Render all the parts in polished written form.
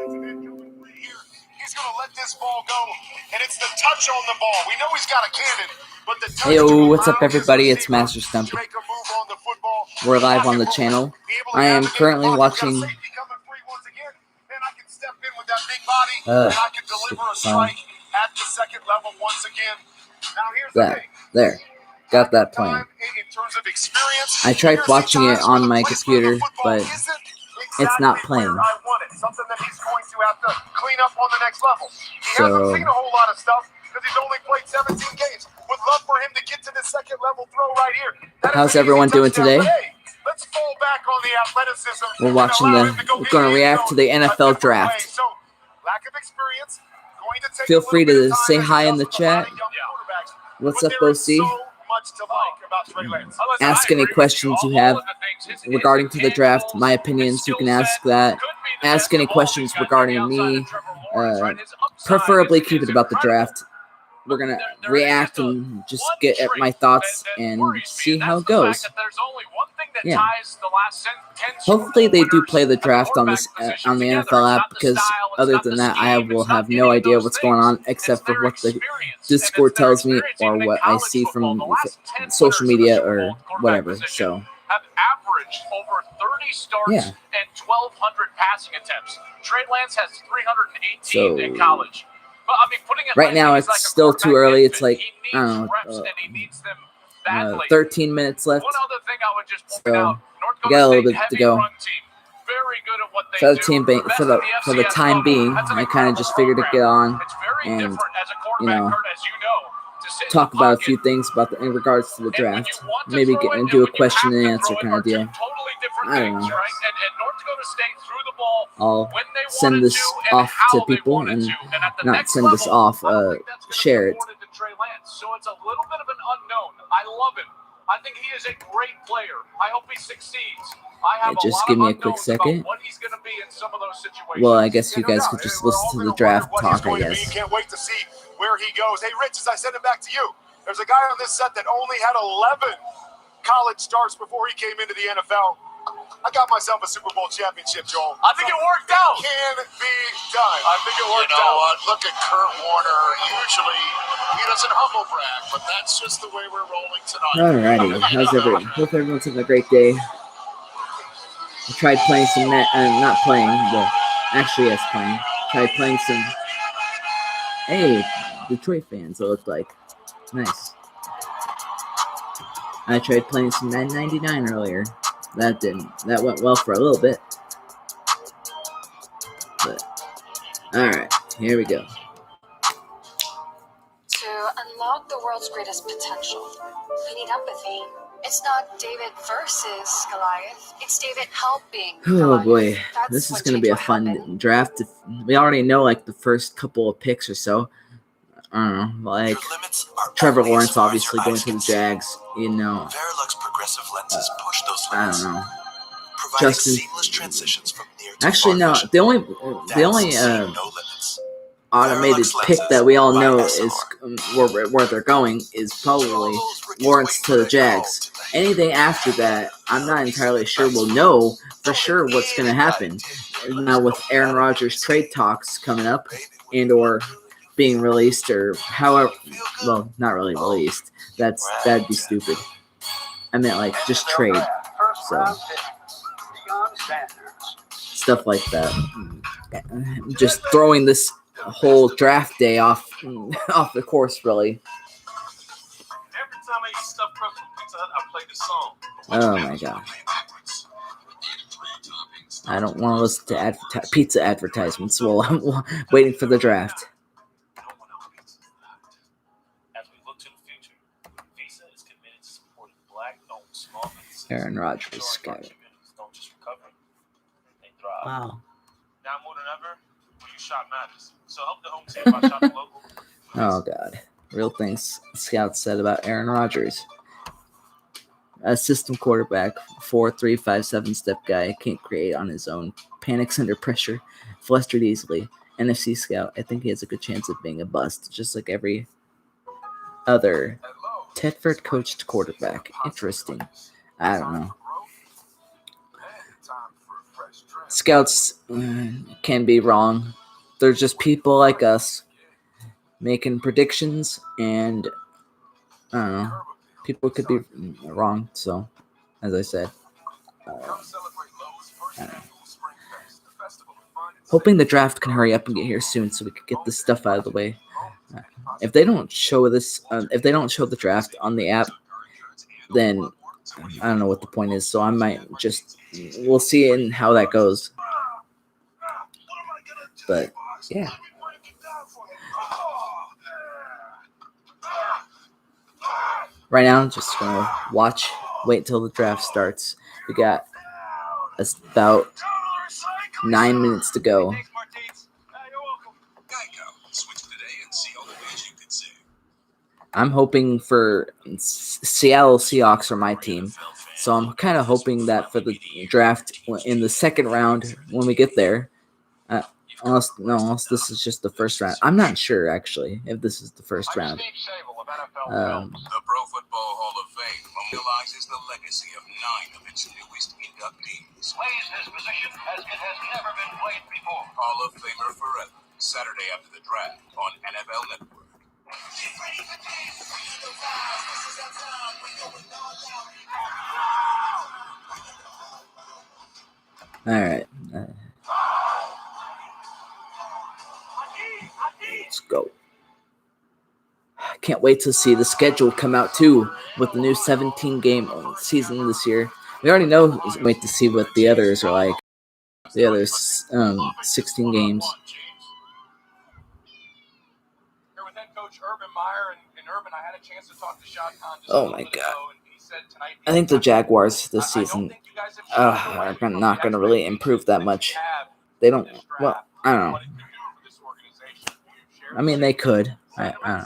He's going to let this ball go, and it's the touch on the ball. We know he's got a cannon, but the touch. Hey, what's up, everybody? It's Master Stumpy. We're live on the channel. I am currently watching. There. Got that playing. I tried watching it on my computer, but it's not playing. Something that he's going to have to clean up on the next level. He hasn't seen a whole lot of stuff because he's only played 17 games. Would love for him to get to the second level throw right here. How's everyone doing today? Let's fall back on the athleticism. We're watching we're going to react to the NFL draft. So, lack of experience, going to take Feel free to say hi in the chat. What's up, OC? Ask any questions you have regarding to the draft, my opinions. You can ask that. Ask any questions regarding me. Preferably keep it about the draft. We're going to react and just get at my thoughts and see how it goes. Yeah. Hopefully they do play the draft on this on the NFL app, because other than that, I will have no idea what's going on except for what the Discord tells me or what I see from social media or whatever. So have averaged over 30 starts and 1,200 passing attempts. Trey Lance has 318 in college. But, I mean, putting it right now, it's like still too early. It's like, I don't know, 13 minutes left. One other thing I would just point out, we got a little bit to go. Very good at what they for the time being, I kind of just figured to get on and, talk about a few things in regards to the draft. Maybe get into a question and answer kind of deal. I don't know. I'll send this off to people and not send this off, share it. So it's a little bit of an unknown. I love him. I think he is a great player. I hope he succeeds. Just give me a quick second. Well, I guess you guys could just listen to the draft talk, I guess. Can't wait to see where he goes. Hey, Rich, as I send it back to you, there's a guy on this set that only had 11 college starts before he came into the NFL. I got myself a Super Bowl championship, Joel. I think it worked out. Can be done. I think it worked out. You know what? Look at Kurt Warner. Usually, he doesn't humble brag, but that's just the way we're rolling tonight. Alrighty, how's everyone? Hope everyone's having a great day. I tried playing some not playing, but actually yes, playing. Tried playing some. Hey, Detroit fans. It looked like nice. I tried playing some 999 earlier. That went well for a little bit. But alright, here we go. To unlock the world's greatest potential, we need empathy. It's not David versus Goliath. It's David helping Goliath. Oh boy, this is going to be a fun draft. We already know like the first couple of picks or so. I don't know, like Trevor Lawrence obviously going to the Jags, you know. I don't know. Justin. Actually, no. The only automated pick that we all know is where they're going is probably Lawrence to the Jags. Anything after that, I'm not entirely sure. We'll know for sure what's going to happen. Now with Aaron Rodgers trade talks coming up and/or being released or however, well, not really released. That'd be stupid. I meant like just trade. So stuff like that. Just throwing this whole draft day off the course, really. Every time I eat stuffed crust from Pizza Hut, I play this song. Oh my god. I don't want to listen to pizza advertisements while I'm waiting for the draft. Aaron Rodgers got it. Wow. Now more than ever, when you shop matters. So help the home team by shopping local. Oh god. Real things scouts said about Aaron Rodgers. A system quarterback, 4'3", 5'7" step guy, can't create on his own, panics under pressure, flustered easily. NFC scout, I think he has a good chance of being a bust, just like every other Tedford coached quarterback. Interesting. I don't know. scouts can be wrong. They're just people like us making predictions, and I don't know. People could be wrong. So, as I said, I don't know. Hoping the draft can hurry up and get here soon, so we could get this stuff out of the way. If they don't show the draft on the app, then I don't know what the point is. So I might we'll see in how that goes. But yeah. Right now, I'm just gonna wait till the draft starts. We got about 9 minutes to go. I'm hoping for Seattle Seahawks are my team, so I'm kind of hoping that for the draft in the second round when we get there, unless this is just the first round. I'm not sure actually if this is the first round. The Pro Football Hall of Fame memorializes the legacy of 9 of its newest inductees. Plays his position as it has never been played before. Hall of Famer forever. Saturday after the draft on NFL Network. All right. Let's go. Can't wait to see the schedule come out too with the new 17-game season this year. We already know. Wait to see what the others are like. The other 16 games. Here with head coach Urban Meyer and Urban, I had a chance to talk to Shad Khan just Oh a my little bit God. ago, and he said tonight I think the Jaguars this season are not going to really improve that much. They don't. Well, I don't know. I mean, they could. I don't know.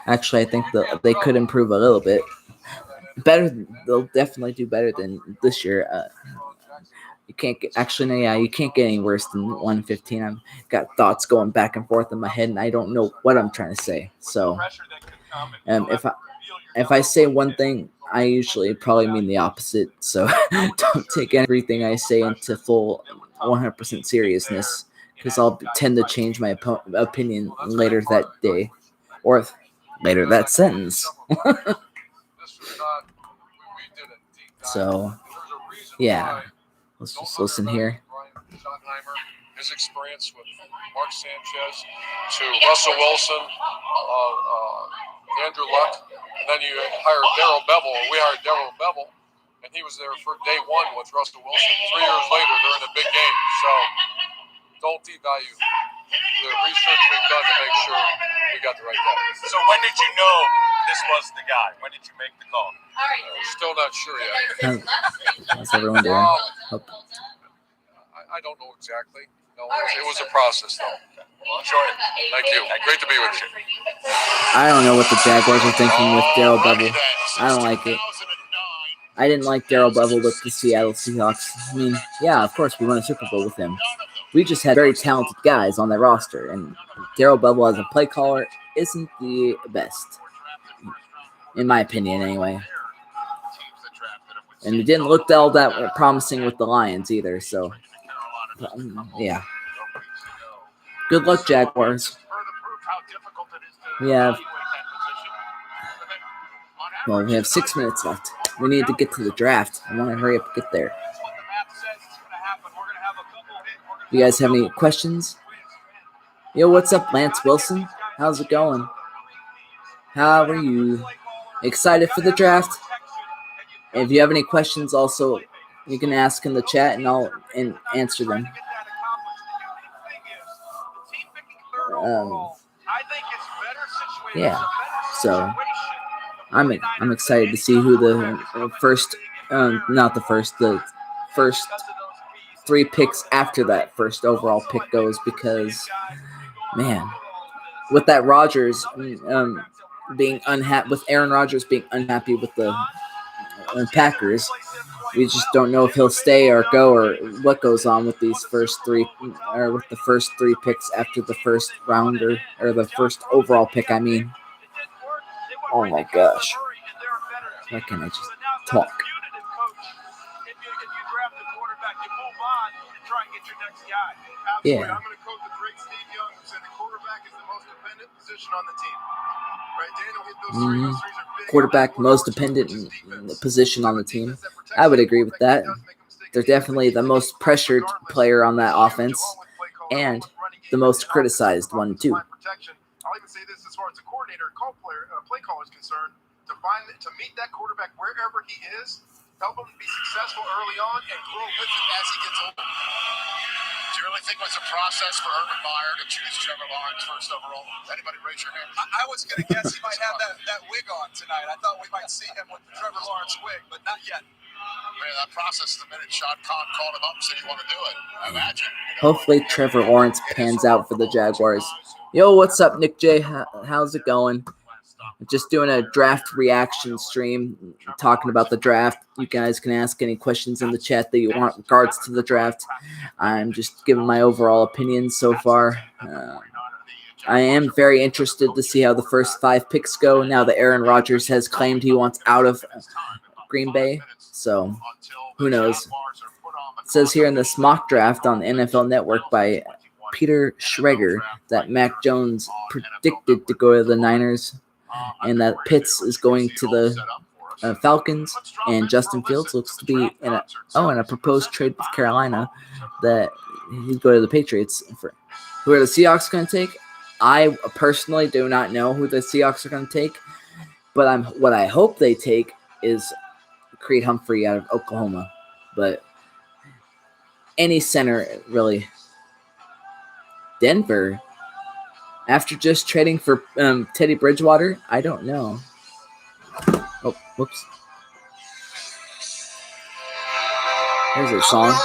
Actually, I think they could improve a little bit. They'll definitely do better than this year. You can't get you can't get any worse than 115. I've got thoughts going back and forth in my head, and I don't know what I'm trying to say. So, if I say one thing, I usually probably mean the opposite. So, don't take everything I say into full 100% seriousness, because I'll tend to change my opinion later that day or later that sentence. So, yeah. Let's just listen here. His experience with Mark Sanchez to Russell Wilson, Andrew Luck, and then you hired Darrell Bevel, and we hired Darrell Bevel, and he was there for day one with Russell Wilson. 3 years later, they're in a big game. So don't devalue the research we've done to make sure we got the right guy. So when did you know this was the guy? When did you make the call? Still not sure yet. How's everyone doing? I don't know exactly. No, it was a process, though. Sure. Thank you. Great to be with you. I don't know what the Jaguars are thinking with Darrell Bevel. I don't like it. I didn't like Darrell Bevel with the Seattle Seahawks. I mean, yeah, of course we won a Super Bowl with him. We just had very talented guys on that roster, and Darrell Bevel as a play caller isn't the best, in my opinion, anyway. And it didn't look all that promising with the Lions either, so yeah. Good luck, Jaguars. We have 6 minutes left. We need to get to the draft. I want to hurry up and get there. You guys have any questions? Yo, what's up, Lance Wilson? How's it going? How are you? Excited for the draft? If you have any questions, also, you can ask in the chat, and I'll answer them. Yeah, so I'm excited to see who the first 3 picks after that first overall pick goes, because, man, with that Rodgers being unhappy, with Aaron Rodgers being unhappy with the Packers, we just don't know if he'll stay or go, or what goes on with these first 3, or with the first 3 picks after the first rounder, or the first overall pick, I mean. Oh my gosh. Why can't I just talk? you draft a quarterback, you move on and try and get your next guy. Absolutely. Yeah. I'm going to quote the great Steve Young, who said the quarterback is the most dependent position on the team. Right, Daniel hit those three. Those threes are big. Quarterback, most dependent position on the team. I would agree with that. They're definitely the most pressured player on that offense and the most criticized one too. I'll even say this as far as the coordinator, play caller is concerned, to meet that quarterback wherever he is, help him be successful early on, and grow with him as he gets older. Do you really think it was a process for Urban Meyer to choose Trevor Lawrence first overall? Anybody raise your hand? I was going to guess he might have that wig on tonight. I thought we might see him with the Trevor Lawrence wig, but not yet. Man, that process, the minute Sean Conn called him up and said you want to do it, imagine. Hopefully Trevor Lawrence pans out for the Jaguars. Yo, what's up, Nick J? How's it going? Just doing a draft reaction stream, talking about the draft. You guys can ask any questions in the chat that you want in regards to the draft. I'm just giving my overall opinion so far. I am very interested to see how the first 5 picks go now that Aaron Rodgers has claimed he wants out of Green Bay. So, who knows? It says here in this mock draft on the NFL Network by Peter Schrager that Mac Jones predicted to go to the Niners and that Pitts is going to the Falcons, and Justin Fields looks to be in a proposed trade with Carolina that he'd go to the Patriots. Who are the Seahawks going to take? I personally do not know who the Seahawks are going to take, but what I hope they take is Creed Humphrey out of Oklahoma. But any center, really. Denver, after just trading for Teddy Bridgewater, I don't know. Oh, whoops. Here's a song.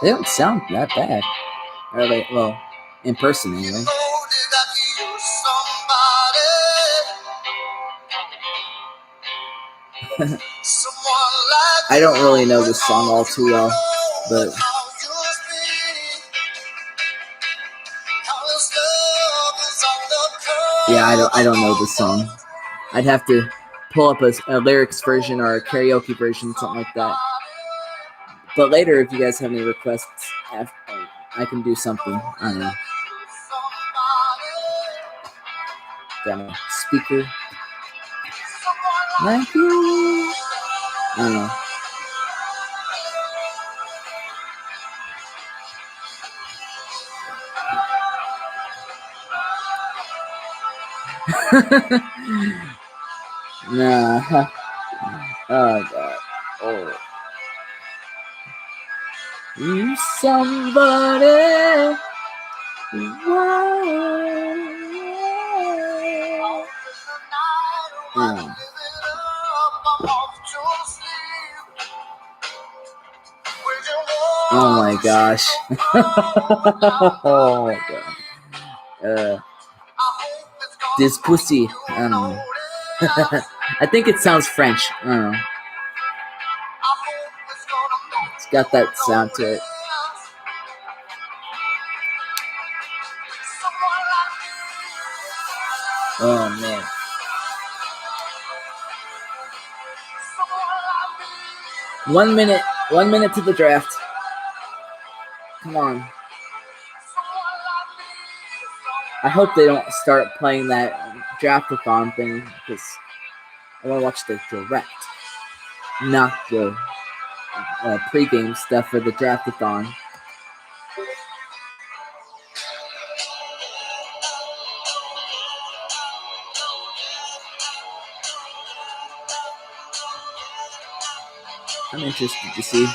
They don't sound that bad. Or well, in person anyway. I don't really know this song all too well, but yeah, I don't know this song. I'd have to pull up a lyrics version or a karaoke version, something like that. But later, if you guys have any requests, I can do something. I don't know. Got a speaker. Like you. I don't know. Nah. Oh, God. Oh. You somebody. Whoa. Oh my gosh. Oh my god. This pussy. I don't know. I think it sounds French. I don't know. It's got that sound to it. Oh man. One minute to the draft. Come on. I hope they don't start playing that draft-a-thon thing because I want to watch the direct, not the pregame stuff for the draft-a-thon. I'm interested to see.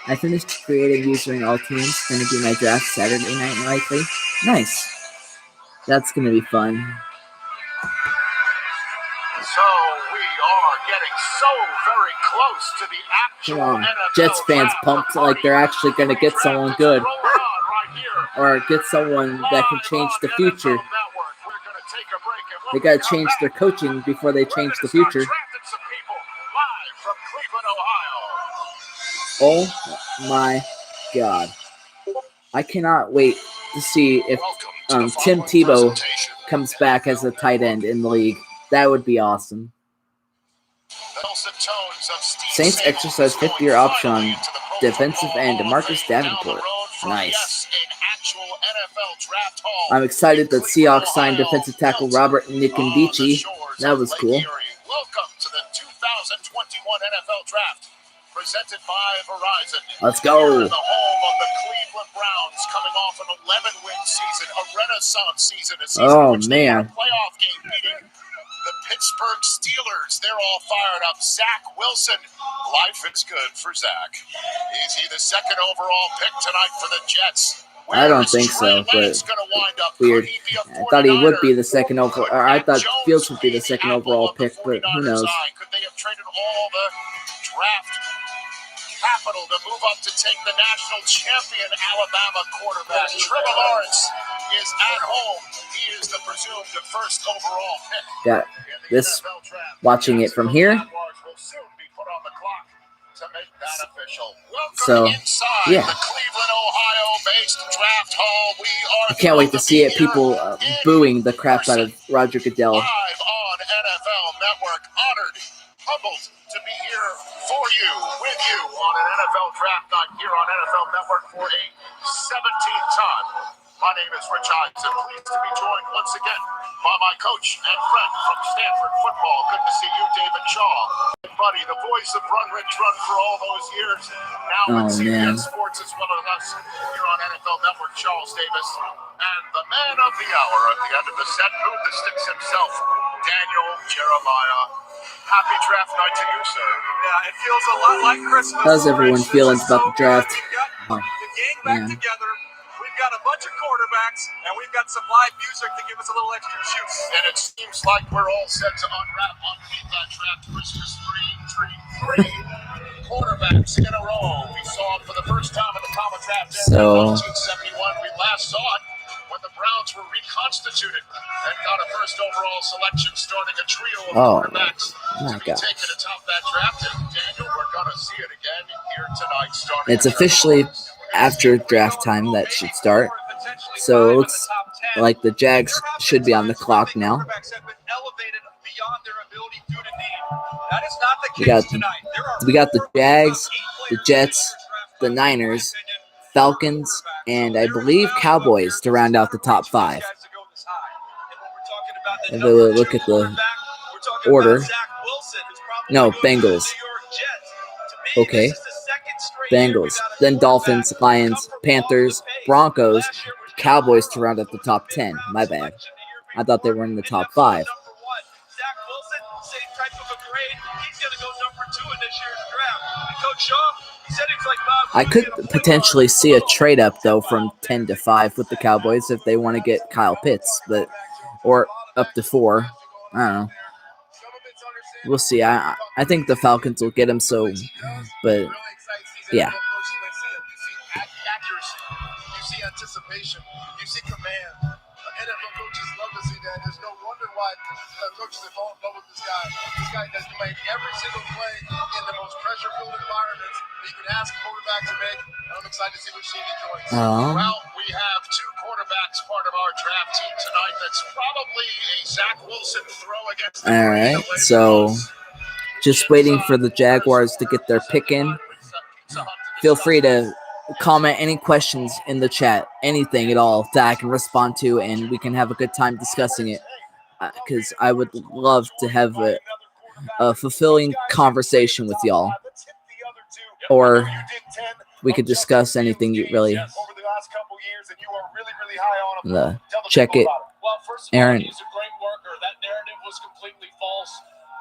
I finished creating using all teams. Going to be my draft Saturday night, likely. Nice. That's going to be fun. So we are getting so very close to the actual Come on. NFL Jets fans draft. pumped like they're actually going to get someone good. Or get someone that can change the future. They got to change their coaching before they change the future. Live from Cleveland, Ohio. Oh my God. I cannot wait to see if Tim Tebow comes back as a tight end in the league. That would be awesome. Saints exercise fifth-year option on defensive end Marcus Davenport. Nice. I'm excited that Seahawks signed defensive tackle Robert Nikondichi. That was cool. Welcome to the 2021 NFL Draft. Presented by Verizon. Let's go. Here in the home of the Cleveland Browns, coming off an 11-win season, a renaissance season, a season in which they won a playoff game beating the Pittsburgh Steelers. They're all fired up. Zach Wilson. Life is good for Zach. Is he the second overall pick tonight for the Jets? I don't think so, but weird. I thought he would be the second overall. Or I thought Fields would be the second overall pick, but who knows? Could they have traded all the draft capital to move up to take the national champion Alabama quarterback? Trevor Lawrence is at home. He is the presumed first overall pick. Got this. Watching it from here. So, yeah. I can't wait to see it. People booing the crap out of Roger Goodell. Live on NFL Network. Honored, humbled to be here for you, with you on an NFL Draft Night here on NFL Network for a 17th time. My name is Rich Hines, and pleased to be joined once again by my coach and friend from Stanford football. Good to see you, David Shaw. Buddy, the voice of Run Rich Run for all those years. Now with CBS Sports as well as us here on NFL Network, Charles Davis. And the man of the hour at the end of the set, moved the sticks himself, Daniel Jeremiah. Happy draft night to you, sir. Yeah, it feels a lot like Christmas. How's everyone feeling about the draft? The gang back together. We've got a bunch of quarterbacks, and we've got some live music to give us a little extra juice. And it seems like we're all set to unwrap underneath that draft Christmas tree. 3 quarterbacks in a row. We saw it for the first time in the common draft in 1971. We last saw it when the Browns were reconstituted and got a first overall selection, starting a trio of quarterbacks to be taken atop that draft. And Daniel, we're going to see it again here tonight. It's officially after draft time that should start. So it looks like the Jags should be on the clock now. We got the Jags, the Jets, the Niners, Falcons, and I believe Cowboys to round out the top 5. If we look at the order. No, Bengals. Okay. Bengals, then Dolphins, Lions, Panthers, Broncos, Cowboys to round up the top 10. My bad. I thought they were in the top 5. I could potentially see a trade up though from 10 to 5 with the Cowboys if they want to get Kyle Pitts, or up to 4. I don't know. We'll see. I think the Falcons will get him. So, but yeah. Accuracy. You see anticipation. You see command. NFL coaches love to see that. There's no wonder why coaches have fallen in love with this guy. This guy has made every single play in the most pressure-filled environments that you can ask a quarterback to make. I'm excited to see which team he joins. Well, we have 2 quarterbacks part of our draft team tonight. That's probably a Zach Wilson throw against the all right, so just waiting for the Jaguars to get their pick in. Feel free to comment any questions in the chat, anything at all that I can respond to, and we can have a good time discussing it. Because I would love to have a fulfilling conversation with y'all. Or we could discuss anything you really. Check it, Aaron.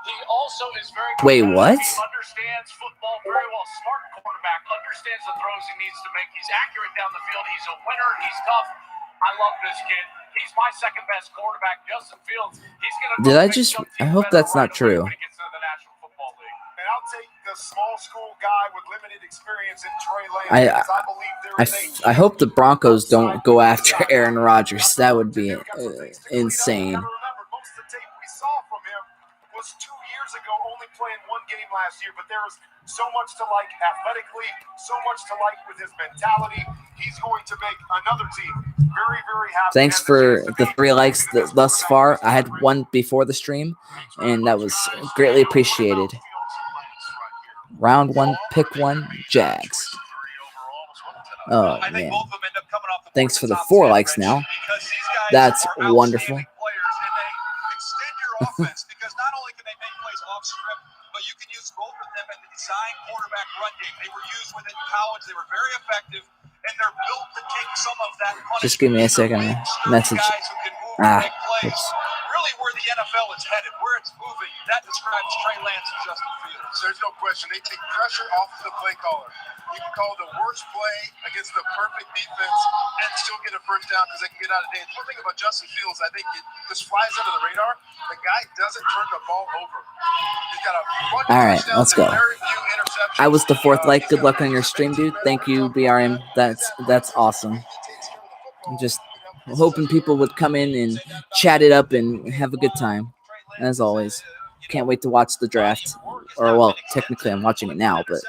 He also is very Wait, what? Understands football very well. Smart quarterback, understands the throws he needs to make. He's accurate down the field. He's a winner. He's tough. I love this kid. He's my second best quarterback, Justin Fields. He's gonna. I hope that's not true. And I'll take the small school guy with limited experience in Trey Lance. I hope the Broncos don't go after Aaron Rodgers. That would be insane. Remember, most of the tape we saw from him was 2 years ago, only playing one game last year, but there was so much to like athletically, so much to like with his mentality. He's going to make another team very, very happy. Thanks for the 3 likes thus far. I had 1 before the stream, and that was greatly appreciated. Round 1, pick 1, Jags. Oh, man. Thanks for the 4 likes now. That's wonderful. Because not only can they make plays off script, but you can use both of them in the design quarterback run game. They were used within college. They were very effective, and they're built to take some of that punishment. Just give me a second. Message. Oops. Really where the NFL is headed, where it's moving, that describes Trey Lance and Justin Fields. There's no question. They take pressure off of the play caller. You can call the worst play against the perfect defense and still get a first down because they can get out of danger. One thing about Justin Fields, I think it just flies under the radar. The guy doesn't turn the ball over. He's got a bunch All of right, touchdowns let's go. and very few interceptions. I was the 4th like. Good luck on your stream, dude. Thank you, BRM. That's awesome. I'm just hoping people would come in and chat it up and have a good time. As always, can't wait to watch the draft. Or, well, technically I'm watching it now, but...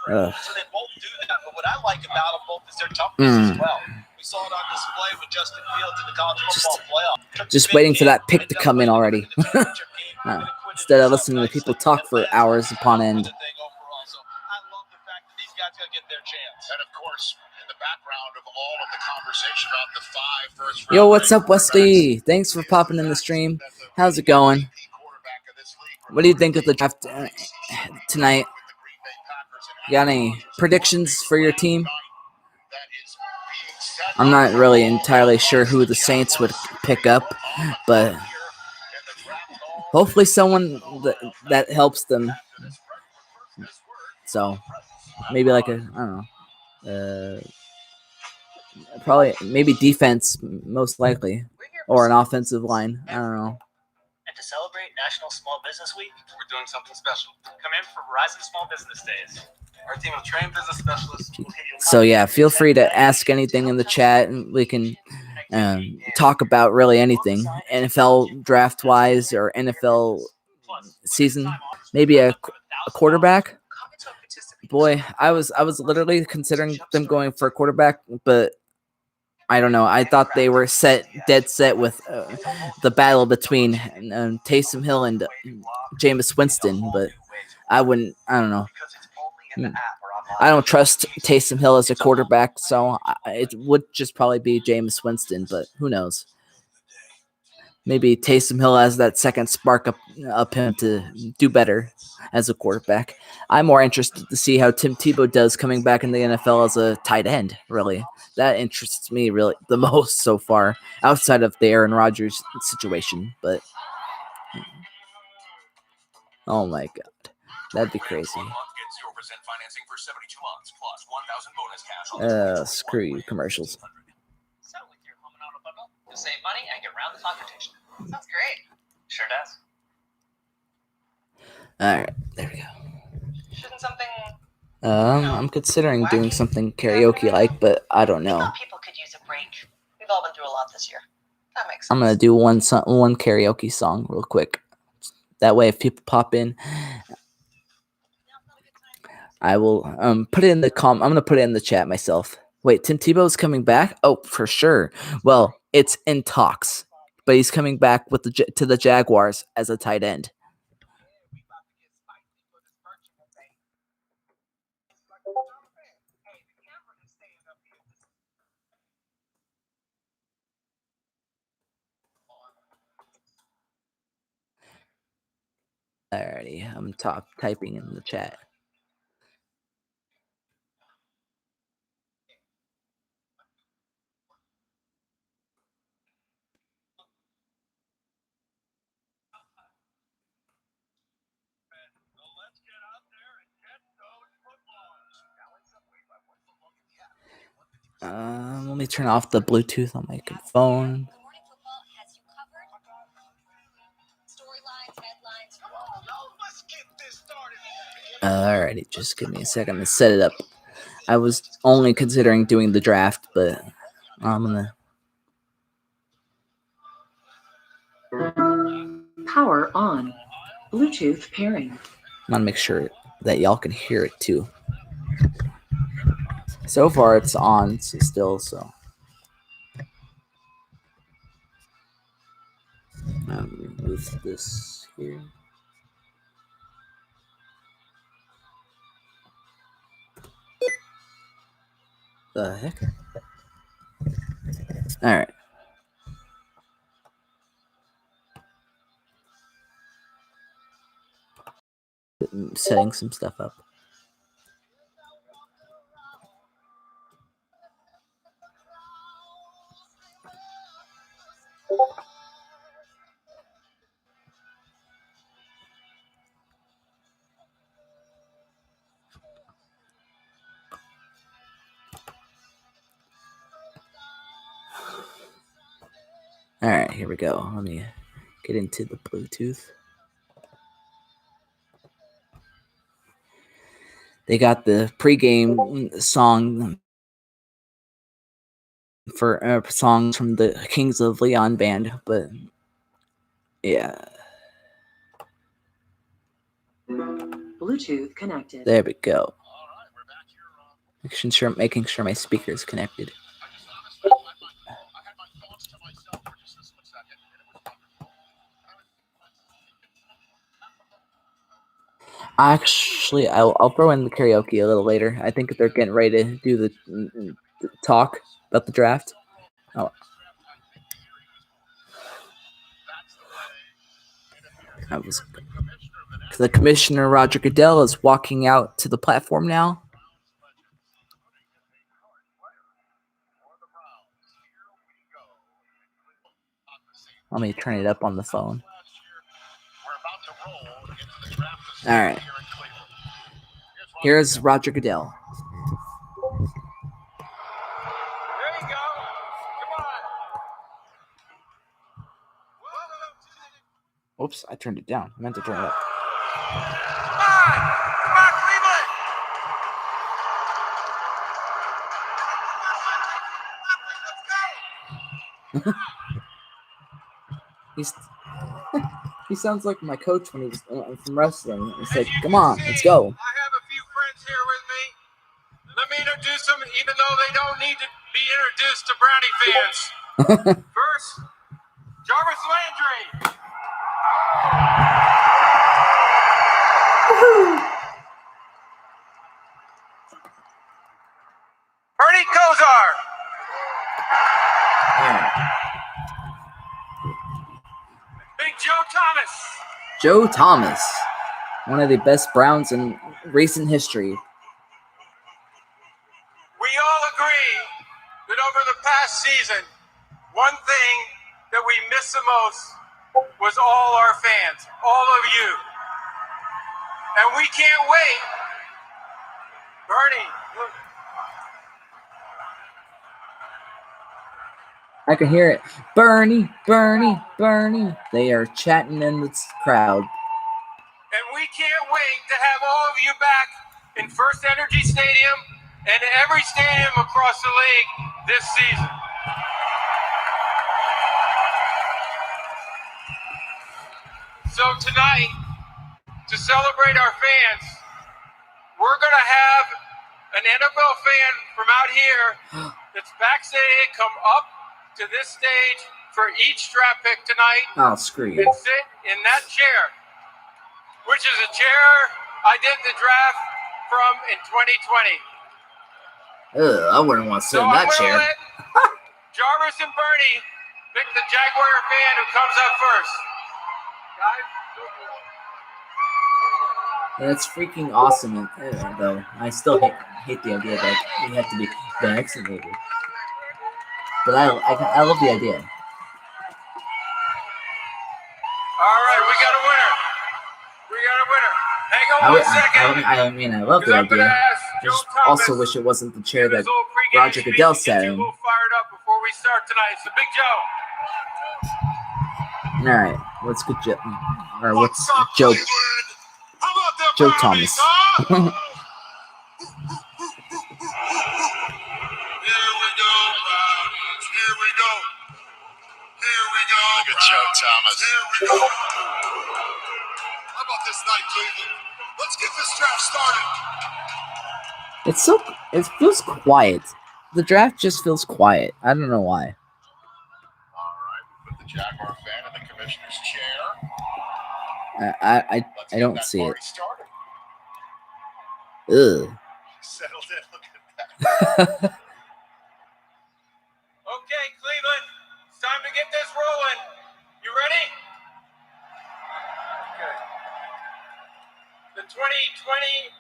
So they both do that, but what I like about them both is their toughness as well. We saw it on display with Justin Fields in the college football playoff. Just waiting for that pick to come in already. Instead of listening to people talk for hours upon end. I love the fact that these guys got to get their chance. And of course, in the background of all of the conversation about the 5 first Yo, what's up, Wesley? Thanks for popping in the stream. How's it going? What do you think of the draft tonight? You got any predictions for your team? I'm not really entirely sure who the Saints would pick up, but hopefully someone that helps them. So maybe like I don't know, probably maybe defense most likely, or an offensive line. I don't know. And to celebrate National Small Business Week, we're doing something special. Come in for Verizon Small Business Days. Our team of trained business specialists will give you. So yeah, feel free to ask anything in the chat, and we can talk about really anything, NFL draft wise or NFL season. Maybe a quarterback. Boy, I was literally considering them going for a quarterback, but I don't know. I thought they were dead set with the battle between Taysom Hill and Jameis Winston, but I don't know. I don't trust Taysom Hill as a quarterback, so it would just probably be Jameis Winston, but who knows? Maybe Taysom Hill has that second spark up him to do better as a quarterback. I'm more interested to see how Tim Tebow does coming back in the NFL as a tight end, really. That interests me really the most so far, outside of the Aaron Rodgers situation, but oh my God, that'd be crazy. Screw you, commercials. So with your home and auto bundle, you'll save money and get round the clock protection. Sounds great. Sure does. All right, there we go. Shouldn't something? I'm considering doing something karaoke-like, but I don't know. People could use a break. We've all been through a lot this year. That makes sense. I'm gonna do one karaoke song real quick. That way, if people pop in, I will put it in the I'm gonna put it in the chat myself. Wait, Tim Tebow's coming back? Oh, for sure. Well, it's in talks, but he's coming back with to the Jaguars as a tight end. Alrighty, I'm typing in the chat. Let me turn off the Bluetooth on my phone. Alrighty, just give me a second to set it up. I was only considering doing the draft, but I'm gonna power on. Bluetooth pairing. I want to make sure that y'all can hear it too. So far, it's on still, so. Remove this here. The heck? All right. Setting some stuff up. All right, here we go. Let me get into the Bluetooth. They got the pregame song for songs from the Kings of Leon band, but yeah. Bluetooth connected. There we go. Making sure my speaker is connected. Actually, I'll throw in the karaoke a little later. I think they're getting ready to do the talk about the draft. Oh. The commissioner, Roger Goodell, is walking out to the platform now. Let me turn it up on the phone. All right. Here's Roger Goodell. There you go. Come on. Oops, I turned it down. I meant to turn it up. Come on, Cleveland. He sounds like my coach when he was from wrestling. He said, "Come on, let's go." I have a few friends here with me. Let me introduce them, even though they don't need to be introduced to Brownie fans. First, Jarvis Landry. Bernie Kosar. Big Joe Thomas. Joe Thomas, one of the best Browns in recent history. We all agree that over the past season, one thing that we missed the most was all our fans, all of you. And we can't wait. Bernie, look. I can hear it. Bernie, Bernie, Bernie. They are chatting in the crowd. And we can't wait to have all of you back in First Energy Stadium and every stadium across the league this season. So tonight, to celebrate our fans, we're going to have an NFL fan from out here that's backstage come up to this stage for each draft pick tonight. Oh, screw you. And sit in that chair, which is a chair I did the draft from in 2020. I wouldn't want to sit in that chair. Let Jarvis and Bernie pick the Jaguar fan who comes up first. Guys, That's freaking awesome, though. I still hate the idea that you have to be vaccinated. But I love the idea. All right, we got a winner. Hang on one second. I love the idea. I just also wish it wasn't the chair that Roger Goodell sat in. Fired up before we start tonight. So Big Joe. All right, what's good, Joe? Or what's Joe? Joe Thomas. Look at Joe Thomas. this night, Cleveland. Let's get this draft started. It feels quiet. The draft just feels quiet. I don't know why. All right, we put the Jaguar fan in the commissioner's chair. I don't see it. Started. Ugh. Settled in. Look at that. Okay, Cleveland, it's time to get this rolling. You ready? Okay. The 2021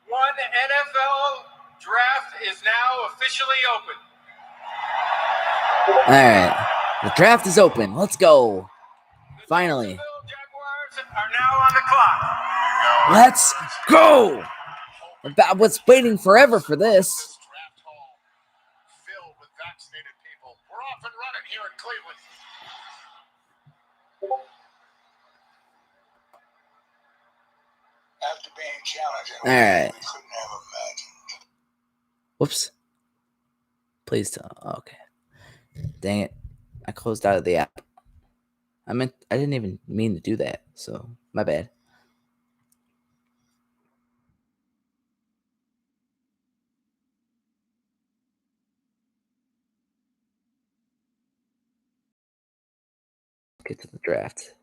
NFL Draft is now officially open. All right. The draft is open. Let's go. Finally. The Jaguars are now on the clock. Let's go. I was waiting forever for this. This draft hall filled with vaccinated people. We're off and running here in Cleveland. After being challenging, All right. we couldn't have imagined. Whoops. Please tell. Okay. Dang it. I closed out of the app. I didn't even mean to do that. So, my bad. Get to the draft.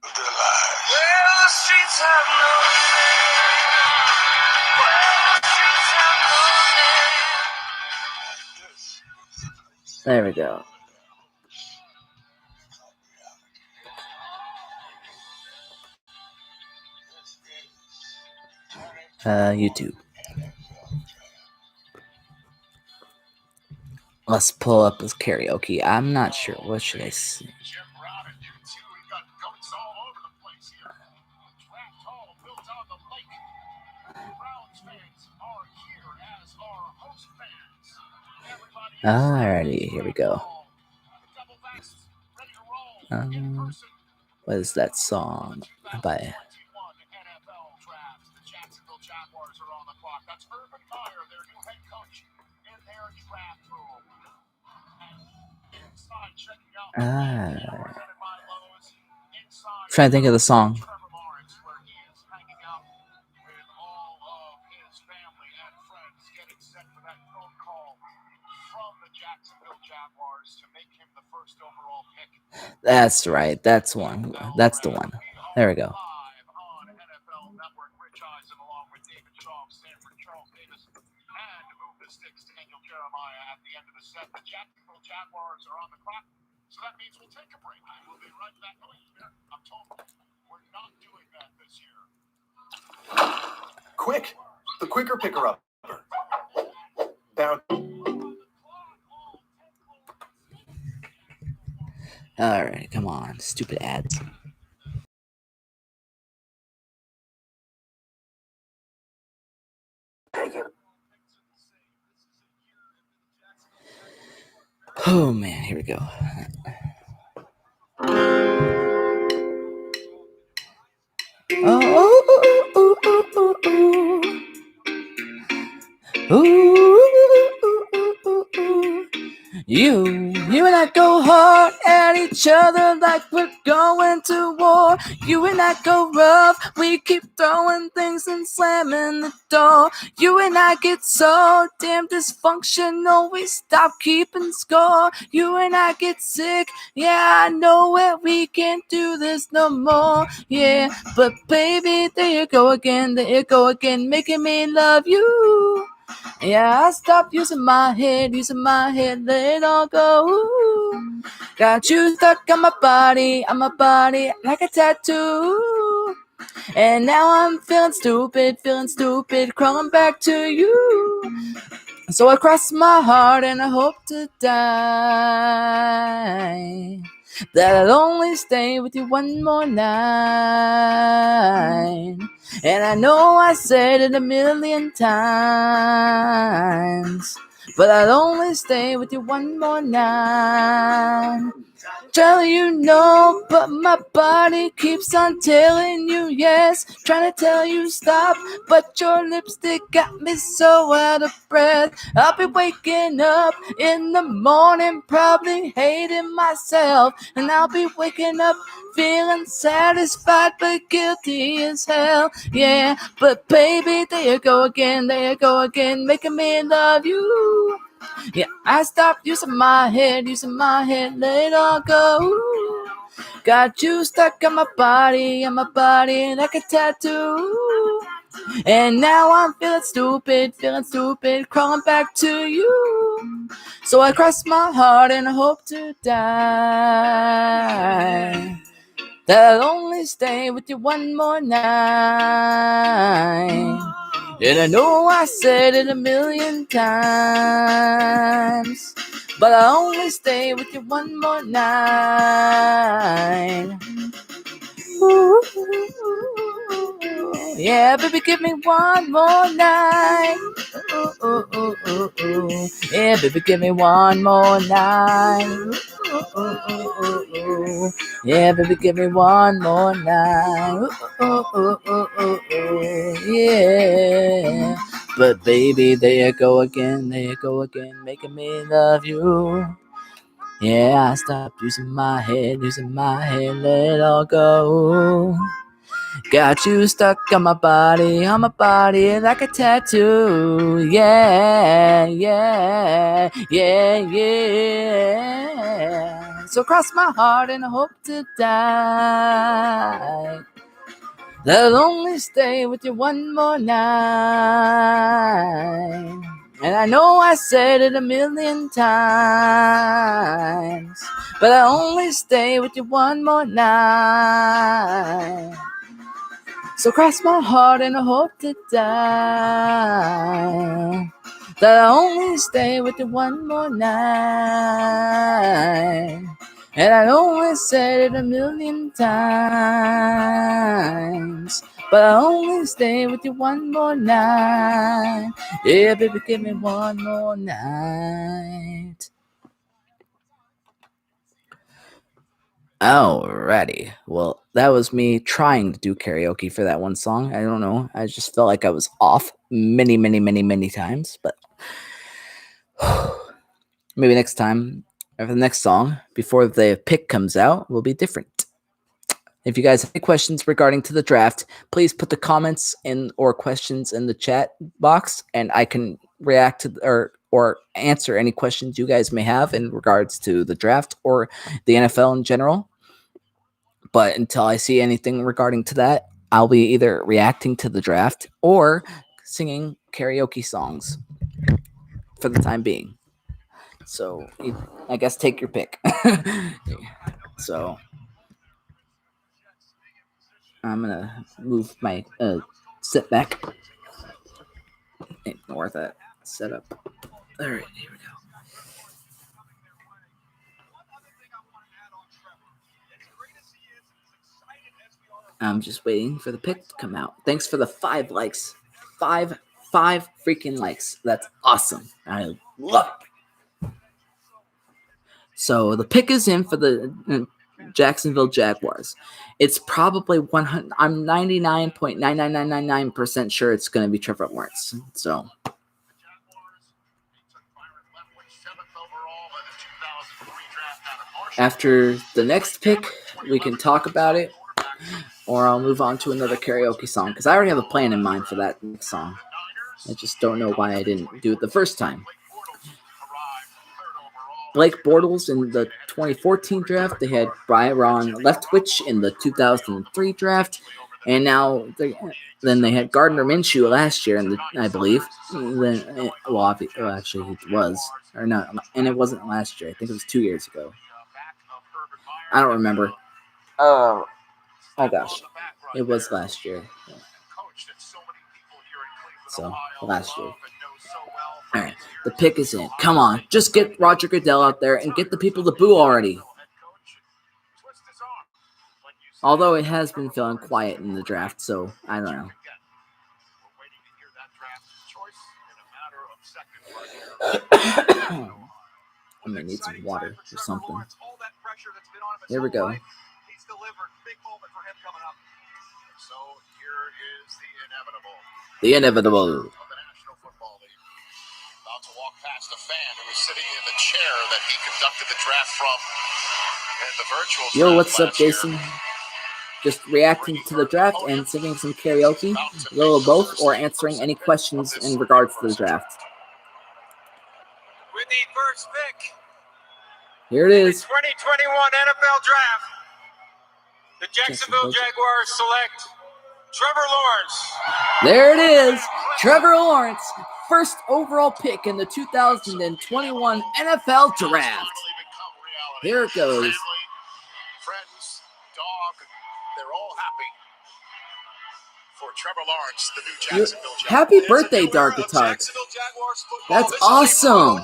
Well, the streets have no name. Well, the streets have no name. There we go. YouTube. Let's pull up his karaoke. I'm not sure. What should I sing? Jim Brown and you two, we got goats all over the place here. Draft hall built on the lake. Browns fans are here as our host fans. Everybody Alrighty, here we go. double backs ready to roll in person. What is that song by? NFL draft. The Jacksonville Jaguars are on the clock. That's Urban Meyer, their new head coach, in their draft room. Inside checking out the represented by Lowe's. Inside Trying to think of the song. Trevor Lawrence, where he is hanging out with all of his family and friends, getting set for that phone call from the Jacksonville Jaguars to make him the first overall pick. That's right. That's one. That's the one. There we go. Live on NFL Network, Rich Eisen along with David Shaw, Stanford, Charles Davis, and Move the Sticks, Daniel Jeremiah at the end of the set. The Jacksonville Jaguars are on the clock, so that means we'll take a break. We'll be right back. I'm told we're not doing that this year. Quick, the quicker picker up. Bound. All right, come on, stupid ads. Oh man, here we go. You and I go hard at each other like we're going to war. You and I go rough, we keep throwing things and slamming the door. You and I get so damn dysfunctional, we stop keeping score. You and I get sick, yeah, I know it, we can't do this no more. Yeah, but baby, there you go again, making me love you. Yeah, I stopped using my head, let it all go. Ooh. Got you stuck on my body like a tattoo. And now I'm feeling stupid, crawling back to you. So I cross my heart and I hope to die. that I'll only stay with you one more night. And I know I said it 1,000,000 times, but I'll only stay with you one more night. Tell you no, but my body keeps on telling you yes. Trying to tell you stop, but your lipstick got me so out of breath. I'll be waking up in the morning, probably hating myself. And I'll be waking up feeling satisfied, but guilty as hell. Yeah, but baby, there you go again, making me love you. Yeah, I stopped using my head, let it all go. Got you stuck on my body, like a tattoo. And now I'm feeling stupid, crawling back to you. So I cross my heart and I hope to die, that I'll only stay with you one more night. And I know I said it 1,000,000 times, but I'll only stay with you one more night. Ooh, yeah, baby, give me one more night. Ooh. Yeah, baby, give me one more night. Ooh. Yeah, baby, give me one more night. Yeah. But baby, there you go again, making me love you. Yeah, I stopped using my head, let it all go. Got you stuck on my body, like a tattoo. Yeah. So cross my heart and I hope to die, that I'll only stay with you one more night. And I know I said it 1,000,000 times, but I'll only stay with you one more night. So cross my heart and I hope to die, that I'll only stay with you one more night. And I know I said it 1,000,000 times, but I only stay with you one more night. Yeah, baby, give me one more night. Alrighty. Well, that was me trying to do karaoke for that one song. I don't know. I just felt like I was off many times, but maybe next time, or the next song, before the pick comes out, will be different. If you guys have any questions regarding to the draft, please put the comments in or questions in the chat box, and I can react to or answer any questions you guys may have in regards to the draft or the NFL in general. But until I see anything regarding to that, I'll be either reacting to the draft or singing karaoke songs for the time being. So I guess take your pick. So I'm going to move my sit back. Ignore that setup. All right, here we go. I'm just waiting for the pick to come out. Thanks for the 5 likes. 5 freaking likes. That's awesome. I love it. So the pick is in for the Jacksonville Jaguars. It's probably 100. I'm 99.99999% sure it's going to be Trevor Lawrence. So after the next pick, we can talk about it, or I'll move on to another karaoke song because I already have a plan in mind for that next song. I just don't know why I didn't do it the first time. Blake Bortles in the 2014 draft. They had Byron Leftwich in the 2003 draft, and now then they had Gardner Minshew last year, I believe. Actually, he was or not, and it wasn't last year. I think it was 2 years ago. I don't remember. Oh my gosh, it was last year. So last year. All right, the pick is in. Come on, just get Roger Goodell out there and get the people to boo already. Although it has been feeling quiet in the draft, so I don't know. I'm gonna need some water or something. Here we go. He's delivered. Big moment for him coming up. So here is the inevitable. The inevitable. Of the National Football League. About to walk past a fan who was sitting in the chair that he conducted the draft from in the virtual draft. Yo, what's up, last year. Jason? Just reacting to the draft and singing some karaoke, a little of both, or answering any questions in regards to the draft. With the first pick Here it in the is. 2021 NFL Draft, the Jacksonville Jaguars select Trevor Lawrence. There it is. Trevor Lawrence, first overall pick in the 2021 NFL Draft. Here it goes. Family, friends, dog, they're all happy for Trevor Lawrence, the new Jacksonville Jaguars. Happy birthday, Dark Attack. That's awesome.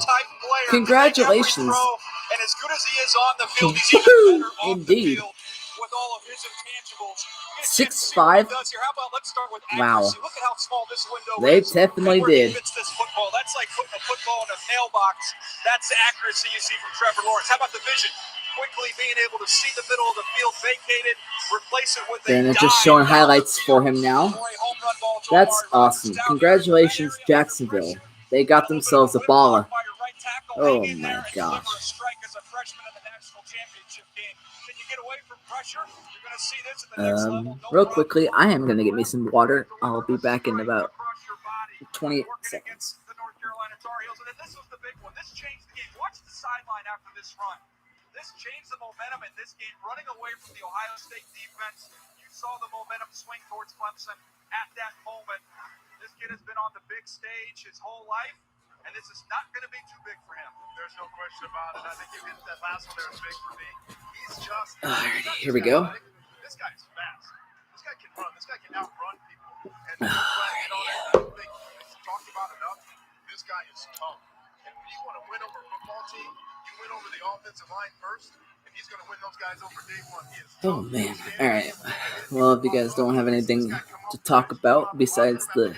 Congratulations. And as good as he is on the field, he's even better off Indeed. the field with all of his intangibles. 6'5". Wow. Look at how small this window They is. definitely Where he did. fits this football. That's like putting a football in a mailbox. That's the accuracy you see from Trevor Lawrence. How about the vision? Quickly being able to see the middle of the field vacated, replace it with Then a they're just dive showing down highlights the for field him now. for a home run ball to That's Amari Rodgers. awesome. Down Congratulations, there in the area of Jacksonville. pressure. They got themselves a baller. Oh Hang in there my and deliver gosh. a strike as a freshman in the national championship game. Can you get away from pressure? You're going to see this at the next level. No Real problem. quickly, I am going to get me some water. I'll be back in about 20 seconds. The North Carolina Tar Heels, and then this was the big one. This changed the game. Watch the sideline after this run. This changed the momentum in this game. Running away from the Ohio State defense, you saw the momentum swing towards Clemson at that moment. This kid has been on the big stage his whole life, and this is not going to be too big for him. There's no question about it. I think you hit that last one there was big for me. He's just. Alrighty, here we go. This guy's fast. This guy can run. This guy can outrun people. And I don't think it's talked about enough. This guy is tough. And when you want to win over a football team, you win over the offensive line first. And he's going to win those guys over day one. He is Oh tough. man. Alright. Well, if you guys don't have anything to talk about besides the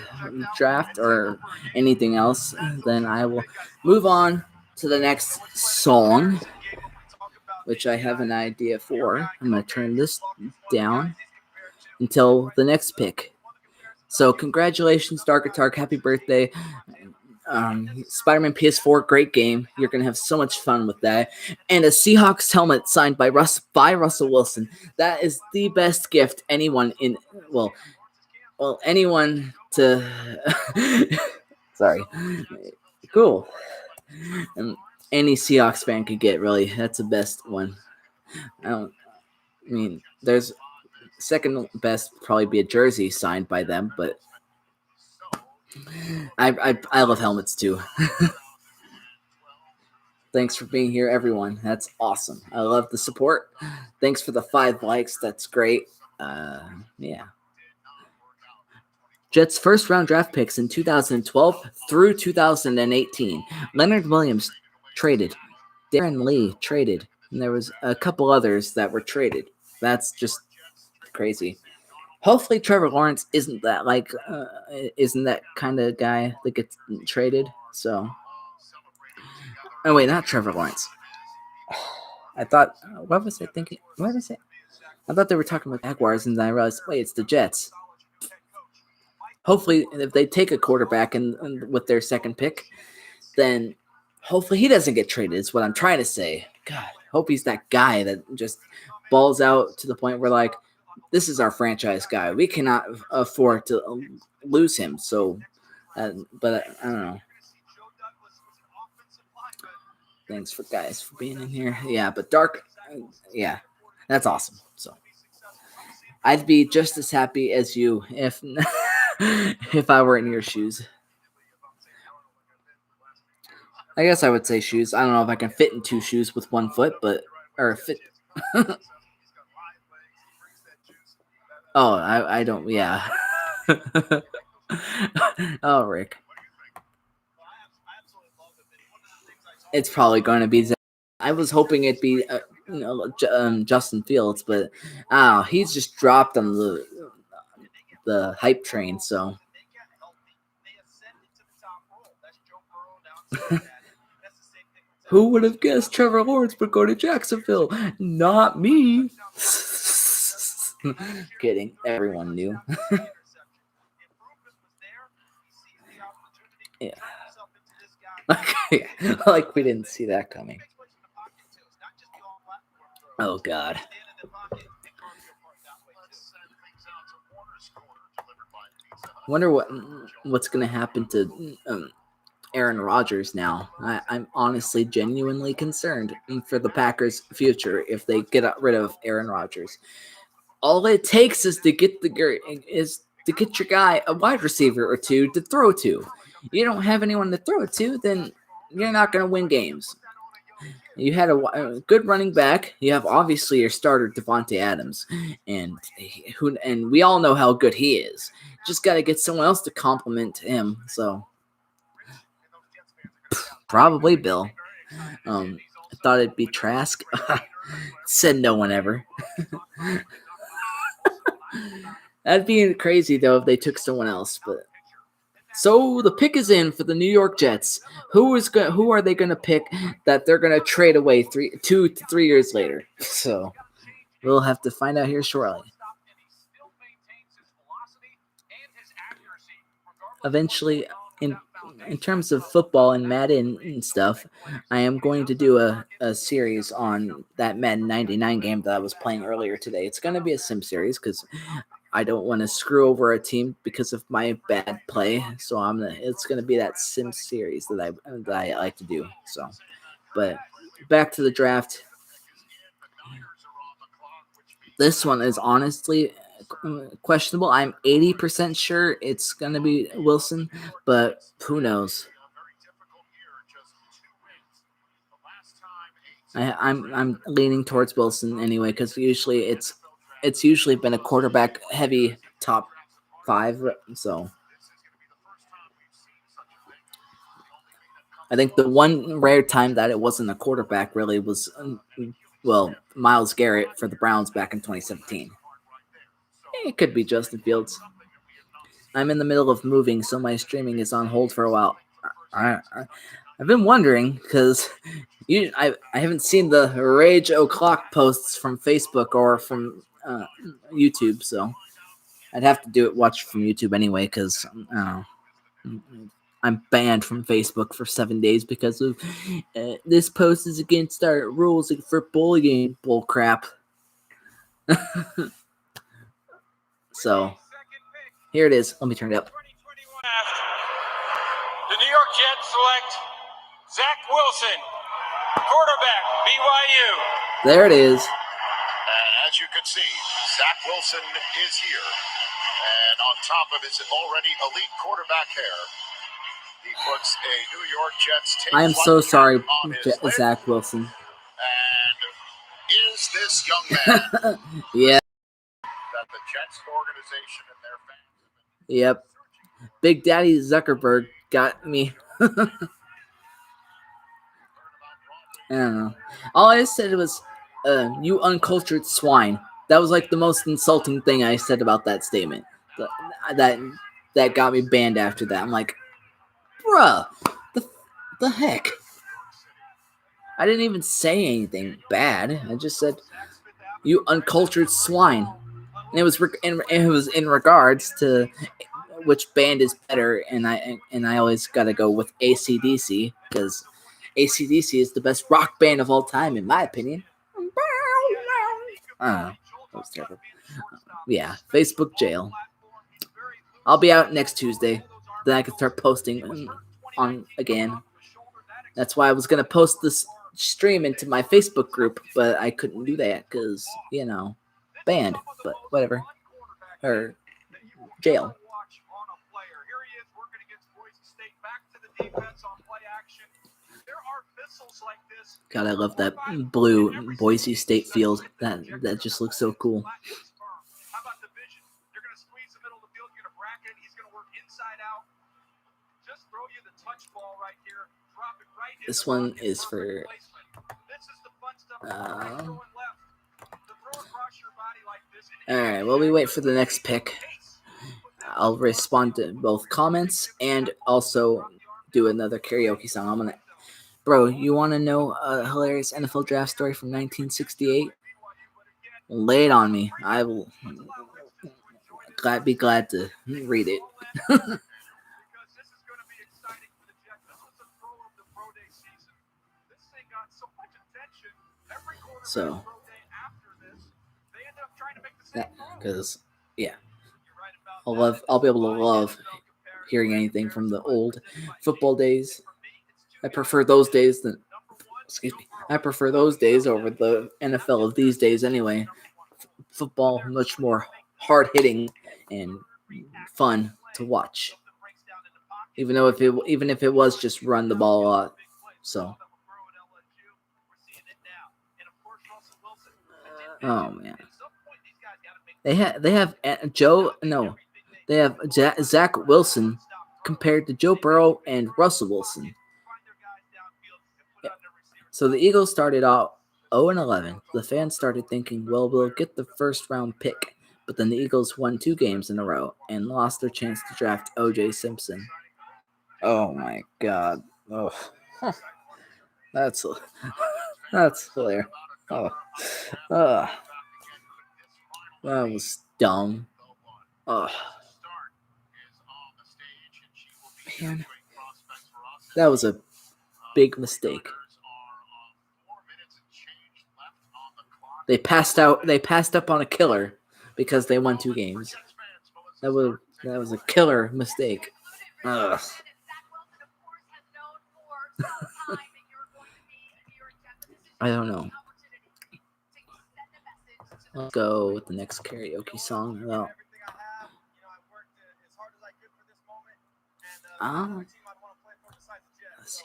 draft or anything else, then I will move on to the next song, which I have an idea for. I'm going to turn this down until the next pick. So congratulations, Dark Attack. Happy birthday. Spider-Man PS4, great game. You're going to have so much fun with that. And a Seahawks helmet signed by Russell Wilson. That is the best gift anyone in, well, anyone to, sorry. Cool. Any Seahawks fan could get, really. That's the best one. I mean, there's second best probably be a jersey signed by them, but I love helmets too. Thanks for being here, everyone. That's awesome. I love the support. Thanks for the 5 likes. That's great. Yeah. Jets' first round draft picks in 2012 through 2018. Leonard Williams traded. Darren Lee traded. And there was a couple others that were traded. That's just crazy. Hopefully Trevor Lawrence isn't that kind of guy that gets traded. So, oh wait, not Trevor Lawrence. I thought, what was I thinking? What was it? I thought they were talking about Jaguars, and then I realized, wait, it's the Jets. Hopefully, if they take a quarterback and with their second pick, then hopefully he doesn't get traded. Is what I'm trying to say. God, hope he's that guy that just balls out to the point where, like, this is our franchise guy. We cannot afford to lose him. So, but I don't know. Thanks for guys for being in here. Yeah, but Dark, yeah, that's awesome. So, I'd be just as happy as you if I were in your shoes. I guess I would say shoes. I don't know if I can fit in 2 shoes with 1 foot, but or fit. Oh, I don't. Yeah. Oh, Rick. It's probably going to be I was hoping it'd be Justin Fields, but he's just dropped on the hype train. So who would have guessed Trevor Lawrence would go to Jacksonville? Not me. Kidding. Everyone knew. Yeah. Okay. Like we didn't see that coming. Oh God. Wonder what's gonna happen to Aaron Rodgers now. I'm honestly genuinely concerned for the Packers' future if they get rid of Aaron Rodgers. All it takes is to get your guy a wide receiver or two to throw to. You don't have anyone to throw it to, then you're not going to win games. You had a good running back. You have obviously your starter Devontae Adams, and we all know how good he is. Just got to get someone else to complement him. So probably Bill. I thought it'd be Trask. Said no one ever. That'd be crazy though if they took someone else. But so the pick is in for the New York Jets. Who are they going to pick that they're going to trade away 2 to 3 years later? So we'll have to find out here shortly. Eventually, in terms of football and Madden and stuff, I am going to do a series on that Madden 99 game that I was playing earlier today. It's going to be a sim series because I don't want to screw over a team because of my bad play. So it's going to be that sim series that I like to do. So, but back to the draft. This one is honestly questionable. I'm 80% sure it's going to be Wilson, but who knows? I'm leaning towards Wilson anyway because usually it's usually been a quarterback heavy top 5. So I think the one rare time that it wasn't a quarterback really was Myles Garrett for the Browns back in 2017. It could be Justin Fields. I'm in the middle of moving, so my streaming is on hold for a while. I've been wondering because I haven't seen the Rage O'Clock posts from Facebook or from YouTube, so I'd have to watch from YouTube anyway because I'm banned from Facebook for 7 days because of this post is against our rules for bullying bull crap. So here it is. Let me turn it up. The New York Jets select Zach Wilson, quarterback, BYU. There it is. And as you can see, Zach Wilson is here. And on top of his already elite quarterback hair, he puts a New York Jets tape. I am so sorry, Zach Wilson. And is this young man yeah. that the Jets organization and their fans? Yep. Big Daddy Zuckerberg got me. I don't know. All I said was, you uncultured swine. That was like the most insulting thing I said about that statement. That got me banned after that. I'm like, bruh, the heck? I didn't even say anything bad. I just said, you uncultured swine. And it was in regards to which band is better, and I always gotta go with AC/DC because AC/DC is the best rock band of all time, in my opinion. I don't know. That was terrible. Yeah, Facebook jail. I'll be out next Tuesday. Then I can start posting on again. That's why I was gonna post this stream into my Facebook group, but I couldn't do that because banned. But whatever. Or jail. God, I love that blue Boise State field. That just looks so cool. How about the vision? You're going to squeeze the middle of the field, you're going to bracket, he's going to work inside out. Just throw you the touch ball right here. Drop it right in. This one is for Alright, while we wait for the next pick, I'll respond to both comments and also do another karaoke song. Bro, you want to know a hilarious NFL draft story from 1968? Lay it on me. I will be glad to read it. So, because I'll be able to love hearing anything from the old football days. I prefer those days I prefer those days over the NFL of these days anyway. Football much more hard hitting and fun to watch. Even if it was just run the ball a lot. So oh man. They have Zach Wilson compared to Joe Burrow and Russell Wilson. Yeah. So the Eagles started out 0-11. The fans started thinking, well, we'll get the first round pick. But then the Eagles won 2 games in a row and lost their chance to draft O.J. Simpson. Oh my God. Oh, that's hilarious. Oh, that was dumb. Oh, man, that was a big mistake. They passed up on a killer because they won 2 games. That was a killer mistake. Ugh. I don't know. Let's go with the next karaoke song. Well, let's see.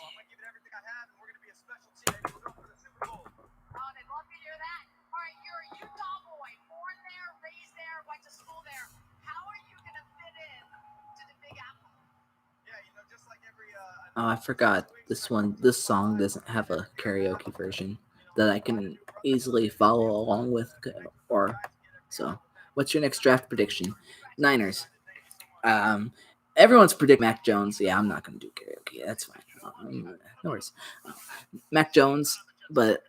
Oh, I forgot this one. This song doesn't have a karaoke version that I can easily follow along with. So, what's your next draft prediction? Niners. Everyone's predict Mac Jones. Yeah, I'm not gonna do karaoke. That's fine. No worries. Mac Jones, but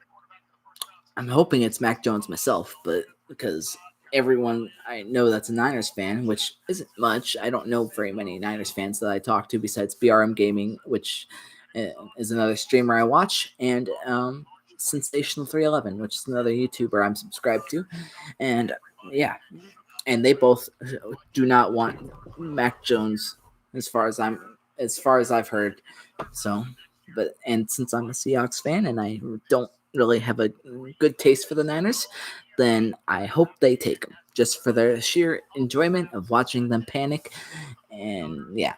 I'm hoping it's Mac Jones myself. But because everyone I know that's a Niners fan, which isn't much. I don't know very many Niners fans that I talk to besides BRM Gaming, which is another streamer I watch, and Sensational 311, which is another YouTuber I'm subscribed to, and yeah, and they both do not want Mac Jones as far as I've heard. So, and since I'm a Seahawks fan and I don't really have a good taste for the Niners, then I hope they take them just for their sheer enjoyment of watching them panic. And yeah.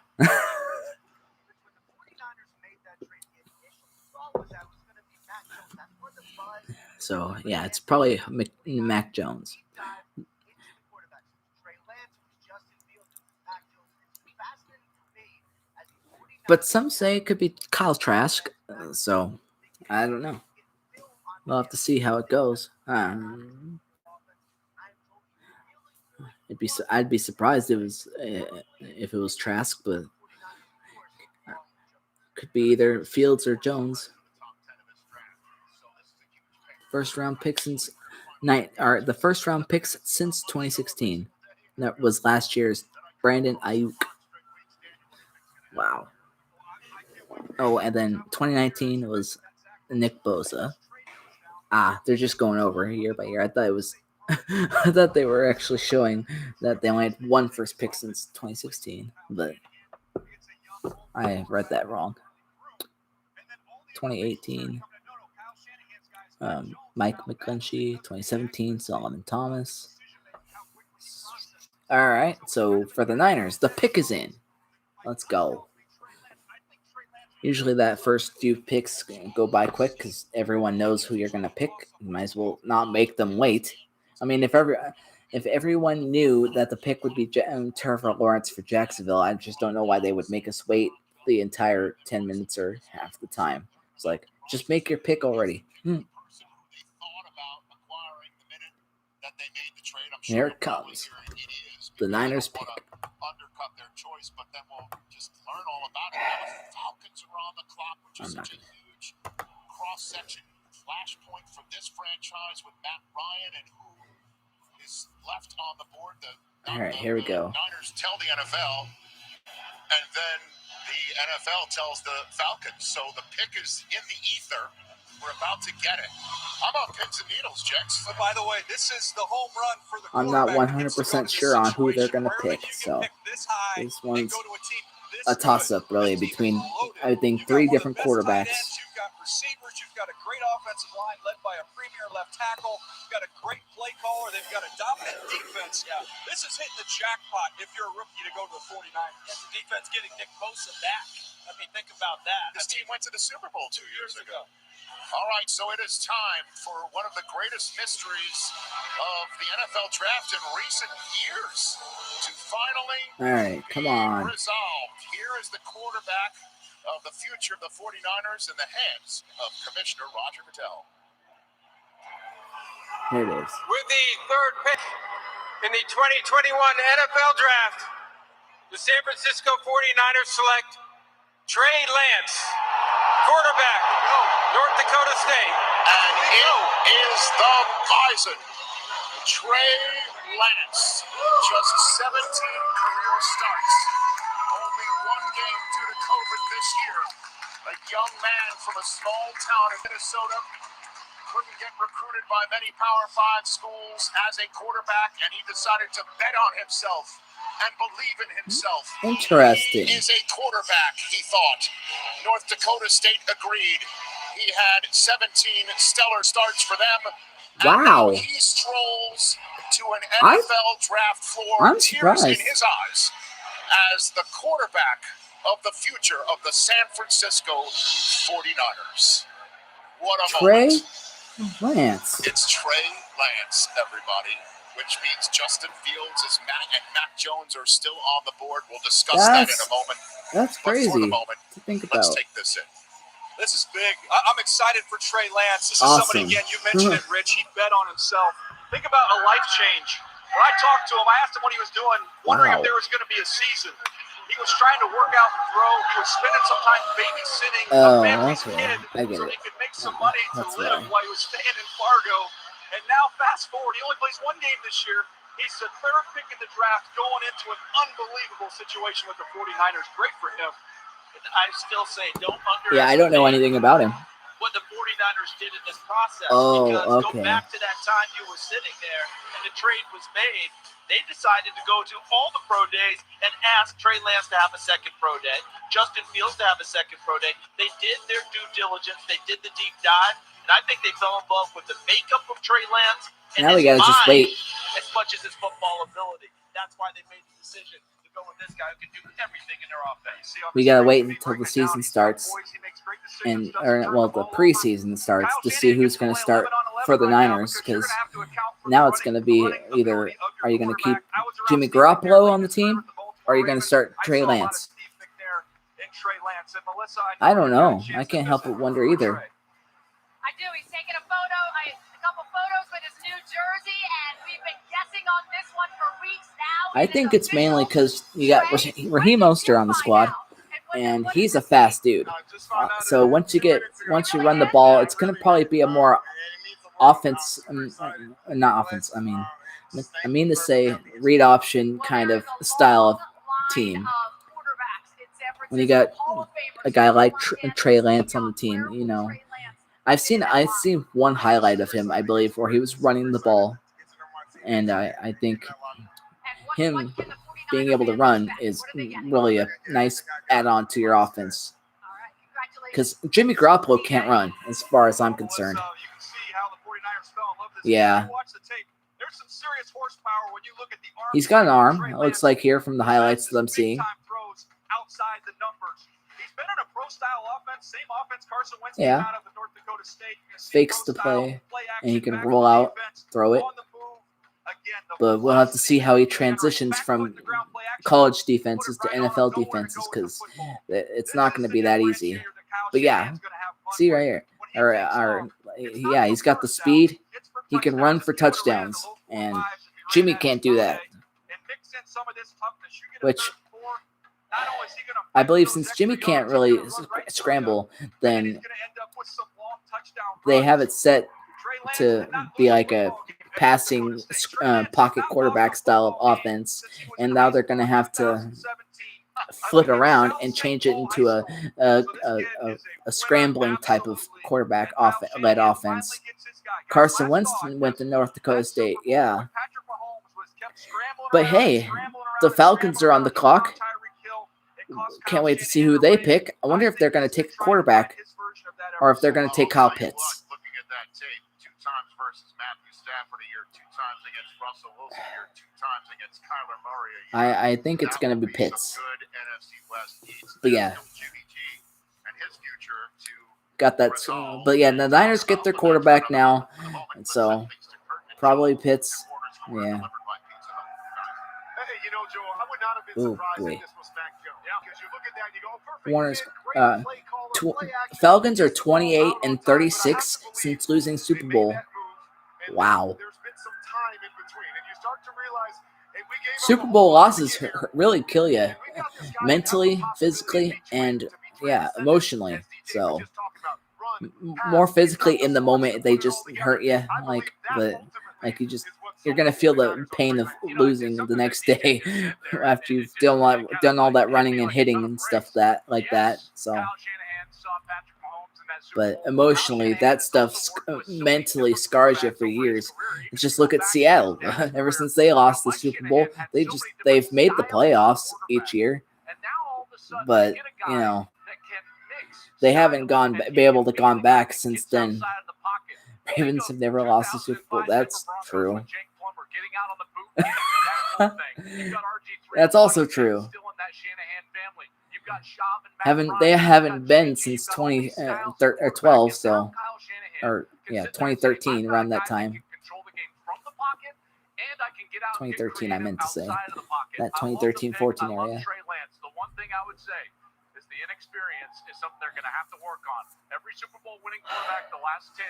So yeah, it's probably Mac Jones. But some say it could be Kyle Trask. So I don't know. We'll have to see how it goes. I'd be surprised if it was Trask, but could be either Fields or Jones. First round pick since the first round picks since 2016. That was last year's Brandon Ayuk. Wow. Oh, and then 2019 was Nick Bosa. They're just going over year by year. I thought they were actually showing that they only had 1 first pick since 2016, but I read that wrong. 2018, Mike McGlinchey. 2017, Solomon Thomas. All right, so for the Niners, the pick is in. Let's go. Usually that first few picks go by quick because everyone knows who you're going to pick. You might as well not make them wait. I mean, if everyone knew that the pick would be Trevor Lawrence for Jacksonville, I just don't know why they would make us wait the entire 10 minutes or half the time. It's like, just make your pick already. I'm Here sure it comes. it is. The Niners pick. Undercut their choice, but then we'll just learn all about it. Now the Falcons are on the clock, which is such a huge cross-section flashpoint for this franchise with Matt Ryan and who is left on the board. All right, here we go. Niners tell the NFL, and then the NFL tells the Falcons. So the pick is in the ether. We're about to get it. How about pins and needles, Jex? But by the way, this is the home run for the I'm not 100% sure on who they're going to pick, so this one's a toss-up, really, between, I think, three different quarterbacks. You've got receivers. You've got a great offensive line led by a premier left tackle. You've got a great play caller. They've got a dominant defense. Yeah, this is hitting the jackpot if you're a rookie to go to the 49ers. And the defense getting Nick Bosa back. I mean, think about that. This team went to the Super Bowl 2 years ago. All right, so it is time for one of the greatest mysteries of the NFL draft in recent years to finally come on. resolved. Here is the quarterback of the future of the 49ers in the hands of Commissioner Roger Goodell. Here it is. With the third pick in the 2021 NFL Draft, the San Francisco 49ers select Trey Lance, quarterback, North Dakota State. And it is the Bison, Trey Lance. Just 17 career starts. Only one game due to COVID this year. A young man from a small town in Minnesota couldn't get recruited by many Power 5 schools as a quarterback, and he decided to bet on himself and believe in himself. Interesting. He is a quarterback, he thought. North Dakota State agreed. He had 17 stellar starts for them. Wow. And now he strolls to an NFL draft floor, tears in his eyes, as the quarterback of the future of the San Francisco 49ers. What a moment. Lance. It's Trey Lance, everybody, which means Justin Fields and Mac Jones are still on the board. We'll discuss that in a moment. That's crazy for the moment, to think about. Let's take this in. This is big. I'm excited for Trey Lance. This is somebody, again, you mentioned it, Rich. He bet on himself. Think about a life change. When I talked to him, I asked him what he was doing, wondering if there was going to be a season. He was trying to work out and throw. He was spending some time babysitting a family's kid so he could make some money to live while he was staying in Fargo. And now, fast forward, he only plays one game this year. He's the third pick in the draft going into an unbelievable situation with the 49ers. Great for him. And I still say don't underestimate. Yeah, I don't know anything about him. What the 49ers did in this process. Oh, because okay. Go back to that time you were sitting there and the trade was made. They decided to go to all the pro days and ask Trey Lance to have a second pro day, Justin Fields to have a second pro day. They did their due diligence. They did the deep dive. And I think they fell in love with the makeup of Trey Lance and now we his gotta just mind wait. as much as his football ability. That's why they made the decision to go with this guy who can do everything in their offense. We gotta wait until the season starts, the preseason starts to see who's going to start for the Niners. Because now it's going to be either are you going to keep Jimmy Garoppolo on the team, or are you going to start Trey Lance? I don't know. I can't help but wonder either. I do. He's taking a couple photos with his new jersey, and we've been guessing on this one for weeks now. I think it's mainly because you got Raheem Mostert on the squad, and he's a fast dude. So once you run the ball, it's going to probably be a more not offense. I mean to say read option kind of style of team. When you got a guy like Trey Lance on the team, you know, I've seen one highlight of him, I believe, where he was running the ball, and I think him being able to run is really a nice add-on to your offense. Because Jimmy Garoppolo can't run, as far as I'm concerned. Yeah. He's got an arm, it looks like here from the highlights that I'm seeing. Yeah. Fakes the play, and he can roll out, throw it. But we'll have to see how he transitions from college defenses to NFL defenses, because it's not going to be that easy. But yeah, see right here. Yeah, he's got the speed. He can run for touchdowns, and Jimmy can't do that. Which I believe since Jimmy can't really scramble, then they have it set to be like a passing pocket quarterback style of offense, and now they're going to have to flip around and change it into a scrambling type of quarterback led offense. Carson Wentz went to North Dakota State, yeah. But hey, the Falcons are on the clock. Can't wait to see who they pick. I wonder if they're going to take a quarterback or if they're going to take Kyle Pitts. Looking at that tape, 2 times versus Matthew Stafford a year, 2 times against Russell Wilson a year, 2 times against Kyler Murray a year. I think it's going to be Pitts. Good NFC West East. But yeah. Jimmy G and his future to got that. But yeah, the Niners get their quarterback now, and so probably Pitts. Yeah. Oh boy. Warner's Falcons are 28-36 since losing Super Bowl. Wow. Super Bowl losses really kill you mentally, physically, and yeah, emotionally. So more physically in the moment, they just hurt you. You're gonna feel the pain of losing the next day after you've done all that running and hitting and stuff like that. So, but emotionally, that stuff mentally scars you for years. Just look at Seattle. Ever since they lost the Super Bowl, they've made the playoffs each year, but you know they haven't been able to gone back since then. Ravens have never lost the Super Bowl. That's true. That's also true. They haven't been since 2012, so 2013 around that time. 2013, I meant to say that 2013-14 area. Inexperience is something they're going to have to work on. Every Super Bowl winning quarterback, the last 10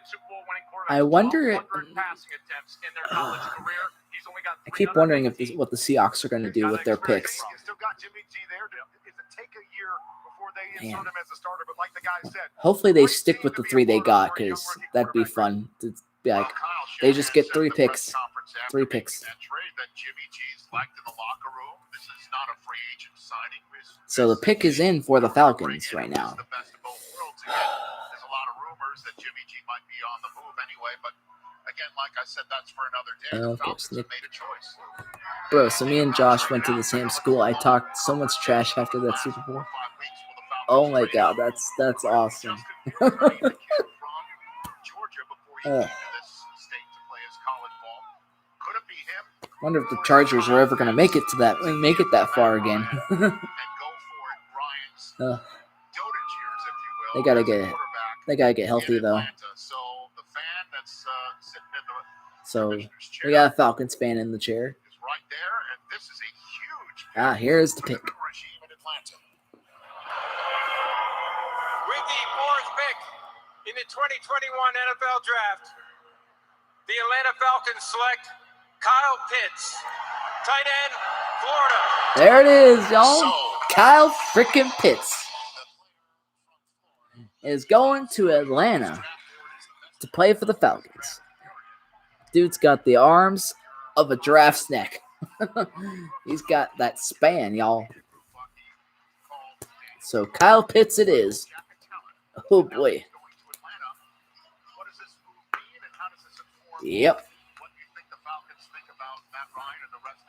Super Bowl winning quarterbacks, I wonder. Passing attempts in their college career. He's only got I keep wondering what the Seahawks are going to do with their picks. Man. Hopefully they stick with the 3 they got, because that'd be fun. To be like, they just get 3 picks. 3 picks. So the pick is in for the Falcons right now. There's a lot of rumors that Jimmy G might be on the move anyway, but again, like I said, that's for another day. The Falcons have made a choice. Bro, so me and Josh went to the same school. I talked so much trash after that Super Bowl. Oh my god, that's awesome. Wonder if the Chargers are ever going to make it that far again. They gotta get healthy though. So we got a Falcons fan in the chair. Here's the pick. With the 4th pick in the 2021 NFL Draft, the Atlanta Falcons select Kyle Pitts, tight end, Florida. There it is, y'all. Kyle freaking Pitts is going to Atlanta to play for the Falcons. Dude's got the arms of a giraffe's neck. He's got that span, y'all. So Kyle Pitts it is. Oh boy. Yep.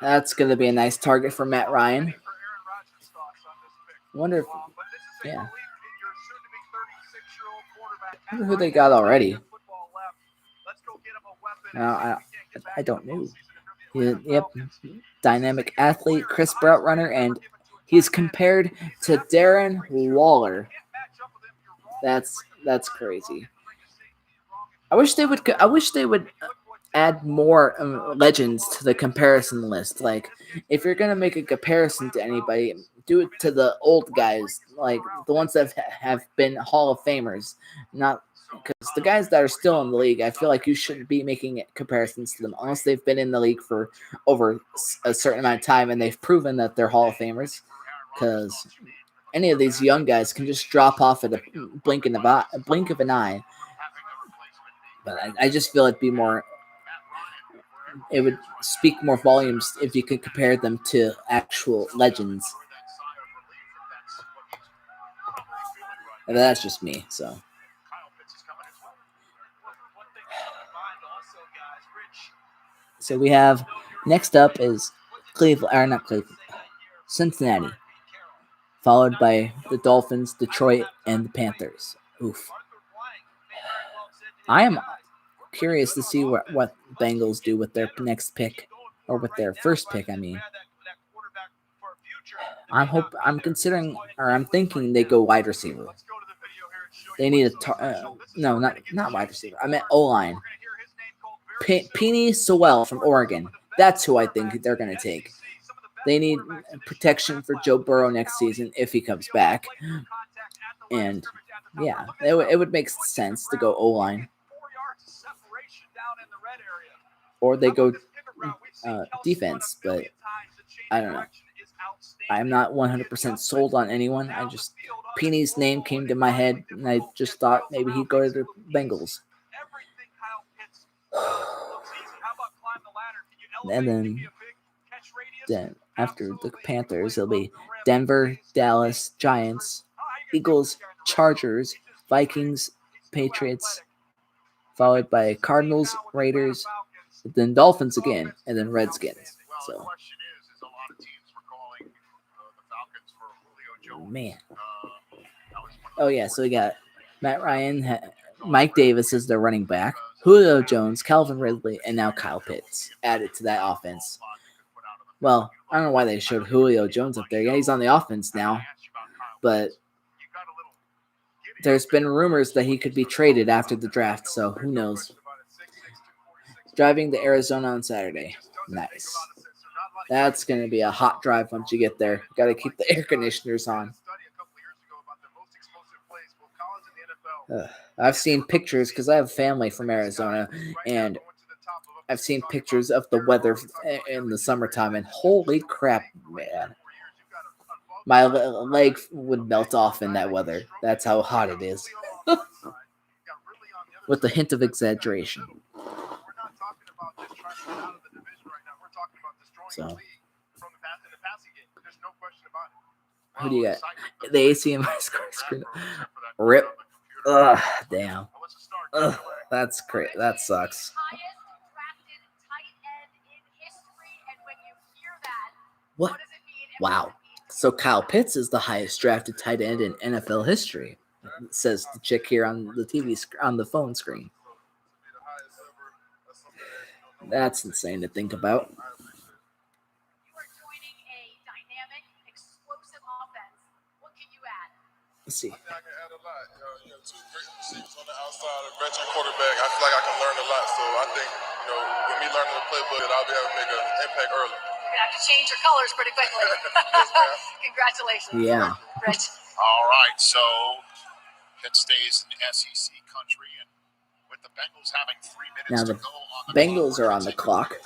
That's going to be a nice target for Matt Ryan. Wonder if, yeah. I wonder who they got already. I don't know. Yep. Dynamic athlete, crisp route runner, and he's compared to Darren Waller. That's crazy. I wish they would add more legends to the comparison list. Like, if you're gonna make a comparison to anybody, do it to the old guys, like the ones that have been Hall of Famers, not because the guys that are still in the league, I feel like you shouldn't be making comparisons to them unless they've been in the league for over a certain amount of time and they've proven that they're Hall of Famers. Because any of these young guys can just drop off at a blink of an eye. But I just feel it'd be more. It would speak more volumes if you could compare them to actual legends. And that's just me. So we have next up is Cincinnati, followed by the Dolphins, Detroit, and the Panthers. Oof. I am curious to see what Bengals do with their next pick, or with their first pick. I mean, I'm thinking they go wide receiver. They need not wide receiver. I meant O-line. Penei Sewell from Oregon. That's who I think they're going to take. They need protection for Joe Burrow next season if he comes back. And yeah, it would make sense to go O-line. Or they go defense, but I don't know. I'm not 100% sold on anyone. Penei's name came to my head, and I just thought maybe he'd go to the Bengals. And then after the Panthers, it'll be Denver, Dallas, Giants, Eagles, Chargers, Vikings, Patriots, followed by Cardinals, Raiders, then Dolphins again, and then Redskins. So, man. Oh yeah, so we got Matt Ryan, Mike Davis is their running back, Julio Jones, Calvin Ridley, and now Kyle Pitts added to that offense. Well, I don't know why they showed Julio Jones up there. Yeah, he's on the offense now, but there's been rumors that he could be traded after the draft, so who knows. Driving to Arizona on Saturday. Nice. That's going to be a hot drive once you get there. Got to keep the air conditioners on. I've seen pictures because I have family from Arizona, and I've seen pictures of the weather in the summertime, and holy crap, man. My leg would melt off in that weather. That's how hot it is. With a hint of exaggeration. So, who do you got? The ACM screen. Rip. Ugh, damn. Ugh, that's great. That sucks. What? Wow. So Kyle Pitts is the highest drafted tight end in NFL history, says the chick here on the on the phone screen. That's insane to think about. Let's see. I can add a lot. You know, two great receivers on the outside, a veteran quarterback. I feel like I can learn a lot. So I think, with me learning the playbook, I'll be able to make an impact early. You're going to have to change your colors pretty quickly. Yes, congratulations. Yeah. Rich. All right, so Pitt stays in SEC country, and with the Bengals having 3 minutes now to the go on the Bengals are on the clock.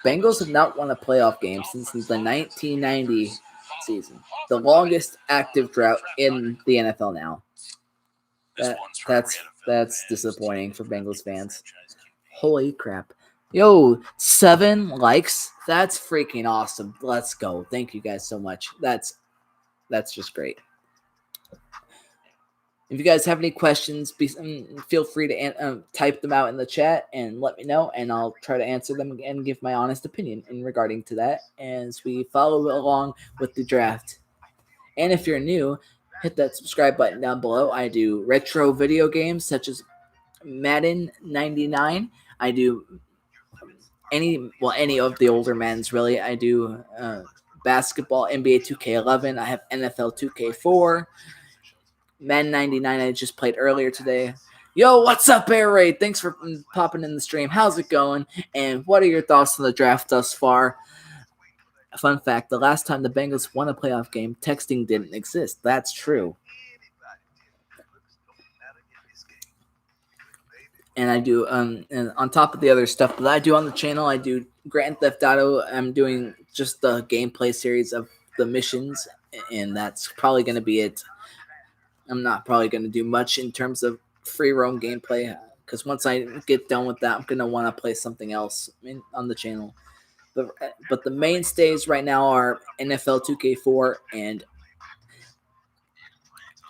Bengals have not won a playoff game since the 1990 season, the longest active drought in the NFL now. That's disappointing for Bengals fans. Holy crap. Yo, 7 likes. That's freaking awesome. Let's go. Thank you guys so much. That's just great. If you guys have any questions, feel free to type them out in the chat and let me know, and I'll try to answer them and give my honest opinion in regarding to that as we follow along with the draft. And if you're new, hit that subscribe button down below. I do retro video games such as Madden 99. I do any of the older Maddens, really. I do basketball, NBA 2K11. I have NFL 2K4. Madden 99 I just played earlier today. Yo, what's up, Air Raid? Thanks for popping in the stream. How's it going? And what are your thoughts on the draft thus far? Fun fact, the last time the Bengals won a playoff game, texting didn't exist. That's true. and I do and on top of the other stuff that I do on the channel, I do Grand Theft Auto. I'm doing just the gameplay series of the missions, and that's probably going to be it. I'm not probably going to do much in terms of free roam gameplay, because once I get done with that, I'm going to want to play something else on the channel. But the mainstays right now are NFL 2K4 and,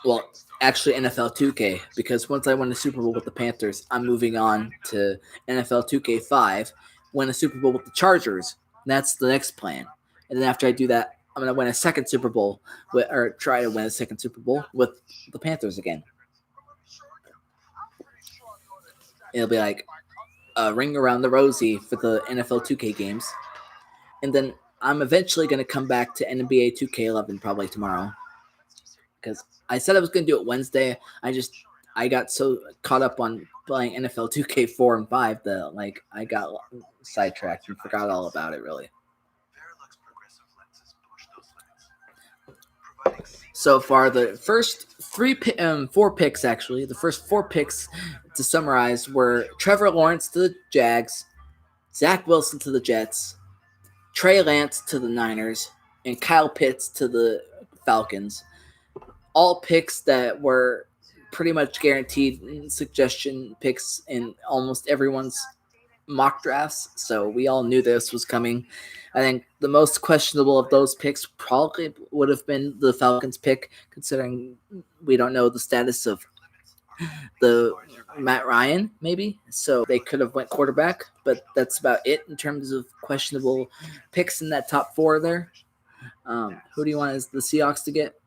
well, actually NFL 2K, because once I win a Super Bowl with the Panthers, I'm moving on to NFL 2K5, win a Super Bowl with the Chargers. That's the next plan. And then after I do that, I'm going to win a second Super Bowl, or try to win a second Super Bowl with the Panthers again. It'll be like a ring around the rosy for the NFL 2K games. And then I'm eventually going to come back to NBA 2K11 probably tomorrow. Because I said I was going to do it Wednesday. I got so caught up on playing NFL 2K4 and 5 that I got sidetracked and forgot all about it, really. So far, the first 4 picks, actually, the first 4 picks to summarize were Trevor Lawrence to the Jags, Zach Wilson to the Jets, Trey Lance to the Niners, and Kyle Pitts to the Falcons. All picks that were pretty much guaranteed suggestion picks in almost everyone's mock drafts, so we all knew this was coming. I think the most questionable of those picks probably would have been the Falcons pick, considering we don't know the status of the Matt Ryan, maybe. So they could have went quarterback, but that's about it in terms of questionable picks in that top 4 there. Who do you want as the Seahawks to get?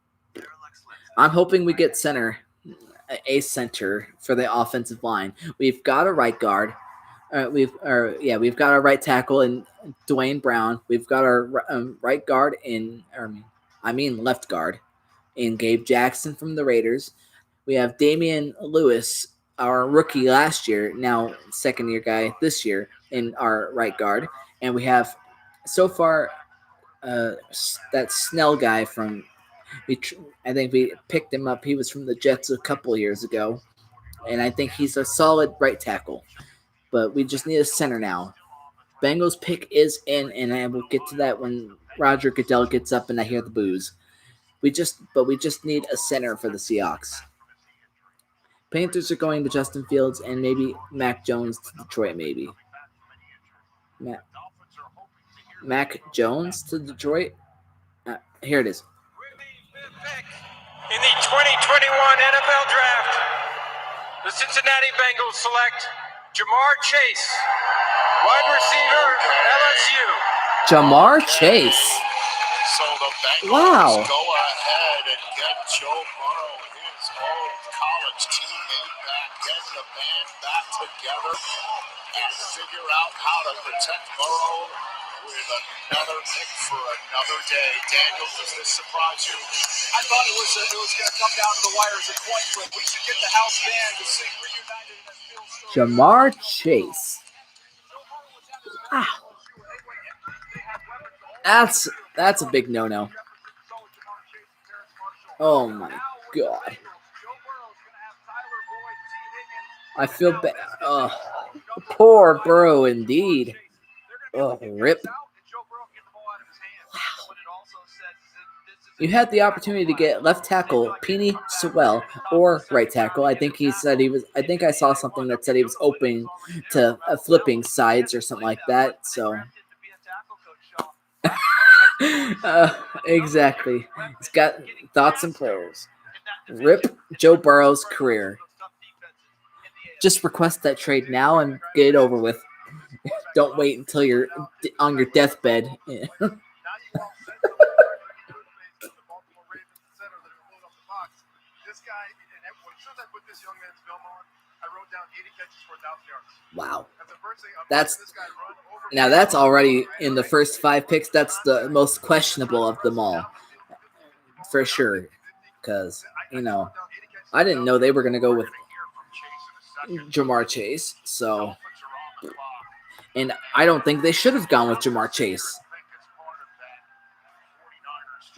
I'm hoping we get a center for the offensive line. We've got a right guard. We've got our right tackle in Dwayne Brown. We've got our right guard left guard in Gabe Jackson from the Raiders. We have Damian Lewis, our rookie last year, now second-year guy this year, in our right guard. And we have, so far, that Snell guy from, I think we picked him up. He was from the Jets a couple years ago. And I think he's a solid right tackle. But we just need a center now. Bengals pick is in, and I will get to that when Roger Goodell gets up and I hear the boos. We just need a center for the Seahawks. Panthers are going to Justin Fields and maybe Mac Jones to Detroit, maybe. Mac Jones to Detroit? Here it is. In the 2021 NFL Draft, the Cincinnati Bengals select Jamar Chase, wide receiver, LSU. Jamar Chase. So the Bengals Wow. go ahead and get Joe Burrow, his old college teammate, back, get the band back together, and figure out how to protect Burrow with another pick for another day. Daniel, does this surprise you? I thought it was going to come down to the wire as a coin flip. We should get the house band to sing Reunited and feel so Jamar Chase. Wow. That's a big no-no. Oh my God. I feel bad. Oh, poor Burrow indeed. Oh, rip. Wow. You had the opportunity to get left tackle Penny Sewell or right tackle. I think I saw something that said he was open to flipping sides or something like that. So exactly. He's got thoughts and prayers. Rip Joe Burrow's career. Just request that trade now and get it over with. Don't wait until you're on your deathbed. Wow. That's already in the first 5 picks. That's the most questionable of them all. For sure. Because, I didn't know they were going to go with Jamar Chase. So, and I don't think they should have gone with Jamar Chase.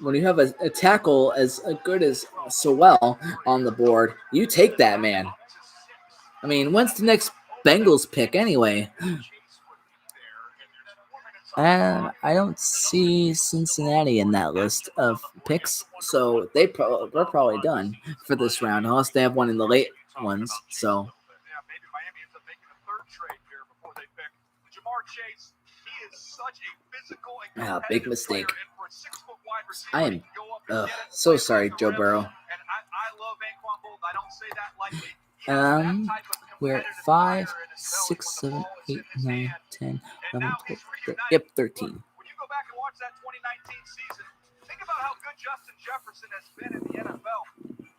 When you have a tackle as good as Sewell on the board, you take that man. I mean, when's the next Bengals pick anyway. I don't see Cincinnati in that list of picks, so they're probably done for this round, unless they have one in the late ones. So, Maybe Miami ends up making a third trade here before they pick Jamar Chase. He is such a physical and big mistake. player, and for a 6-foot wide receiver, I he am can go up and get it, so play sorry, across the Joe rim. Burrow. And I love Anquan Boldin. I don't say that lightly. He has that type of We're at competitive 5, fire in his belly 6, when the 7, ball is 8, in his 9, hand. 10, And 11, now 12, he's 13. reunited. Yep, 13. When you go back and watch that 2019 season, think about how good Justin Jefferson has been in the NFL.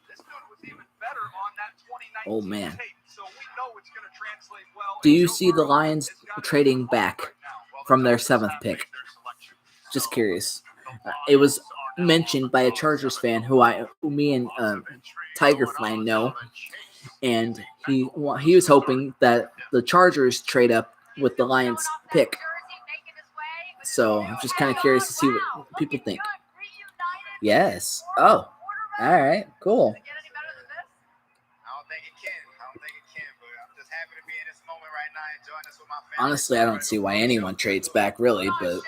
This dude was even better on that 2019 Oh, man. tape, so we know it's going to translate well. Do you see the Lions trading back from their 7th pick? Just curious. It was mentioned by a Chargers fan who me and Tiger Flang know, and he was hoping that the Chargers trade up with the Lions pick. So I'm just kind of curious to see what people think. Yes. Oh. All right. Cool. Honestly, I don't see why anyone trades back, really, but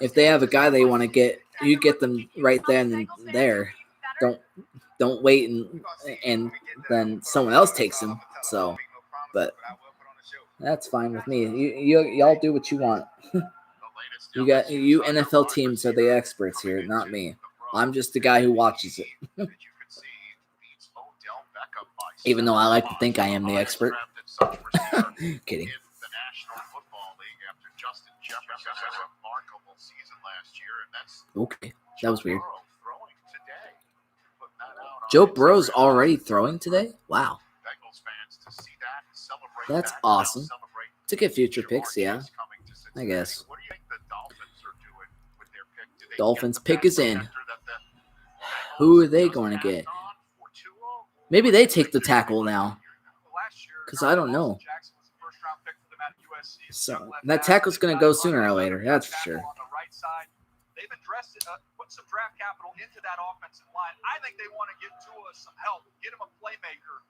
if they have a guy they want to get, you get them right then and there. Don't wait and then someone else takes him. So, but that's fine with me. Y'all do what you want. You NFL teams are the experts here, not me. I'm just the guy who watches it. Even though I like to think I am the expert. Kidding. Okay, that was weird. Joe Burrow's already throwing today? Wow. That's awesome. To get future picks, yeah. I guess. Dolphins pick is in. Who are they going to get? Maybe they take the tackle now. Because I don't know. So that tackle's going to go sooner or later. That's for sure. They've addressed it, put some draft capital into that offensive line. I think they want to get Tua some help, get him a playmaker.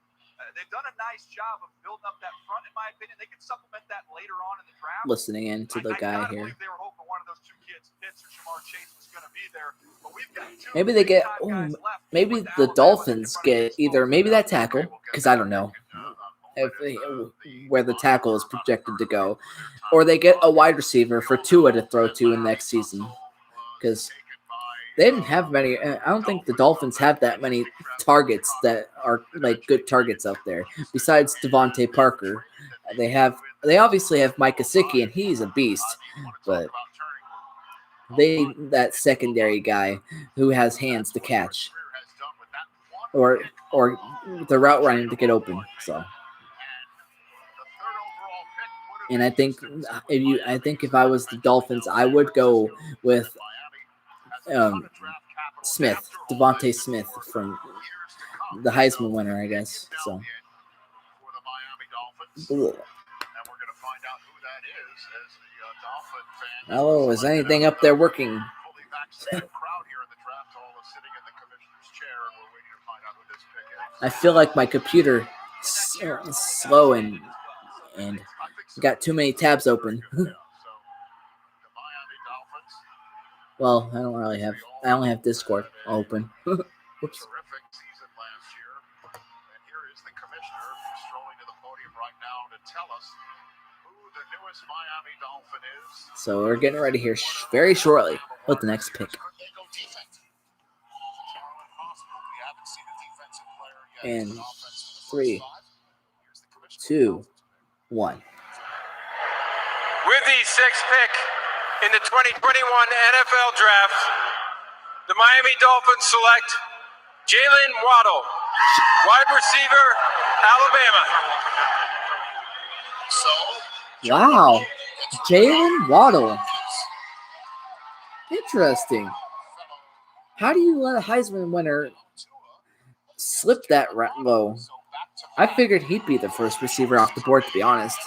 They've done a nice job of building up that front, in my opinion. They can supplement that later on in the draft. Listening in to the guy here. They were hoping one of those two kids, Pitts or Jamar Chase, was going to be there. But we've got two maybe they get. Maybe the Dolphins get either maybe that tackle, because I don't know where the tackle is projected to go, or they get a wide receiver for Tua to throw to in next season. Because they didn't have many. I don't think the Dolphins have that many targets that are like good targets out there. Besides Devontae Parker, they obviously have Mike Gesicki, and he's a beast. But that secondary guy who has hands to catch, or the route running to get open. So. And I think if I was the Dolphins, I would go with Smith, Devontae Smith from the Heisman winner, I guess. So. Hello, is anything up there working? I feel like my computer is slow and got too many tabs open. Well, I only have Discord open. Oops. So we're getting ready here very shortly with the next pick. And 3, 2, 1. With the 6th pick in the 2021 NFL Draft, the Miami Dolphins select Jalen Waddle, wide receiver, Alabama. Wow, Jalen Waddle. Interesting. How do you let a Heisman winner slip that low? I figured he'd be the first receiver off the board, to be honest.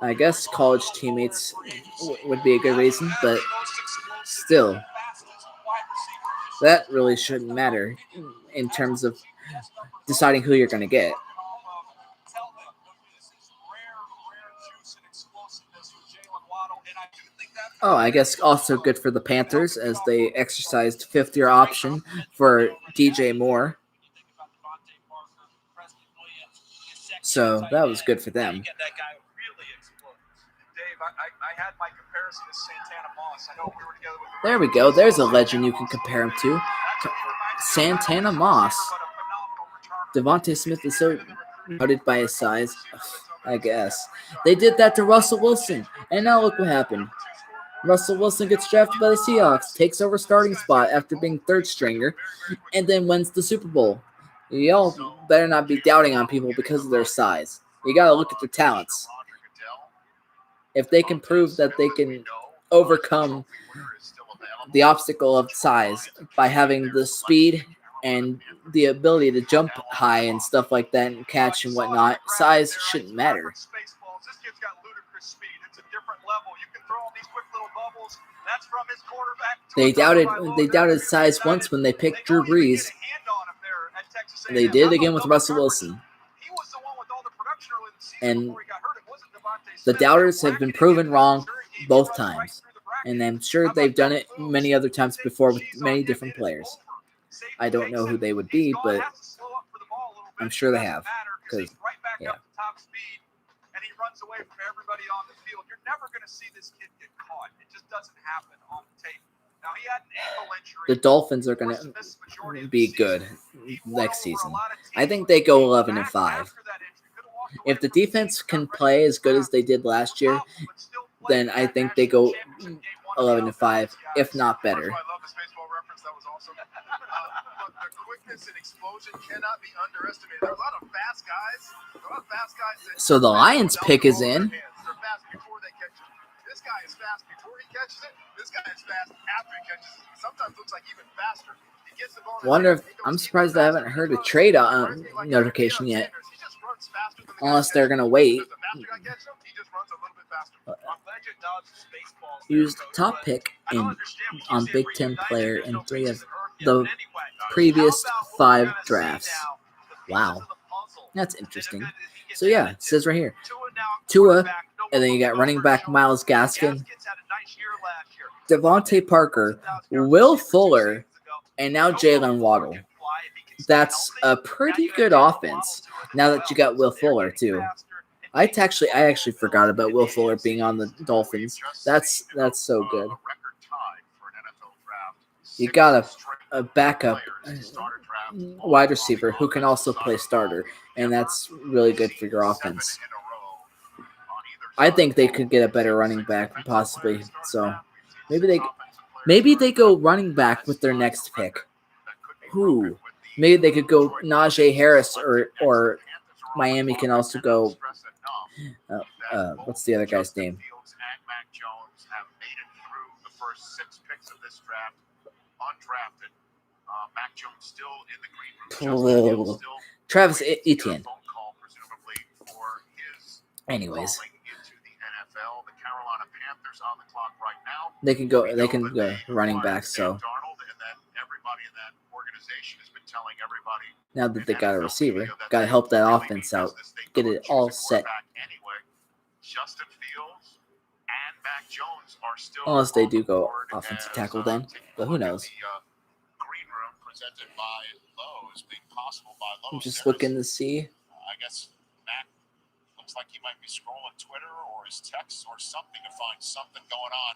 I guess college teammates would be a good reason, but still. That really shouldn't matter in terms of deciding who you're going to get. Oh, I guess also good for the Panthers as they exercised fifth-year option for DJ Moore. So that was good for them. Dave, I had my comparison to Santana Moss. I know we were together with There we go. There's a legend you can compare him to. Santana Moss. Devontae Smith is so noted by his size. I guess. They did that to Russell Wilson. And now look what happened. Russell Wilson gets drafted by the Seahawks, takes over starting spot after being third stringer, and then wins the Super Bowl. Y'all better not be doubting on people because of their size. You got to look at their talents. If they can prove that they can overcome the obstacle of size by having the speed and the ability to jump high and stuff like that and catch and whatnot, size shouldn't matter. This kid's got ludicrous speed. It's a different level. You can throw all these quick little bubbles. That's from his quarterback. They doubted size once when they picked Drew Brees. They did it again with Russell Wilson. He was the one with all the production early in the season And before he got hurt. It wasn't Devontae the Smith. doubters have been proven wrong both times. And I'm sure they've done it many other times before with many different players. I don't know who they would be, but I'm sure they have. Because, yeah. And he runs away from everybody on the field. You're never going to see this kid get caught. It just doesn't happen on tape. Now, he had an ankle injury. The Dolphins are going to be good next season. I think they go 11-5. If the defense can play as good as they did last year, then I think they go 11-5, if not better. I love this baseball reference. That was awesome. But the quickness and explosion cannot be underestimated. There are a lot of fast guys. So the Lions pick is in. They're fast before they catch it. This guy is fast before he catches it. This guy is fast after he catches it. Sometimes looks like even faster. He gets the ball. Wonder if I'm surprised I haven't heard a trade notification yet. Unless they're gonna wait. Used top pick on Big Ten player in 3 of the previous 5 drafts. Wow, that's interesting. So yeah, it says right here, Tua, and then you got running back Myles Gaskin, Devontae Parker, Will Fuller, and now Jalen Waddle. That's a pretty good offense. Now that you got Will Fuller too. I actually forgot about Will Fuller being on the Dolphins. That's so good. You got a backup wide receiver who can also play starter, and that's really good for your offense. I think they could get a better running back possibly. So maybe they go running back with their next pick. Who? Maybe they could go Najee Harris or Miami can also go. What's the other guy's name? Travis Etienne. Anyways, they can go running back. So now that they got a receiver, got to help that offense out, get it all set. Unless they do go offensive tackle then, but who knows? I'm just looking to see. I guess Mac looks like he might be scrolling Twitter or his texts or something to find something going on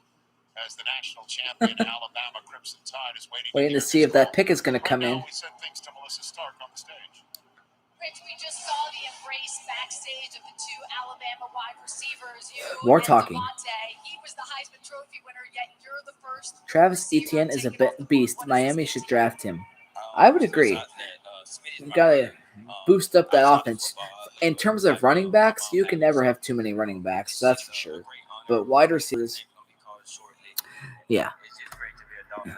as the national champion Alabama Crimson Tide is waiting to see if that pick is going to come in. We send things to Melissa Stark on the stage. Rich, we just saw the embrace backstage of the 2 Alabama wide receivers. More talking. He was the Heisman Trophy winner, yet you're the first. Travis Etienne is a beast. Miami should draft him. I would agree. You gotta boost up that offense. In terms of running backs, you can never have too many running backs, that's for sure. But wide receivers, yeah. The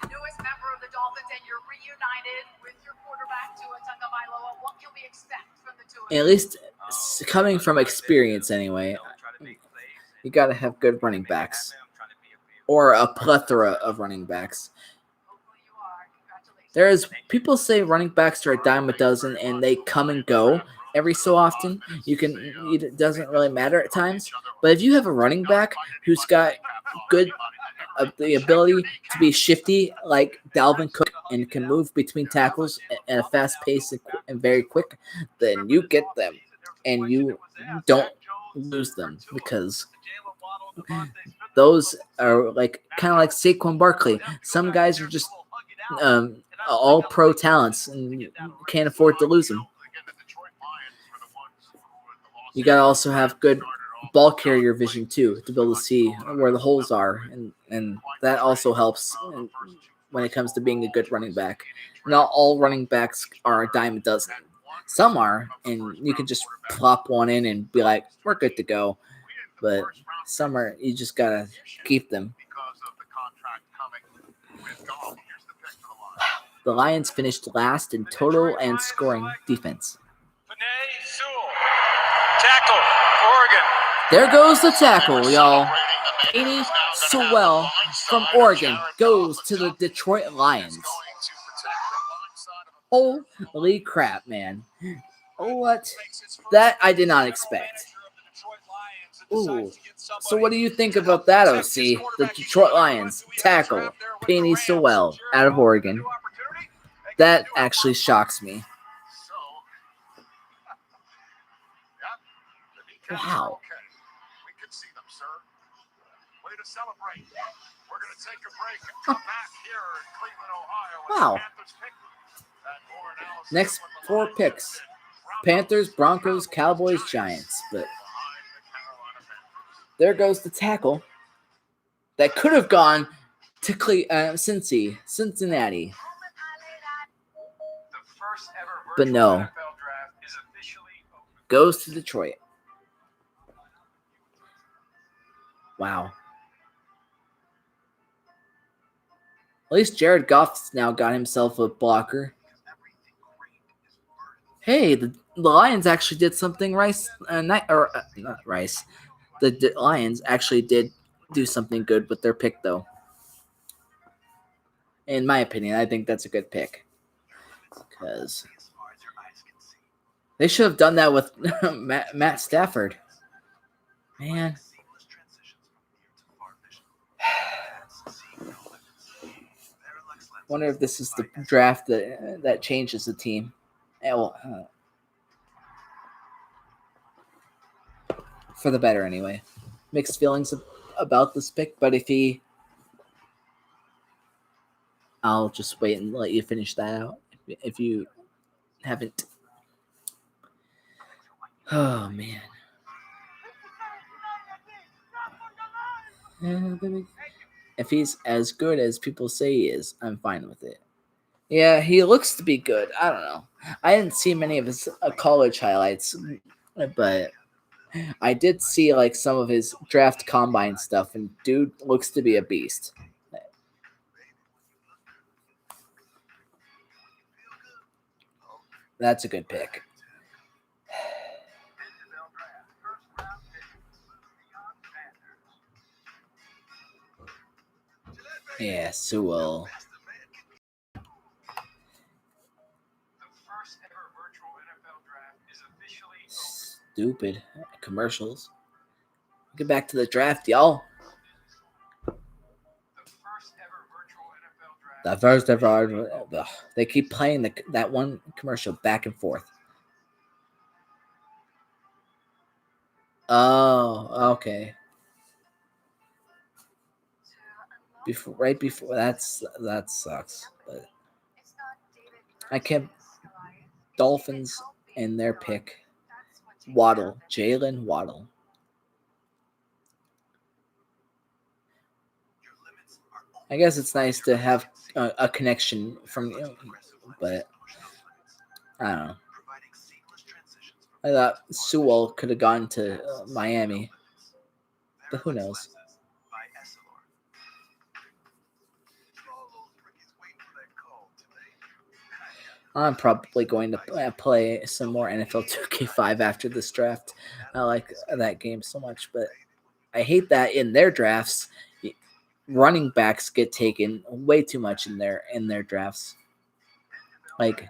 newest member of the Dolphins, and you're reunited with your quarterback Tua Tagovailoa. What can we expect from the two? At least coming from experience, anyway. You gotta have good running backs, or a plethora of running backs. People say running backs are a dime a dozen, and they come and go every so often. It doesn't really matter at times. But if you have a running back who's got the ability to be shifty like Dalvin Cook and can move between tackles at a fast pace and very quick, then you get them and you don't lose them, because those are kind of like Saquon Barkley. Some guys are just all pro talents and you can't afford to lose them. You gotta also have good ball carrier vision too to be able to see where the holes are, and that also helps when it comes to being a good running back. Not all running backs are a dime a dozen. Some are, and you can just plop one in and be like, we're good to go. But some are, you just gotta keep them. The Lions finished last in total and scoring defense. Tackle, Oregon. There goes the tackle, y'all. Penny Sewell from Oregon goes to the Detroit Lions. Holy crap, man. What? That I did not expect. Ooh. So what do you think about that, OC? The Detroit Lions tackle Penny Sewell out of Oregon. That actually shocks me. Wow. We can see them, sir. Way to celebrate. We're going to take a break and come back here in Cleveland, Ohio. Wow. Next 4 picks. Panthers, Broncos, Cowboys, Giants. But there goes the tackle that could have gone to Cincinnati. But no. Goes to Detroit. Wow. At least Jared Goff's now got himself a blocker. Hey, the Lions actually did something not Rice. The Lions actually did do something good with their pick, though. In my opinion, I think that's a good pick. Because they should have done that with Matt Stafford. Man. Wonder if this is the draft that changes the team. For the better, anyway. Mixed feelings about this pick, but I'll just wait and let you finish that out if you haven't. Oh, man. If he's as good as people say he is, I'm fine with it. Yeah, he looks to be good. I don't know. I didn't see many of his college highlights, but I did see some of his draft combine stuff, and dude looks to be a beast. That's a good pick. Yeah, Sewell. Stupid commercials. Get back to the draft, y'all. The first ever. They keep playing that one commercial back and forth. Oh, okay. Right before that sucks. But I kept Dolphins in their pick. Jalen Waddle. I guess it's nice to have a connection from you, but I don't know. I thought Sewell could have gone to Miami, but who knows? I'm probably going to play some more NFL 2K5 after this draft. I like that game so much, but I hate that in their drafts, running backs get taken way too much in their drafts. like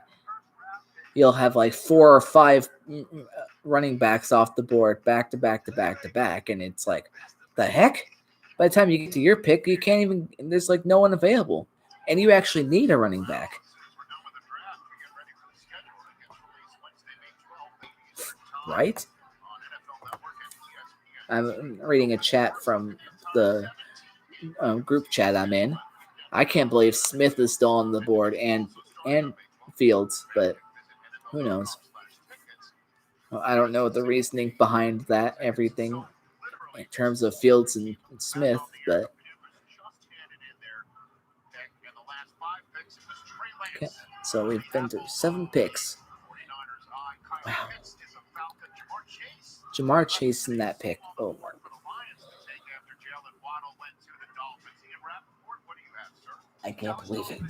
you'll have like 4 or 5 running backs off the board back to back to back to back, and it's like, the heck? By the time you get to your pick, you can't even. There's like no one available, and you actually need a running back. Right? I'm reading a chat from the group chat I'm in. I can't believe Smith is still on the board and Fields, but who knows? Well, I don't know the reasoning behind that, everything in terms of Fields and Smith, but okay. So we've been through 7 picks. Wow. Jamar Chase in that pick. Oh my. I can't believe it.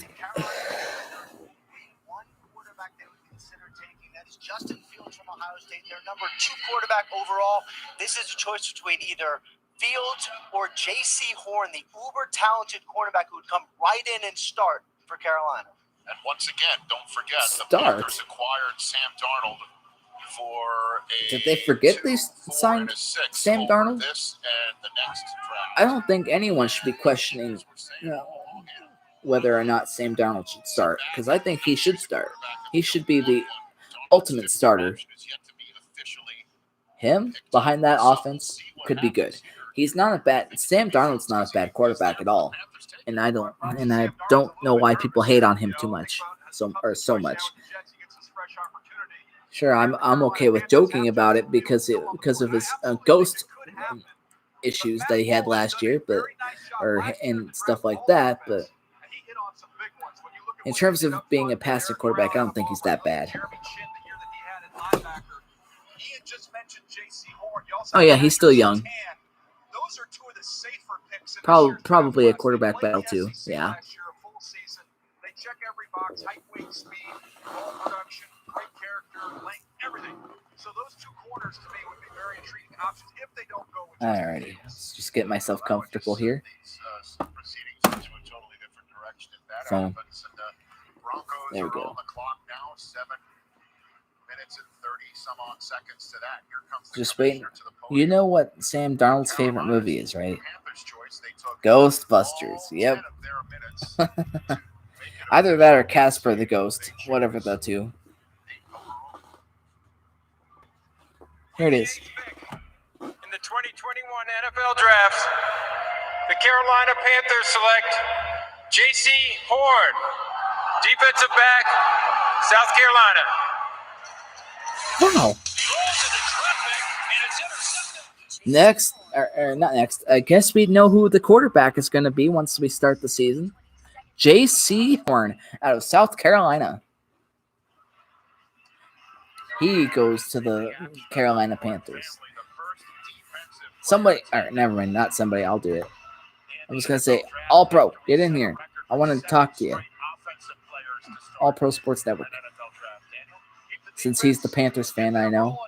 One quarterback they would consider taking, that is Justin Fields from Ohio State, their number 2 quarterback overall. This is a choice between either Fields or J.C. Horn, the uber-talented quarterback who would come right in and start for Carolina. And once again, don't forget, the Panthers acquired Sam Darnold for a Did they forget they signed Sam Darnold? This and the next draft. I don't think anyone should be questioning whether or not Sam Darnold should start, because I think he should start. He should be the ultimate starter. Him behind that offense could be good. He's not a bad. Sam Darnold's not a bad quarterback at all, and I don't know why people hate on him too much, so much. Sure, I'm okay with joking about it because of his ghost issues that he had last year, and stuff like that. But in terms of being a passing quarterback, I don't think he's that bad. Oh yeah, he's still young. Probably a quarterback battle too. Yeah. They check every box: height, weight, speed, ball production, great character, length, everything. So those 2 corners to me would be very intriguing options if they don't go with. Alrighty, let's just get myself comfortable here. Phone. There we go. Just waiting. You know what Sam Darnold's favorite movie is, right? Ghostbusters. Yep. Either that or Casper the Ghost. Whatever the two. Here it is. In the 2021 NFL Draft, the Carolina Panthers select J.C. Horn, defensive back, South Carolina. Wow. Next, or not next, I guess we know who the quarterback is going to be once we start the season. J.C. Horn out of South Carolina. He goes to the Carolina Panthers. Somebody, all right, never mind, not somebody, I'll do it. I'm just going to say, All Pro, get in here. I want to talk to you. All Pro Sports Network. Since he's the Panthers fan, I know.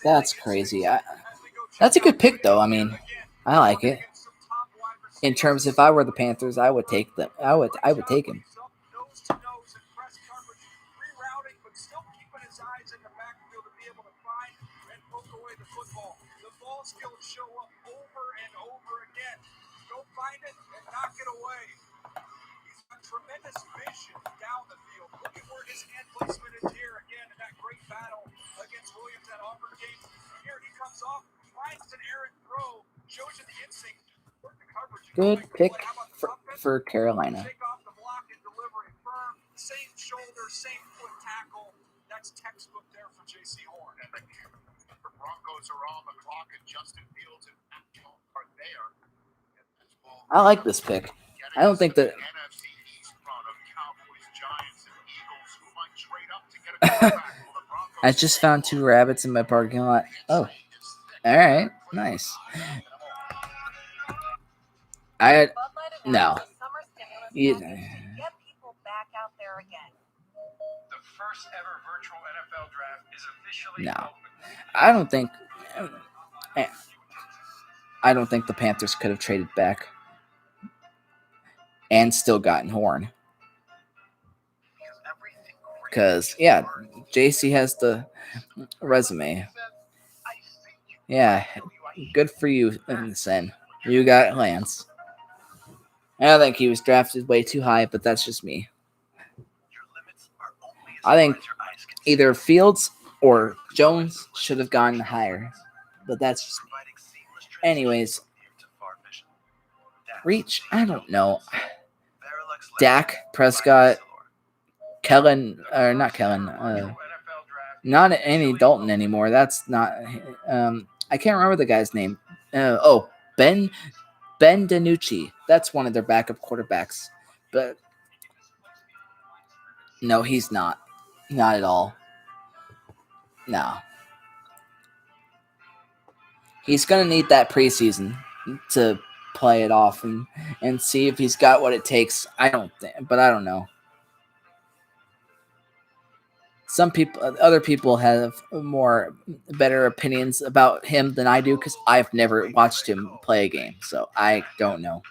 That's crazy. That's a good pick, though. I mean, I like it. In terms, if I were the Panthers, I would take them. I would take him. Tremendous vision down the field. Look at where his hand placement is here again in that great battle against Williams at Auburn game. Here he comes off, finds an errant throw, shows you the instinct. Good pick for Carolina. Take off the block and deliver a firm, same shoulder, same foot tackle. That's textbook there for J.C. Horn. And the Broncos are on the clock, and Justin Fields and Matt are there. I like this pick. I don't think that. I just found 2 rabbits in my parking lot. Oh, all right, nice. No. Get people back out there again. The first ever virtual NFL draft is officially No, open. I don't think. I don't think the Panthers could have traded back and still gotten Horn. Because, yeah, JC has the resume. Yeah, good for you, Sen. You got Lance. I think he was drafted way too high, but that's just me. I think either Fields or Jones should have gone higher, but that's just me. Anyways, reach, I don't know. Dak, Prescott, Kellen, or not Kellen, not any Dalton anymore. That's not, I can't remember the guy's name. Ben DiNucci. That's one of their backup quarterbacks. But no, he's not. Not at all. No. He's going to need that preseason to play it off and see if he's got what it takes. I don't know. Other people have better opinions about him than I do because I've never watched him play a game, so I don't know.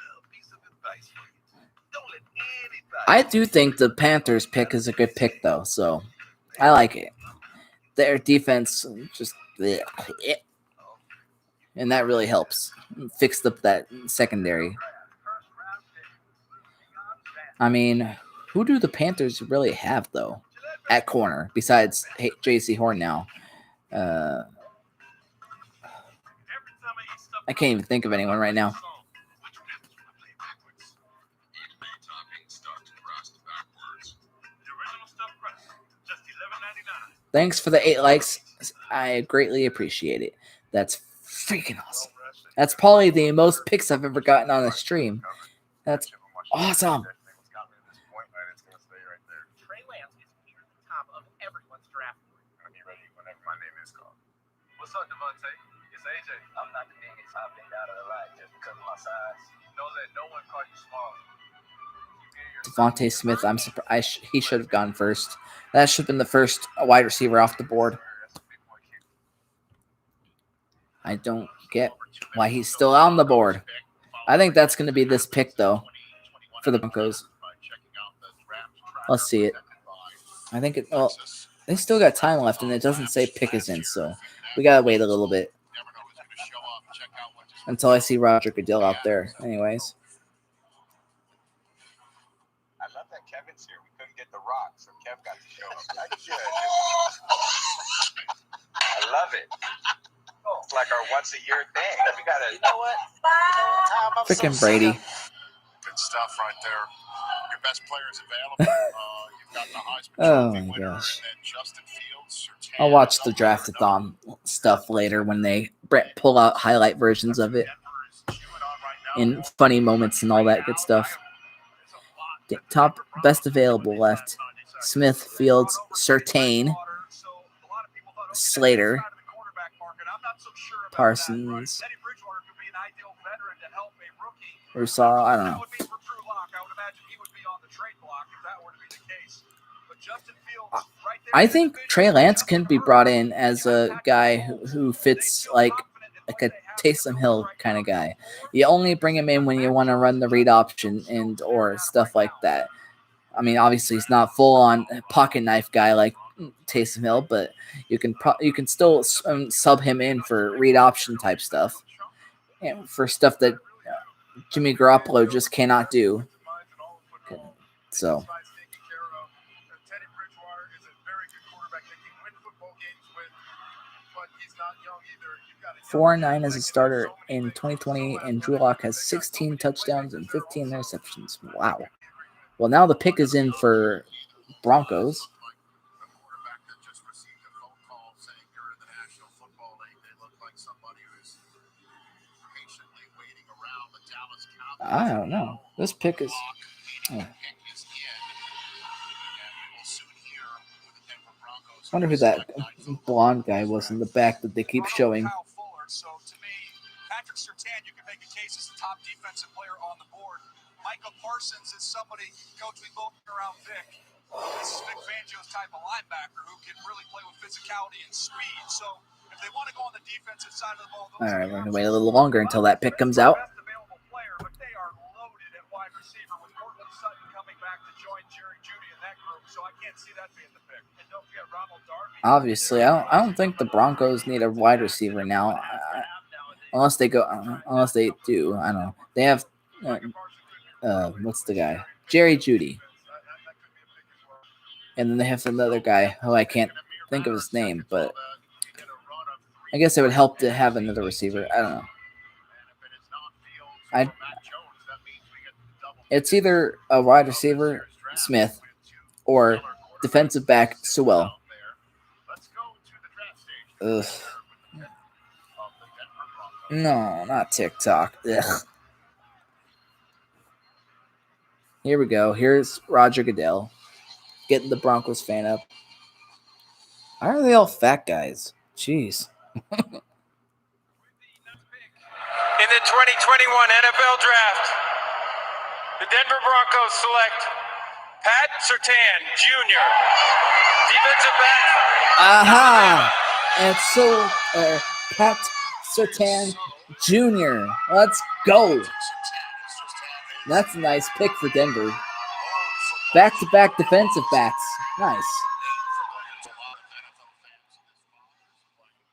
I do think the Panthers pick is a good pick, though, so I like it. Their defense just, and that really helps fix up that secondary. I mean, who do the Panthers really have, though, at corner, besides J.C. Horn now? I can't even think of anyone right now. Thanks for the 8 likes. I greatly appreciate it. That's freaking awesome. That's probably the most picks I've ever gotten on a stream. That's awesome. What's up, Devontae? It's AJ. I'm not the biggest hopping out of the line just because of my size. Know that no one called you small. Devontae Smith, I'm surprised he should have gone first. That should have been the first wide receiver off the board. I don't get why he's still on the board. I think that's going to be this pick, though, for the Broncos. Let's see it. I think it. Well, they still got time left, and it doesn't say pick is in, so we got to wait a little bit until I see Roger Goodell out there. Anyways. I love that Kevin's here. We couldn't get the rock, so Kev got to show up. I love it. It's like our once a year thing. We gotta. You know what? Freaking Brady. Good stuff right there. Your best players available. You've got the Heisman Oh Trophy my winner, gosh. and then Justin Fields. I'll watch the draftathon stuff later when they pull out highlight versions of it in funny moments and all that good stuff. Top best available left: Smith, Fields, Surtain, Slater, Parsons, Rousseau. I don't know. I think Trey Lance can be brought in as a guy who fits like a Taysom Hill kind of guy. You only bring him in when you want to run the read option and or stuff like that. I mean, obviously he's not full on pocket knife guy like Taysom Hill, but you can still sub him in for read option type stuff, and for stuff that Jimmy Garoppolo just cannot do. So. 4-9 as a starter in 2020, and Drew Lock has 16 touchdowns and 15 interceptions. Wow. Well, now the pick is in for Broncos. I don't know. This pick is... Oh. I wonder who that blonde guy was in the back that they keep showing. So to me, Patrick Surtain, you can make a case as the top defensive player on the board. Micah Parsons is somebody, Coach, we both around Vic. This is Vic Fangio's type of linebacker who can really play with physicality and speed. So if they want to go on the defensive side of the ball. All right, we're going to wait a little longer until that pick comes out. Best available player, but they are loaded at wide receiver with Cortland Sutton coming back to join Jerry Jeudy in that group, so I can't see that being the pick. And don't forget Ronald Darby. Obviously, I don't think the Broncos need a wide receiver now, unless they do. I don't know. They have what's the guy? Jerry Jeudy. And then they have another guy who I can't think of his name, but I guess it would help to have another receiver. I don't know. It's either a wide receiver, Smith, or defensive back, Sewell. Ugh. No, not TikTok. Ugh. Here we go. Here's Roger Goodell getting the Broncos fan up. Why are they all fat guys? Jeez. In the 2021 NFL Draft, the Denver Broncos select Pat Surtain Jr., defensive back. Aha! And so, Pat Surtain Jr. Let's go. That's a nice pick for Denver. Back-to-back defensive backs. Nice.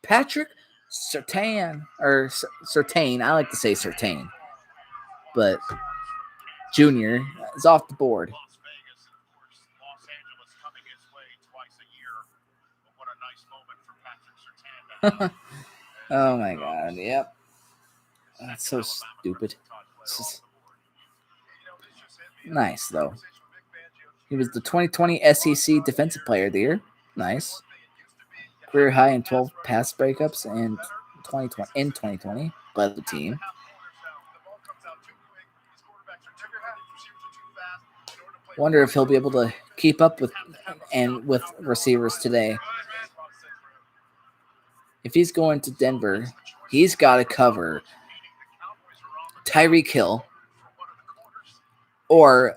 Patrick Surtain, or Surtain, I like to say Surtain, but Junior is off the board. Oh my God, yep. That's so stupid. Nice, though. He was the 2020 SEC Defensive Player of the Year. Nice. Career high in 12 pass breakups in 2020. Led the team. Wonder if he'll be able to keep up with receivers today. If he's going to Denver, he's got to cover Tyreek Hill or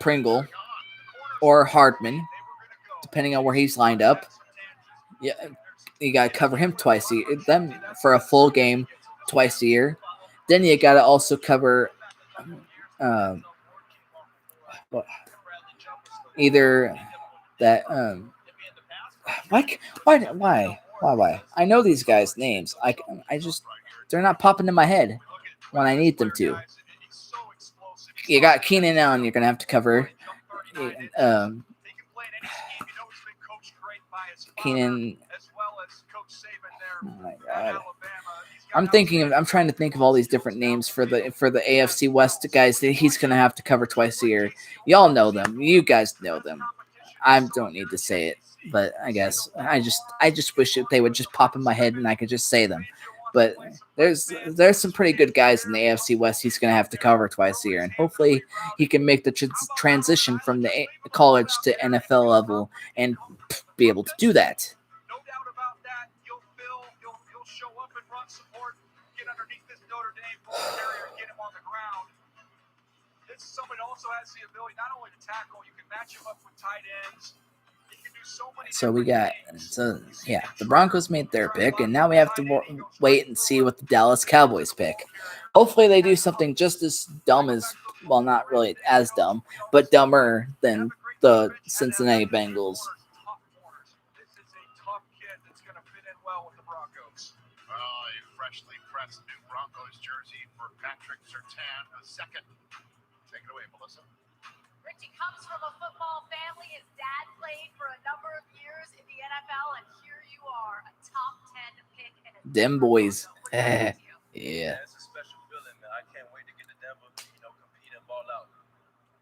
Pringle or Hardman, depending on where he's lined up. Yeah, you got to cover him twice a year. Them for a full game twice a year. Then you got to also cover either that. Why? I know these guys' names. I just they're not popping in my head when I need them to. You got Keenan Allen. You're gonna have to cover. Keenan. Oh my God. I'm trying to think of all these different names for the AFC West guys that he's gonna have to cover twice a year. Y'all know them. You guys know them. I don't need to say it, but I guess I just wish they would just pop in my head and I could just say them. But there's some pretty good guys in the AFC West he's gonna have to cover twice a year, and hopefully he can make the transition from the college to NFL level and be able to do that. No doubt about that. You'll show up and run support, get underneath this Notre Dame ball carrier, and get him on the ground. This is somebody who also has the ability not only to tackle, you can match him up with tight ends. The Broncos made their pick, and now we have to wait and see what the Dallas Cowboys pick. Hopefully they do something just as dumb as, well, not really as dumb, but dumber than the Cincinnati Bengals. This is a tough kid that's going to fit in well with the Broncos. A freshly pressed new Broncos jersey for Patrick Surtain II. Take it away, Melissa. Richie comes from a football family. His dad played for a number of years in the NFL, and here you are, a top 10 pick. Them boys. Yeah. It's a special feeling, man. I can't wait to get to Denver, compete and ball out.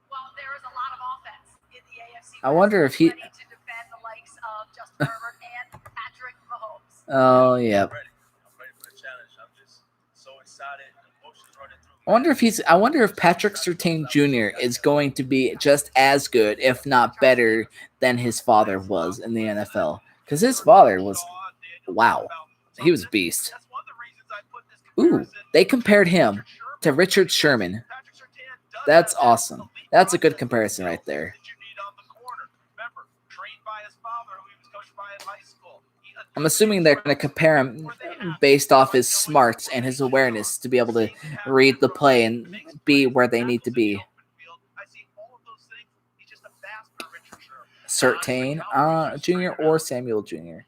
Well, there is a lot of offense in the AFC. I wonder if he. Ready to defend the likes of Justin Herbert and Patrick Mahomes. Oh, yeah. I'm ready for the challenge. I'm just so excited. Emotions running through. I wonder if Patrick Surtain Jr. is going to be just as good, if not better, than his father was in the NFL. Because his father was, wow, he was a beast. Ooh, they compared him to Richard Sherman. That's awesome. That's a good comparison right there. Remember, trained by his father, who he was coached by in high school. A I'm assuming they're going to compare him based off his smarts and his awareness to be able to read the play and be where they need to be. Surtain, Jr. or Samuel Jr.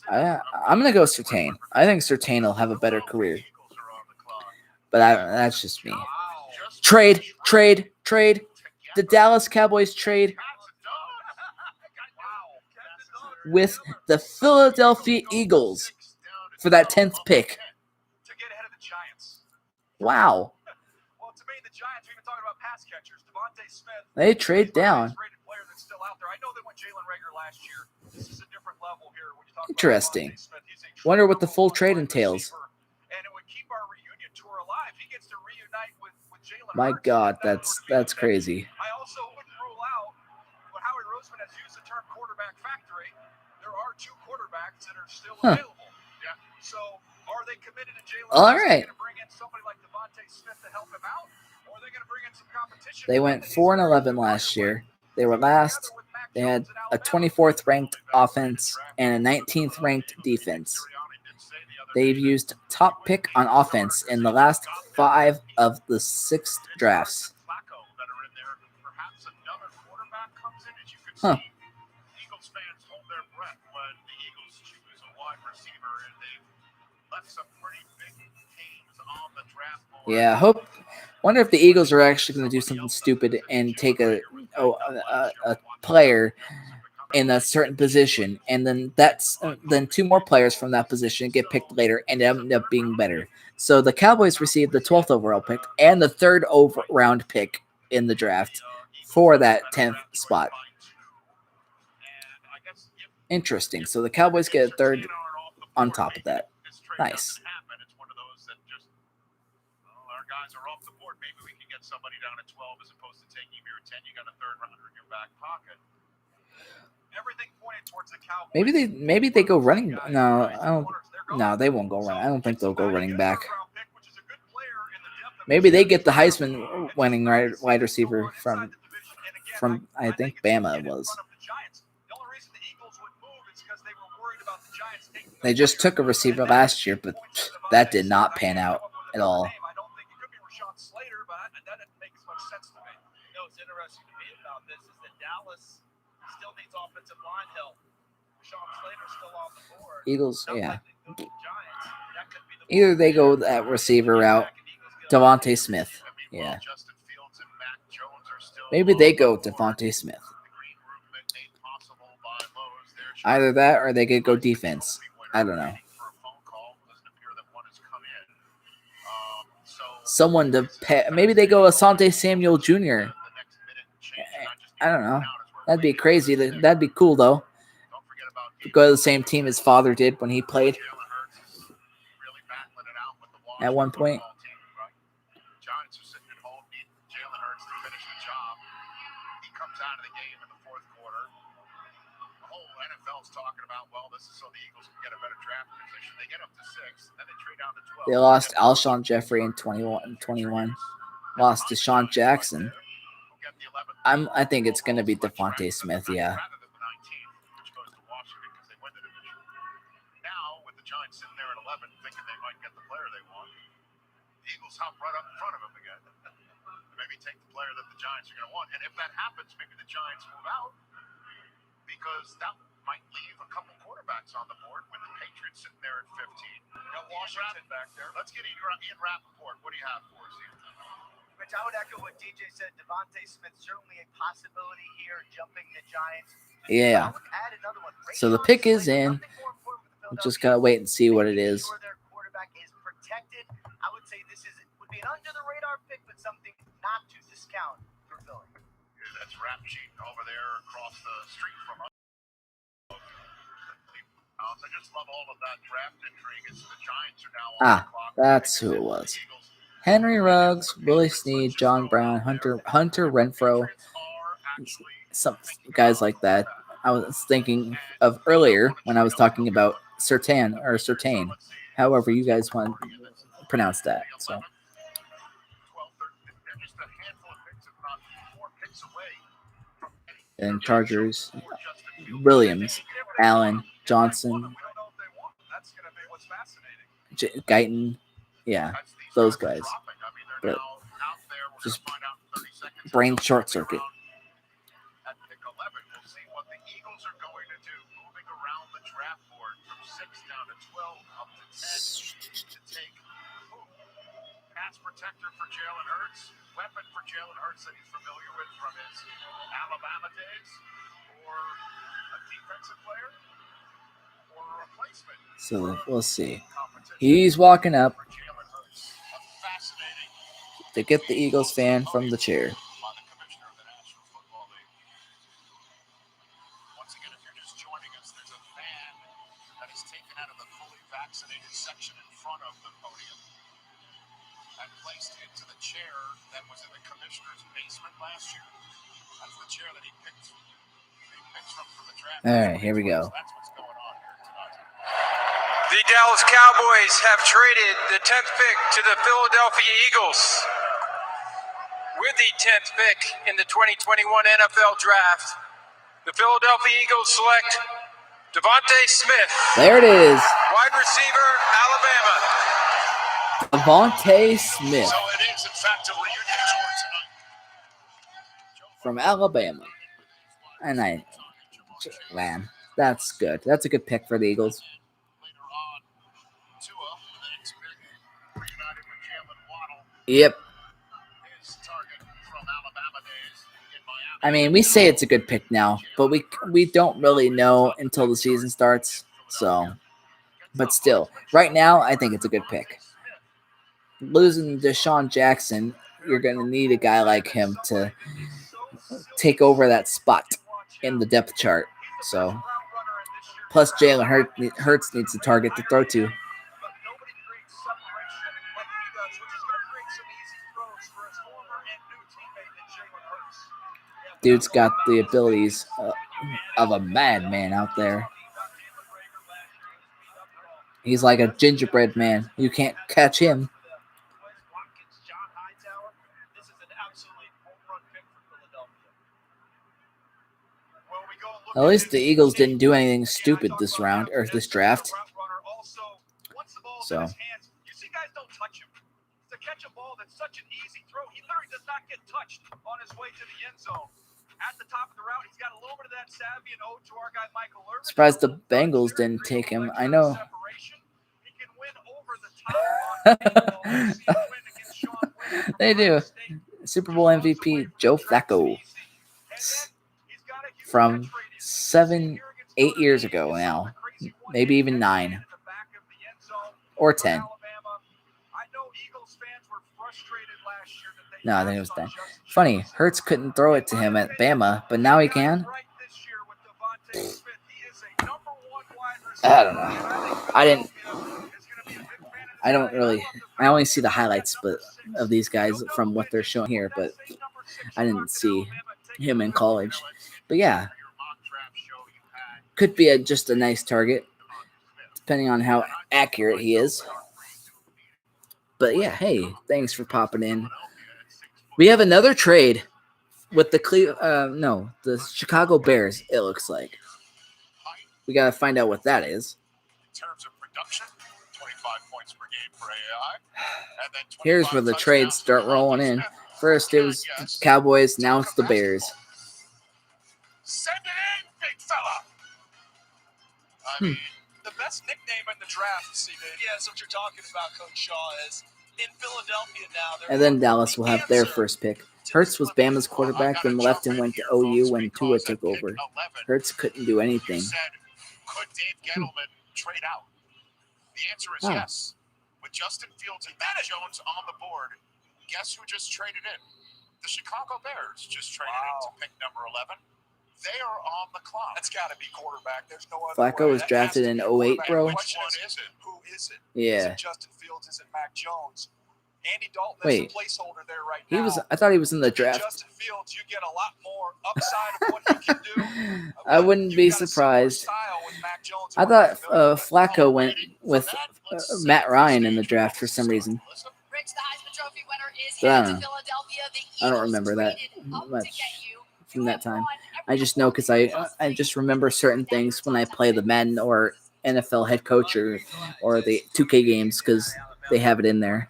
I'm going to go Surtain. I think Surtain will have a better career. But that's just me. Trade. The Dallas Cowboys trade with the Philadelphia Eagles for that 10th pick. To get ahead of the Giants. Wow. Well, to me, the Giants, we've been talking about pass catchers. Devontae Smith. They trade down. Player that's still out there. I know they went Jalen Reagor last year. This is a different level here. When you talk Interesting. about Wonder what the full trade entails. And it would keep our reunion tour alive. He gets to reunite with Jalen. My God, that's crazy. I also wouldn't rule out what Howie Roseman has used the term quarterback factory. There are 2 quarterbacks that are still available. Yeah. So are they committed to Jalen? All right. Are they going to bring in somebody like Devontae Smith to help him out? Or are they going to bring in some competition? They went 4-11 last year. They were last. They had a 24th ranked offense and a 19th ranked defense. They've used top pick on offense in the last 5 of the 6 drafts. Huh. Eagles fans hold their breath when the Eagles choose a wide receiver, and they've left some pretty big names on the draft board. Yeah, wonder if the Eagles are actually going to do something stupid and take a player in a certain position, and then then 2 more players from that position get picked later and end up being better. So the Cowboys received the 12th overall pick and the 3rd round pick in the draft for that 10th spot. Interesting. So the Cowboys get a 3rd on top of that. Nice. Our guys are off the board. Maybe we can get somebody down at 12 as opposed to taking you at 10. You got a 3rd rounder in your back pocket. Everything pointed towards the Cowboys. Maybe they go running. No, they won't go running. I don't think they'll go running back. Maybe they get the Heisman winning wide receiver from I think Bama was. They just took a receiver last year, but that did not pan out at all. Interesting to me about this is that Dallas still needs offensive line help. Sean Slater's still on the board. Eagles, yeah. Either they go that receiver route, Devontae Smith, yeah. Maybe they go Devontae Smith. Either that or they could go defense. I don't know. Someone to pay. Maybe they go Asante Samuel Jr. I don't know. That'd be crazy. That'd be cool, though. Go to the same team his father did when he played at one point. Talking about, well, this is so the Eagles can get a better draft position. They get up to 6, then they trade down to 12. They lost Alshon Jeffrey in 21. Lost to Deshaun Jackson. I think it's going to be Devontae Smith, yeah. Now, with the Giants sitting there at 11, thinking they might get the player they want, the Eagles hop right up in front of him again. Maybe take the player that the Giants are going to want. And if that happens, maybe the Giants move out, because that might leave a couple quarterbacks on the board with the Patriots sitting there at 15. Got Washington back there. Let's get Ian Rappaport. What do you have for us here? Rich, I would echo what DJ said. Devontae Smith certainly a possibility here, jumping the Giants. Yeah. So the pick is in. We just gotta wait and see what it is. Their quarterback is protected. I would say this would be an under the radar pick, but something not to discount for Philly. Yeah, that's Rap Sheet over there across the street from us. I just love all of that draft intrigue. It's the Giants are now on the clock. That's who it was. Henry Ruggs, Willie Snead, John Brown, Hunter Renfro, some guys like that. I was thinking of earlier when I was talking about Surtain, however you guys want to pronounce that. So. And Chargers, Williams. Allen, Johnson, That's going to be what's fascinating. Guyton. Yeah, those guys. But just brain short circuit. At pick 11, we'll see what the Eagles are going to do, moving around the draft board from 6 down to 12, up to 10 to take pass protector for Jalen Hurts, weapon for Jalen Hurts that he's familiar with from his Alabama days, or a defensive player, or a replacement. So we'll see. He's walking up to get the Eagles fan from the chair. Once again, if you're just joining us, there's a fan that is taken out of the fully vaccinated section in front of the podium and placed into the chair that was in the commissioner's basement last year. That's the chair that he picked from the draft. All right, here we go. That's what's going on here tonight. The Dallas Cowboys have traded the 10th pick to the Philadelphia Eagles. With the 10th pick in the 2021 NFL Draft, the Philadelphia Eagles select Devontae Smith. There it is. Wide receiver, Alabama. Devontae Smith. So it is, in fact, a reunion tour tonight. From Alabama. And man, that's good. That's a good pick for the Eagles. Yep. I mean, we say it's a good pick now, but we don't really know until the season starts. So, but still, right now, I think it's a good pick. Losing Deshaun Jackson, you're going to need a guy like him to take over that spot in the depth chart. So, plus Jalen Hurts needs a target to throw to. Dude's got the abilities of a madman out there. He's like a gingerbread man. You can't catch him. At least the Eagles didn't do anything stupid this round or this draft. So. You see, guys don't touch him. To catch a ball that's such an easy throw, he literally does not get touched on his way to the end zone. At the top of the route, he's got a little bit of that savvy and ode to our guy Michael Irvin. Surprised the Bengals didn't take him. I know. He can win over the top. They do. Super Bowl MVP Joe Flacco from 7-8 years ago now, maybe even 9 or 10. No, I think it was 10. Funny, Hurts couldn't throw it to him at Bama, but now he can. I don't know. I only see the highlights of these guys from what they're showing here, but I didn't see him in college. But yeah, could be just a nice target, depending on how accurate he is. But yeah, hey, thanks for popping in. We have another trade with the Chicago Bears, it looks like. We got to find out what that is. In terms of production, 25 points per game for AI. And then here's where the trades start rolling in. First, it was the Cowboys. Now it's the Bears. Send it in, big fella. I mean, the best nickname in the draft, CB. Yeah, that's what you're talking about, Coach Shaw, is in Philadelphia now. And then Dallas will have their first pick. Hurts was Bama's quarterback, then left and went to OU when Tua took over. Hurts couldn't do anything. Could Dave Gettleman trade out? The answer is yes. With Justin Fields and Matt Jones on the board, guess who just traded in? The Chicago Bears just traded in to pick number 11. They are on the clock. That's got to be quarterback. There's no other Flacco was drafted in 08, bro. Which one is it? Who is it? Yeah. Is it Justin Fields? Is it Mac Jones? Andy Dalton is Wait, a placeholder there right now. I thought he was in the draft. Justin Fields, you get a lot more upside of what he can do. I wouldn't be surprised. I thought Flacco went with Matt Ryan in the draft for some reason. But I don't know. I don't remember that much from that time. I just know because I just remember certain things when I play the Madden or NFL head coach or the 2K games because they have it in there.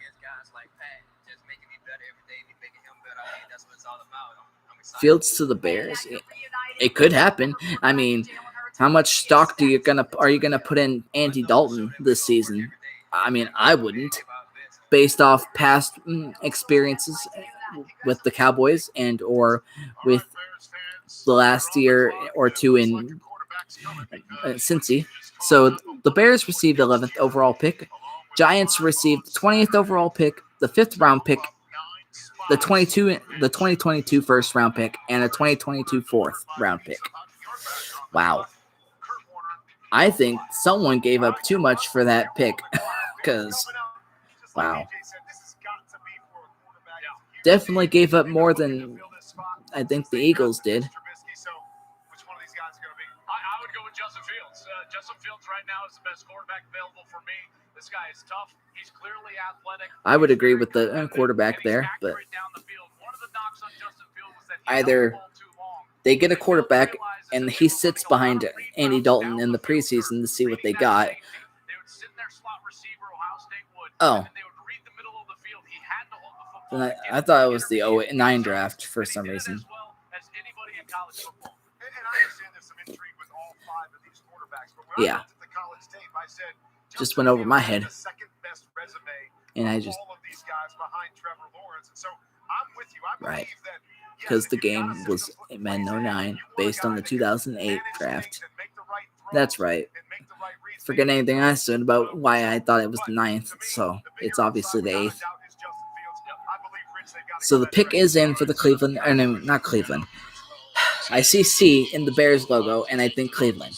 Fields to the Bears. It could happen. I mean, how much stock are you gonna put in Andy Dalton this season? I mean, I wouldn't, based off past experiences with the Cowboys and or with the last year or two in Cincy. So the Bears received 11th overall pick. Giants received 20th overall pick, the 5th round pick, the 2022 first round pick, and a 2022 4th round pick. Wow. I think someone gave up too much for that pick because, wow. Definitely gave up more than I think the Eagles did. I would go with Justin Fields. Justin Fields right now is the best quarterback available for me. This guy is tough. He's clearly athletic. I would agree with the quarterback there, but either they get a quarterback and he sits behind Andy Dalton in the preseason to see what they got. Oh. And I thought it was the 09 draft for some reason. Yeah. Just went over my head. And I just... Right. Because the game was Madden 09 based on the 2008 draft. That's right. Forget anything I said about why I thought it was the 9th. So it's obviously the 8th. So the pick is in for the Cleveland, or no, not Cleveland. I see C in the Bears logo, and I think Cleveland.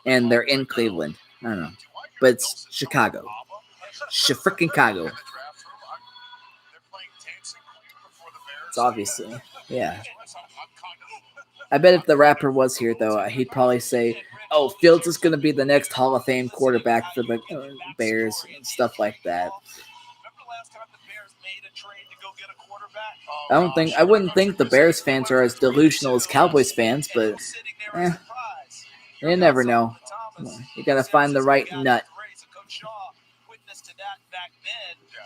And they're in Cleveland. I don't know. But it's Chicago. Chicago. It's obviously, yeah. I bet if the rapper was here, though, he'd probably say, oh, Fields is going to be the next Hall of Fame quarterback for the Bears and stuff like that. I wouldn't think the Bears fans are as delusional as Cowboys fans, but you never know. You gotta find the right nut.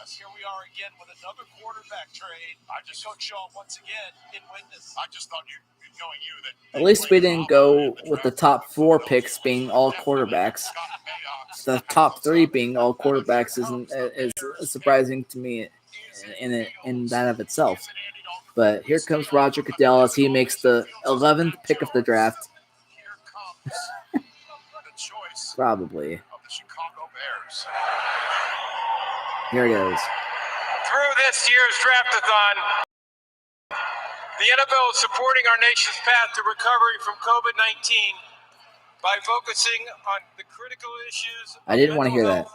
Here we are again with another quarterback trade. Coach Shaw once again in witness. I just thought knowing you that at least we didn't go with the top 4 picks being all quarterbacks. The top 3 being all quarterbacks is surprising to me in that of itself. But here comes Roger Goodell as he makes the 11th pick of the draft. Probably. Here it goes. Through this year's draft-a-thon, the NFL is supporting our nation's path to recovery from COVID-19 by focusing on the critical issues I didn't want to hear that.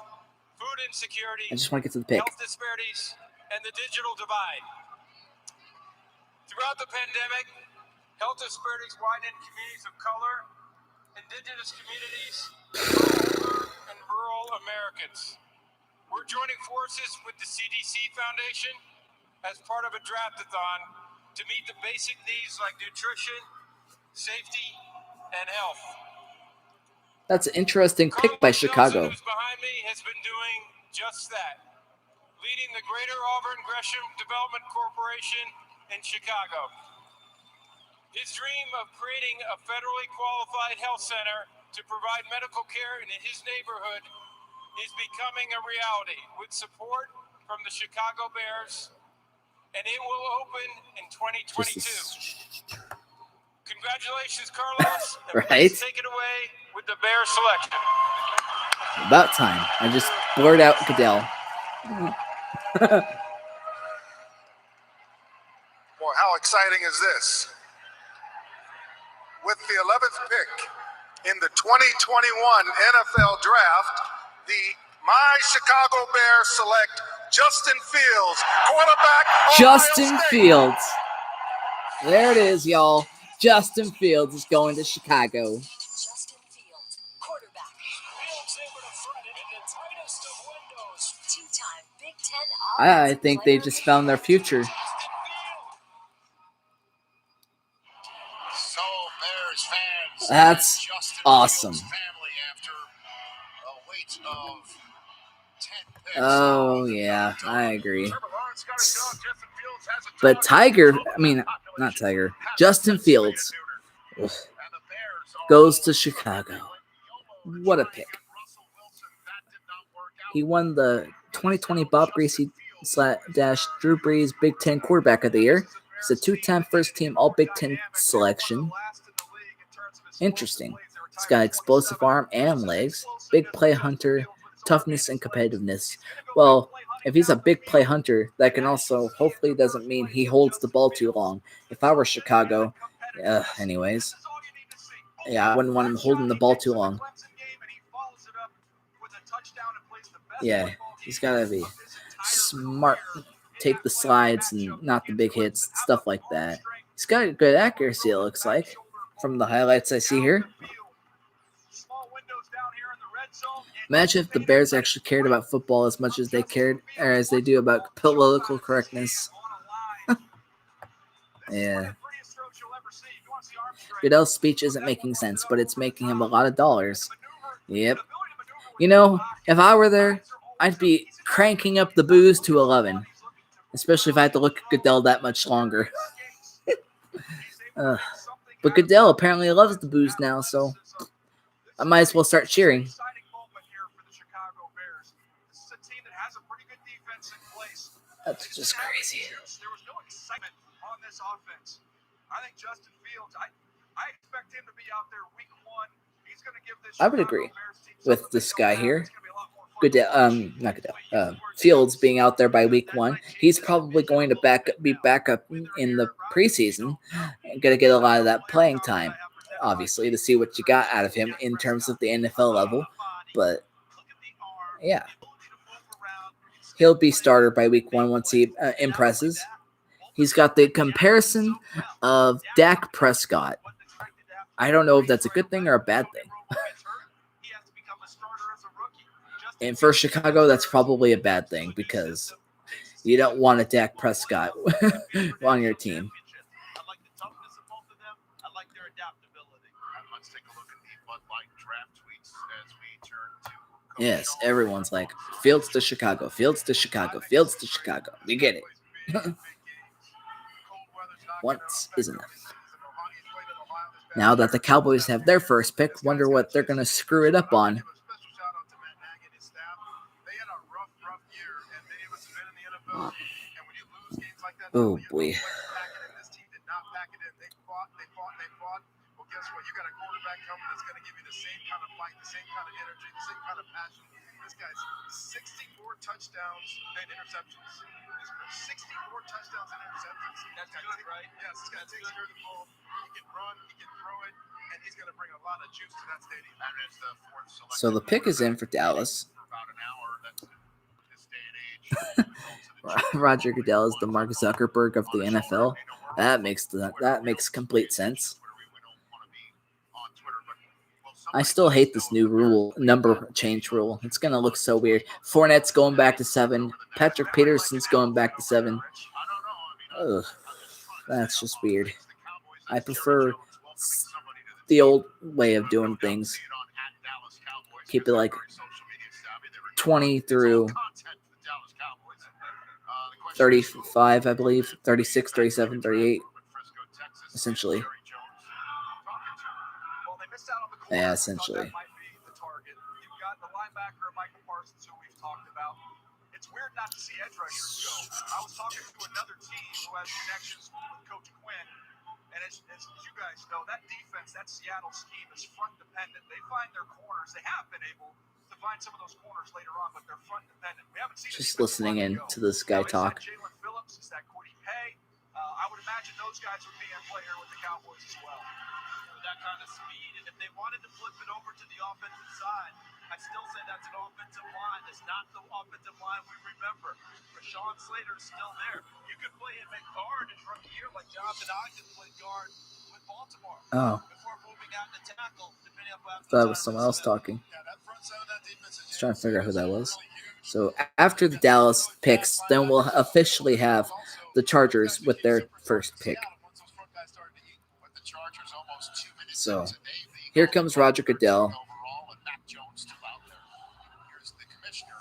Food insecurity, I just want to get to the pick. Health disparities, and the digital divide. Throughout the pandemic, health disparities widened in communities of color, indigenous communities, and rural Americans. We're joining forces with the CDC Foundation as part of a draft-a-thon to meet the basic needs like nutrition, safety, and health. That's an interesting pick by Chicago. Who's behind me has been doing just that, leading the Greater Auburn Gresham Development Corporation in Chicago. His dream of creating a federally qualified health center to provide medical care in his neighborhood is becoming a reality with support from the Chicago Bears, and it will open in 2022. Congratulations, Carlos. Right? Take it away with the Bears selection. About time. I just blurred out Goodell. Boy, how exciting is this? With the 11th pick in the 2021 NFL Draft, the My Chicago Bears select Justin Fields, quarterback. Justin Fields. There it is, y'all. Justin Fields is going to Chicago. Justin Fields, quarterback. Fields able to thread it in the tightest of windows. Two-time Big Ten I think they just found their future. That's awesome. Oh, yeah, I agree. But Justin Fields goes to Chicago. What a pick. He won the 2020 Bob Greasy / Drew Brees Big Ten Quarterback of the Year. He's a 2-time first-team All-Big Ten selection. Interesting. He's got explosive arm and legs, big play hunter, toughness, and competitiveness. Well, if he's a big play hunter, that can also hopefully doesn't mean he holds the ball too long. If I were Chicago, anyways, I wouldn't want him holding the ball too long. Yeah, he's got to be smart, take the slides and not the big hits, stuff like that. He's got good accuracy, it looks like, from the highlights I see here. Imagine if the Bears actually cared about football as much as they do about political correctness. Yeah. Goodell's speech isn't making sense, but it's making him a lot of dollars. Yep. You know, if I were there, I'd be cranking up the booze to 11. Especially if I had to look at Goodell that much longer. But Goodell apparently loves the booze now, so I might as well start cheering. That's just crazy. I would agree with this guy here. Fields being out there by week 1. He's probably going to be back up in the preseason and going to get a lot of that playing time, obviously, to see what you got out of him in terms of the NFL level. But yeah, he'll be starter by week 1 once he impresses. He's got the comparison of Dak Prescott. I don't know if that's a good thing or a bad thing. And for Chicago, that's probably a bad thing because you don't want a Dak Prescott on your team. Yes, everyone's like, Fields to Chicago, Fields to Chicago, Fields to Chicago. We get it. Once is enough. Now that the Cowboys have their first pick, wonder what they're going to screw it up on. Oh, boy. Touchdowns and interceptions. 64 touchdowns and interceptions. That's good, right? Yes, this guy takes care of the ball. He can run, he can throw it, and he's going to bring a lot of juice to that stadium. And it's the fourth selection. So the pick is in for Dallas. Roger Goodell is the Mark Zuckerberg of the NFL. That makes complete sense. I still hate this new number change rule. It's going to look so weird. Fournette's going back to 7. Patrick Peterson's going back to 7. Ugh, that's just weird. I prefer the old way of doing things. Keep it like 20 through 35, I believe. 36, 37, 38, essentially. Yeah, essentially. You've got the linebacker, Michael Parsons, who we've talked about. It's weird not to see edge rushers go. I was talking to another team who has connections with Coach Quinn, and as you guys know, that defense, that Seattle scheme is front dependent. They find their corners. They have been able to find some of those corners later on, but they're front dependent. We haven't seen just listening in to this guy talk. Jalen Phillips, is that Cody Pay? I would imagine those guys would be in play here with the Cowboys as well. That kind of speed, and if they wanted to flip it over to the offensive side, I'd still say that's an offensive line. It's not the offensive line we remember. Rashawn Slater is still there. You could play him at guard his rookie year like Jonathan Ogden played guard with Baltimore. Oh. Before moving out to tackle, depending on that was someone else talking. Just trying to figure out who that was. So after the Dallas picks, then we'll officially have the Chargers with their first pick. So Here comes Roger Goodell. Overall, and Mac Jones still out there. Here's the commissioner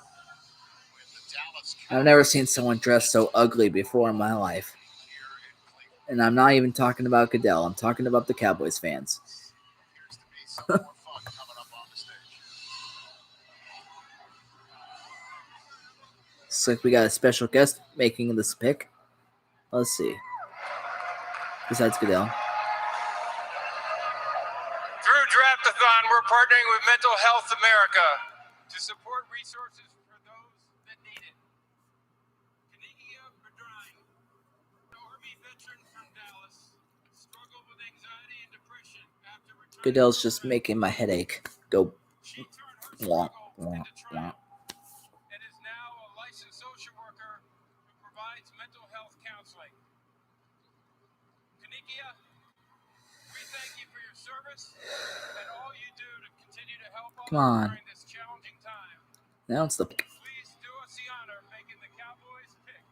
with the Dallas I've never seen someone dressed so ugly before in my life. And I'm not even talking about Goodell. I'm talking about the Cowboys fans. appears to be some more fun coming up on the stage. Looks like we got a special guest making this pick. Let's see. Besides Goodell. Through Draftathon, we're partnering with Mental Health America to support resources for those that need it. Kanikia Bedrain, an Army veteran from Dallas, struggled with anxiety and depression after returning. Goodell's just making my headache go She turned her womp, struggle womp, into triumph womp. and is now a licensed social worker who provides mental health counseling. Kanikia, we thank you for your service and all you do to continue to help Come on. during this challenging time. Now it's the pick. Please do us the honor of making the Cowboys pick.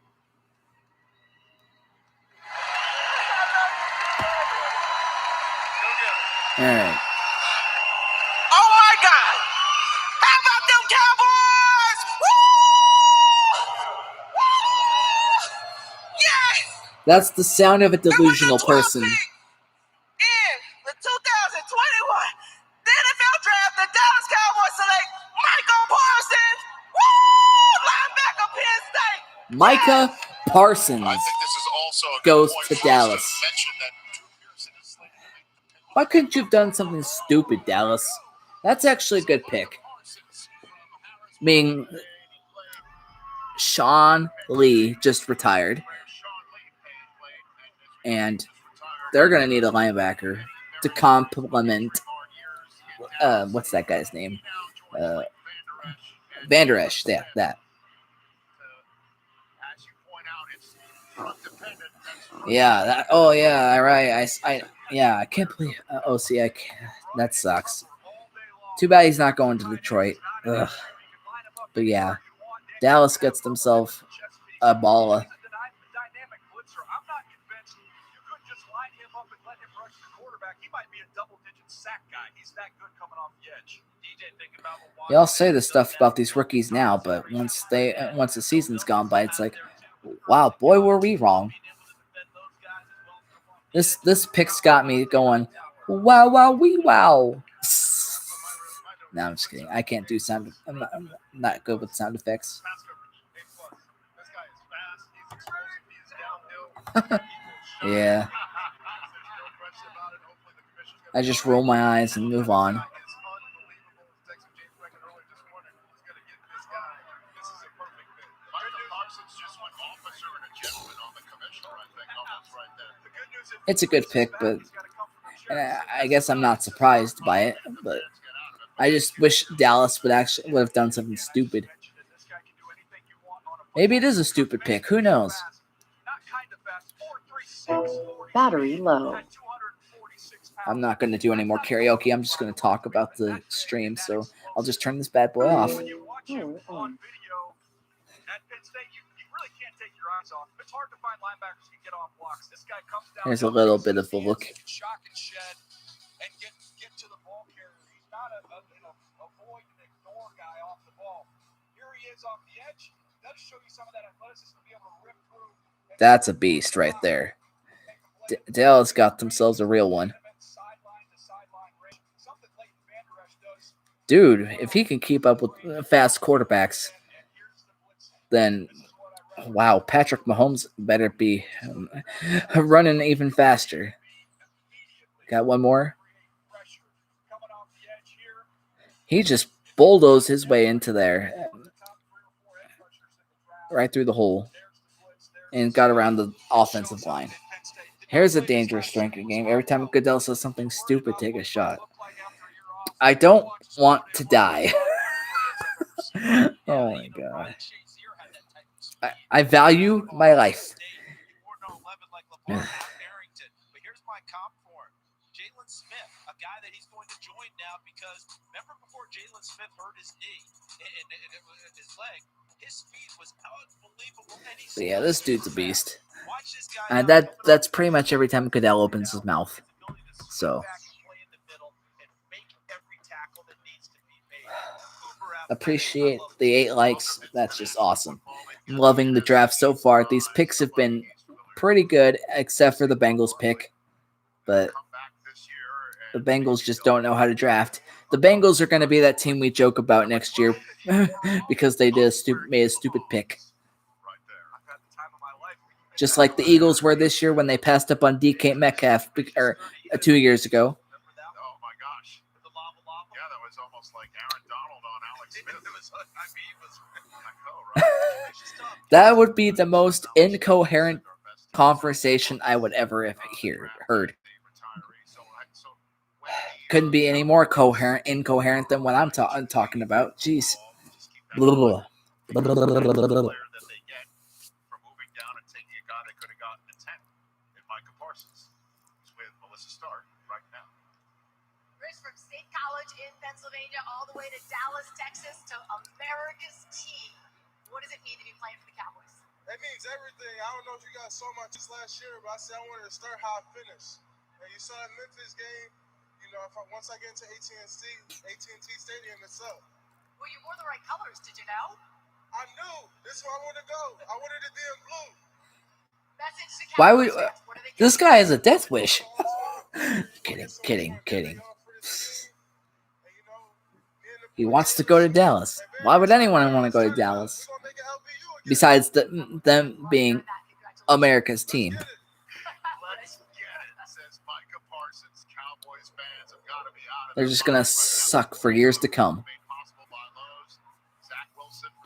Alright. Oh my God! How about them Cowboys? Woo! Yes! That's the sound of a delusional person. In the 2021 the NFL Draft, the Dallas Cowboys select Michael Parsons. Woo! Linebacker, Penn State. Micah Parsons I think this is also a good goes point to for us Dallas. mention that Drew Pearson is slated to make the pick. Why couldn't you have done something stupid, Dallas? That's actually a good pick. Being Sean Lee just retired. And they're going to need a linebacker to complement, what's that guy's name? Van Der Esch. Yeah, that. Yeah, that. Oh, yeah, right. I can't believe. I can't. That sucks. Too bad he's not going to Detroit. Ugh. But yeah, Dallas gets themselves a baller. I'm not convinced you could just line him up and let him rush the quarterback. He might be a double-digit sack guy. He's that good coming off the edge. DJ, think about Y'all say this stuff about these rookies now, but once the season's gone by, it's like, wow, boy, were we wrong. This pick's got me going, wow, wee, wow. No, I'm just kidding. I can't do sound. I'm not good with sound effects. Yeah. I just roll my eyes and move on. It's a good pick, but I guess I'm not surprised by it. But I just wish Dallas would have done something stupid. Maybe it is a stupid pick. Who knows? Battery low. I'm not going to do any more karaoke. I'm just going to talk about the stream. So I'll just turn this bad boy off. Here's a little bit of a look. That's a beast right there. Dallas got themselves a real one. Dude, if he can keep up with fast quarterbacks, then wow, Patrick Mahomes better be running even faster. Got one more. He just bulldozed his way into there, right through the hole, and got around the offensive line. Here's a dangerous drinking game. Every time Goodell says something stupid, take a shot. I don't want to die. Oh my god. I value my life. Smith, a guy that he's going to join now because remember before Jalen Smith hurt his knee and his leg, his speed was unbelievable. But yeah, this dude's a beast. That's pretty much every time Goodell opens his mouth. So Appreciate the 8 likes. That's just awesome. I'm loving the draft so far. These picks have been pretty good, except for the Bengals pick. But the Bengals just don't know how to draft. The Bengals are going to be that team we joke about next year because they made a stupid pick. Just like the Eagles were this year when they passed up on DK Metcalf 2 years ago. Oh my gosh. Yeah, that was almost like Aaron Donald on Alex Smith. That would be the most incoherent conversation I would ever have heard. Couldn't be any more incoherent than what I'm talking about. Jeez. Blah, blah, blah. Blah, blah, blah, blah, blah, blah. From State College in Pennsylvania all the way to Dallas, Texas, to America's team. What does it mean to be playing for the Cowboys? That means everything. I don't know if you guys saw my just last year, but I said I wanted to start how I finished. And you saw that Memphis game. You know, once I get into AT&T Stadium, it's up. Well, you wore the right colors. Did you know? I knew. This is where I wanted to go. I wanted to be in blue. Message to Why Cowboys would fans. What do they this guy has a death wish? Kidding. He wants to go to Dallas. Why would anyone want to go to Dallas? Besides them being America's team. They're just going to suck for years to come.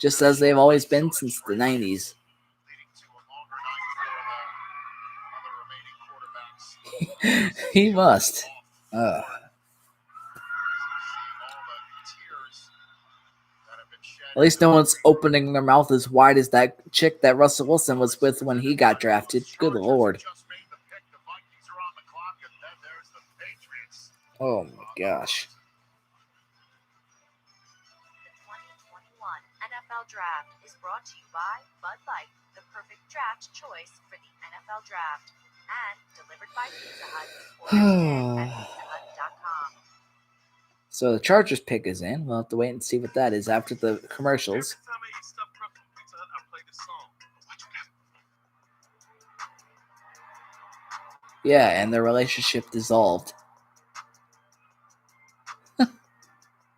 Just as they've always been since the 90s. He must. At least no one's opening their mouth as wide as that chick that Russell Wilson was with when he got drafted. Good Lord. Oh my gosh. The 2021 NFL Draft is brought to you by Bud Light, the perfect draft choice for the NFL Draft, and delivered by Pizza Hut. Order at pizzahut.com. So the Chargers pick is in. We'll have to wait and see what that is after the commercials. Yeah, and their relationship dissolved.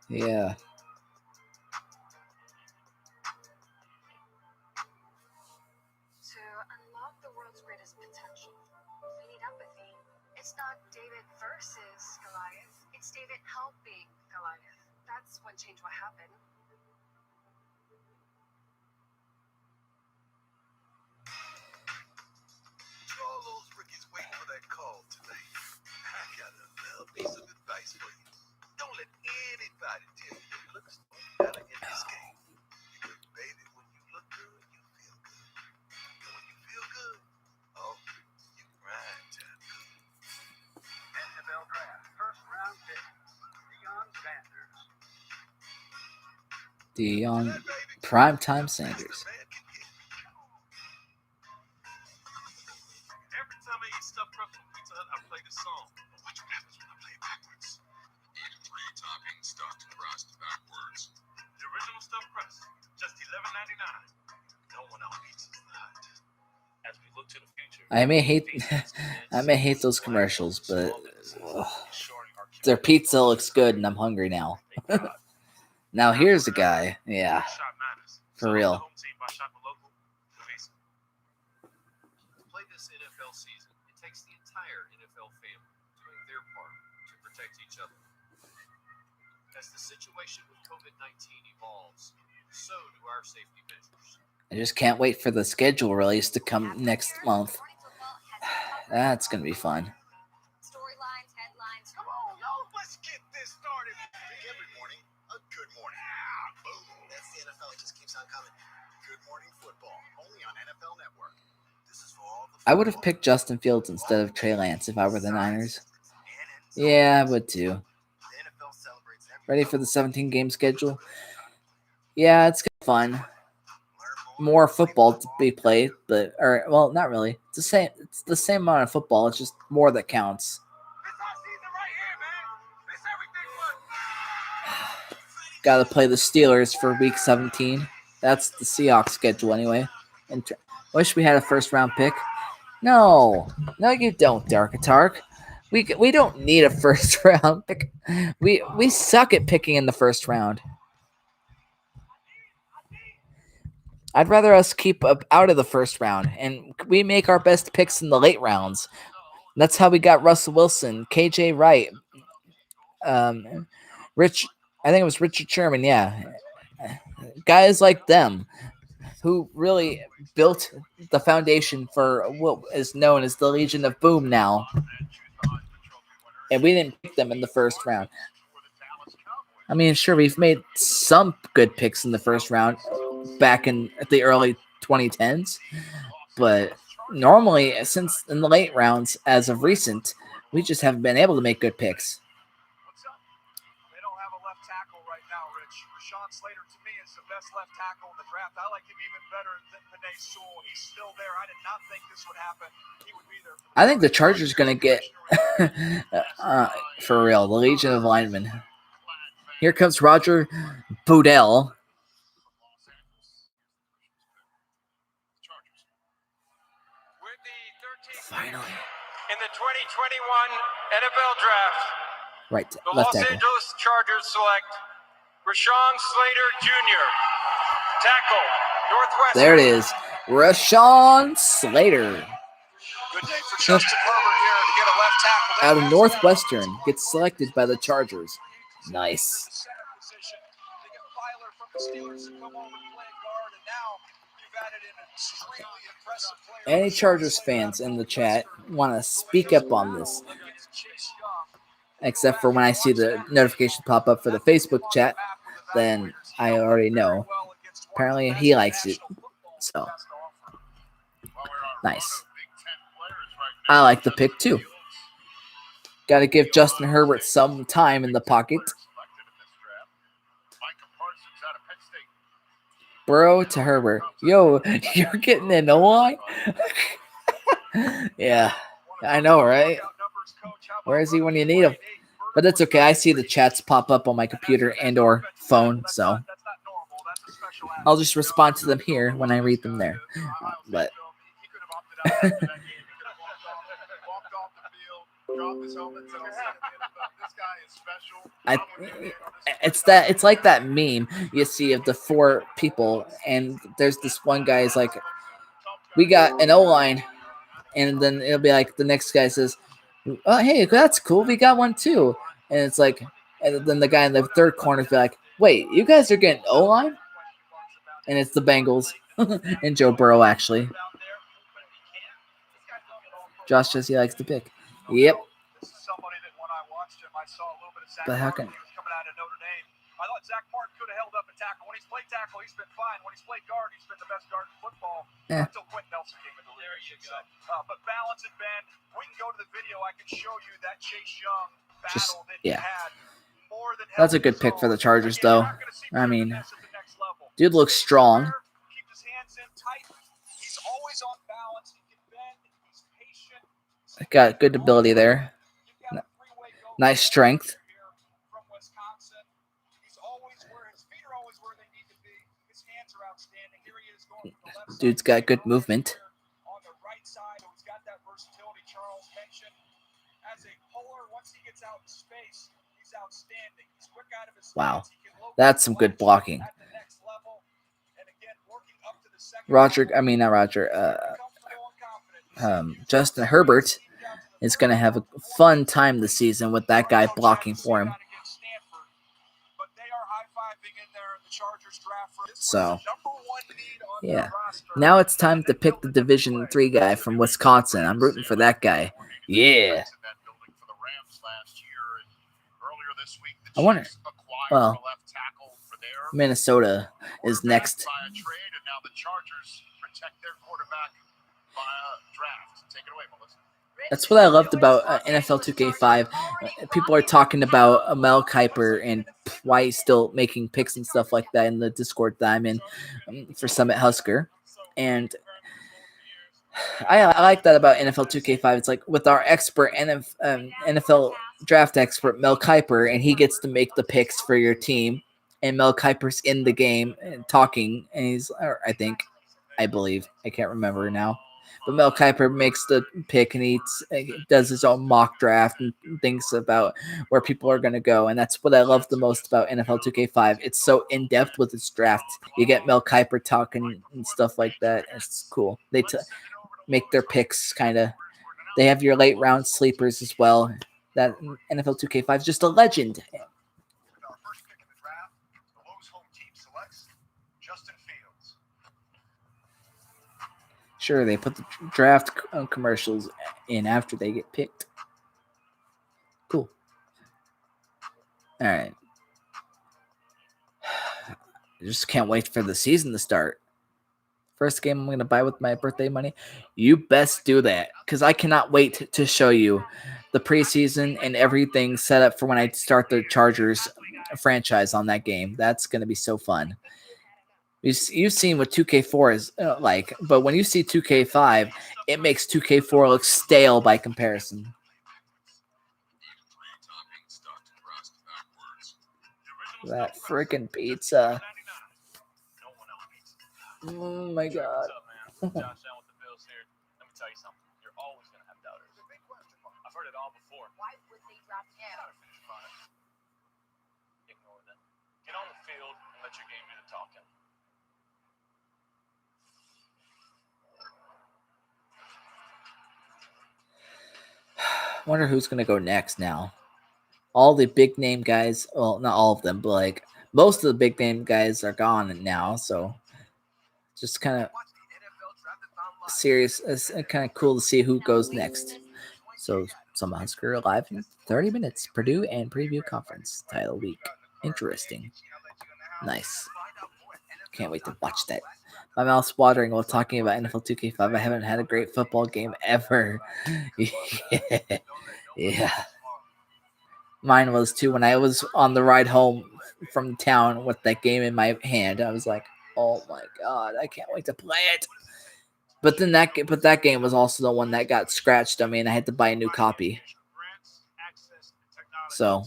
Yeah. To unlock the world's greatest potential, we need empathy. It's not David versus Goliath. It's David helping Goliath. That's when change will happen. To all those rookies waiting for that call tonight, I got a little piece of advice for you. Don't let anybody tell you you look better in this game. Because, baby, when you look good, you feel good. And when you feel good, oh, you grind time good. NFL Draft, first round pick, Deion Sanders. Deion Primetime Sanders. Every time I eat stuffed crust from Pizza Hut, I play this song. Watch what happens when I play it backwards. Eat 3 toppings stuffed crust backwards. The original stuffed crust, just $11.99. No one else beats the Hut. As we look to the future, I may hate those commercials, but their pizza looks good and I'm hungry now. Now here's the guy. Yeah. For real. To play this NFL season, it takes the entire NFL family doing their part to protect each other. As the situation with COVID-19 evolves, so do our safety measures. I just can't wait for the schedule release to come next month. That's going to be fun. Storylines, headlines. Come on, y'all, let's get this started. Make every morning a good morning. Boom. That's the NFL. It just keeps on coming. Good Morning Football, only on NFL Network. This is for all the I would have picked Justin Fields instead of Trey Lance if I were the Niners. Yeah, I would too. Ready for the 17-game schedule? Yeah, it's gonna be fun. More football to be played, but not really. It's the same amount of football. It's just more that counts. Got to play the Steelers for Week 17. That's the Seahawks schedule anyway. And wish we had a first-round pick. No, you don't, Darkatark. We don't need a first-round pick. We suck at picking in the first round. I'd rather us keep up out of the first round, and we make our best picks in the late rounds. That's how we got Russell Wilson, KJ Wright, Rich. I think it was Richard Sherman. Yeah, guys like them who really built the foundation for what is known as the Legion of Boom now. And we didn't pick them in the first round. I mean, sure, we've made some good picks in the first round back in the early 2010s, but normally, since in the late rounds, as of recent, we just haven't been able to make good picks. They don't have a left tackle right now, Rich. Rashawn Slater, to me, is the best left tackle in the draft. I like him even better than Penei Sewell. He's still there. I did not think this would happen. He would be there. I think the Chargers are going to get, for real, the Legion of Linemen. Here comes Roger Boudell. Finally. In the 2021 NFL Draft, Right, the left Los tackle. Angeles Chargers select Rashawn Slater Jr., tackle, Northwestern. There it is. Rashawn Slater. Good day for Justin Herbert here to get a left tackle. Out of Northwestern, gets selected by the Chargers. Nice. They get Filer from the Steelers to come over and play guard, and now you've added an extremely impressive player. Any Chargers fans in the chat want to speak up on this? Except for when I see the notification pop up for the Facebook chat, then I already know. Apparently he likes it. So, nice. I like the pick too. Got to give Justin Herbert some time in the pocket. Burrow to Herbert. Yo, you're getting an O-line? Yeah, I know, right? Where is he when you need him? But that's okay. I see the chats pop up on my computer and or phone, so I'll just respond to them here when I read them there. But it's like that meme you see of the four people, and there's this one guy is like, we got an O-line, and then it'll be like the next guy says, oh, hey, that's cool, we got one too. And it's like, and then the guy in the third corner will be like, wait, you guys are getting O-line? And it's the Bengals and Joe Burrow, actually. Josh says he likes to pick. Yep. But how can... I thought Zach Martin could have held up a tackle. When he's played tackle, he's been fine. When he's played guard, he's been the best guard in football until Quentin Nelson came in the league. But balance and bend. We can go to the video. I can show you that Chase Young battle that he had. That's a good pick for the Chargers, though. I mean, dude looks strong. Keep his hands in tight. He's always on balance. He can bend. He's patient. Got good ability there. Nice strength. Dude's got good movement. On the right side, he's got that versatility Charles mentioned. As a puller, once he gets out in space, he's outstanding. He's quick out of his Wow, that's some good blocking. Justin Herbert is going to have a fun time this season with that guy blocking for him. So, yeah. Now it's time to pick the Division III guy from Wisconsin. I'm rooting for that guy. Yeah. I wonder. Well, Minnesota is next. That's what I loved about NFL 2K5. People are talking about Mel Kiper and why he's still making picks and stuff like that in the Discord that I'm in for Summit Husker. And I like that about NFL 2K5. It's like with our expert NFL draft expert, Mel Kiper, and he gets to make the picks for your team. and Mel Kiper's in the game and talking, and he's, or I believe, I can't remember now. But Mel Kiper makes the pick and he does his own mock draft and thinks about where people are going to go. And that's what I love the most about NFL 2K5. It's so in-depth with its draft. You get Mel Kiper talking and stuff like that. It's cool. They make their picks kind of. They have your late round sleepers as well. That NFL 2K5 is just a legend. With our first pick in the draft, the Lowe's home team selects Justin Fields. Sure, they put the draft commercials in after they get picked. Cool. All right. Just can't wait for the season to start. First game I'm going to buy with my birthday money. You best do that, because I cannot wait to show you the preseason and everything set up for when I start the Chargers franchise on that game. That's going to be so fun. You've seen what 2K4 is like, but when you see 2K5, it makes 2K4 look stale by comparison. That freaking pizza. Oh my god. Josh Allen with the Bills here. Let me tell you something. You're always going to have doubters. I've heard it all before. Why would they draft him? Ignore them. Get on the field and let your game do the talking. Wonder who's going to go next now. All the big name guys, well, not all of them, but like most of the big name guys are gone now, so just kind of serious. It's kind of cool to see who goes next. So, some Husker live in 30 minutes. Purdue and preview conference title week. Interesting. Nice. Can't wait to watch that. My mouth's watering while talking about NFL 2K5. I haven't had a great football game ever. Yeah. Mine was too. When I was on the ride home from town with that game in my hand, I was like, "Oh my god, I can't wait to play it." But then that game was also the one that got scratched on me, and I had to buy a new copy. So,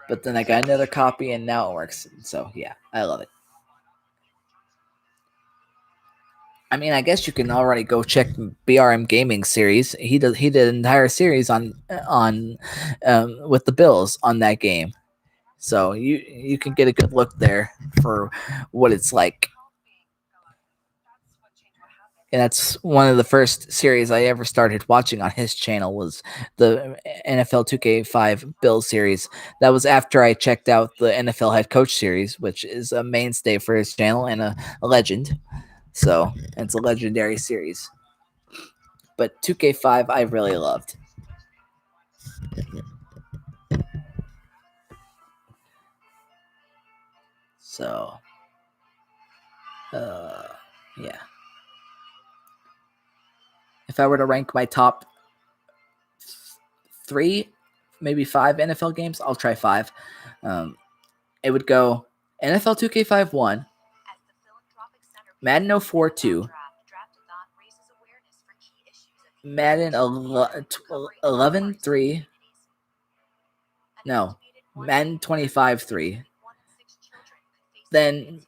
but then I got another copy, and now it works. So yeah, I love it. I mean, I guess you can already go check BRM Gaming series. He did an entire series on with the Bills on that game. So you can get a good look there for what it's like. And that's one of the first series I ever started watching on his channel was the NFL 2K5 Bills series. That was after I checked out the NFL Head Coach series, which is a mainstay for his channel and a legend. So it's a legendary series. But 2K5 I really loved. So, yeah. If I were to rank my top 3, maybe 5 NFL games, I'll try 5. It would go NFL 2K5 1, Madden 04 2, Madden 11 3, no, Madden 25 3, then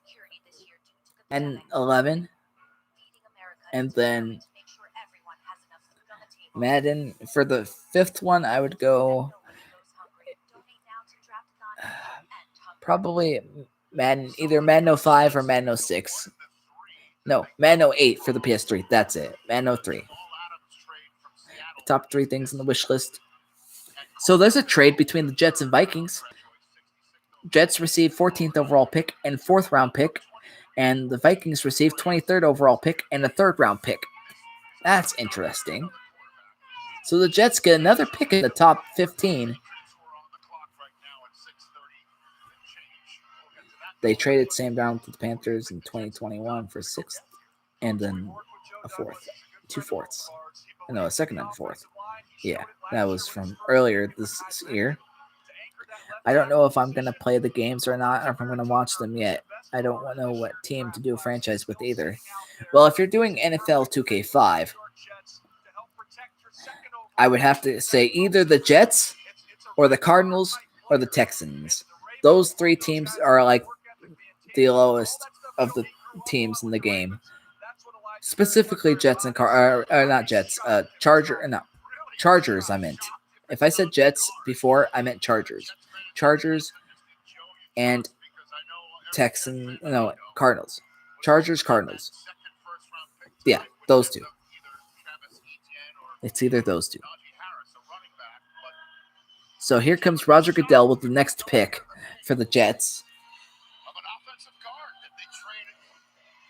Madden 11, and then Madden for the 5th one. I would go probably Madden, either Madden 05 or Madden 06. No, Madden 08 for the PS3. That's it. Madden 03. Top 3 things on the wish list. So there's a trade between the Jets and Vikings. Jets received 14th overall pick and 4th round pick, and the Vikings received 23rd overall pick and a 3rd round pick. That's interesting. So the Jets get another pick in the top 15. They traded Sam Darnold to the Panthers in 2021 for 6th and then a 4th. 2 fourths. No, a 2nd and a 4th. Yeah, that was from earlier this year. I don't know if I'm going to play the games or not, or if I'm going to watch them yet. I don't know what team to do a franchise with either. Well, if you're doing NFL 2K5, I would have to say either the Jets or the Cardinals, or the Texans. Those three teams are like the lowest of the teams in the game. Specifically, Jets and not Jets. Chargers. I meant. If I said Jets before, I meant Chargers. Chargers and Cardinals. Chargers, Cardinals. Yeah, those two. It's either those two. So here comes Roger Goodell with the next pick for the Jets.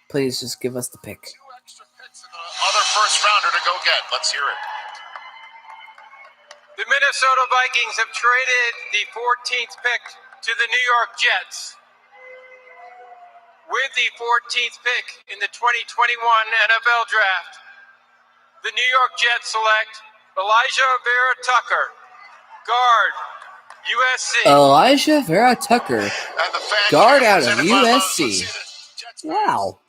Please just give us the pick. Other first rounder to go get. Let's hear it. The Minnesota Vikings have traded the 14th pick to the New York Jets. With the 14th pick in the 2021 NFL Draft, the New York Jets select Elijah Vera Tucker, guard, USC. Elijah Vera Tucker, guard out of USC. Wow.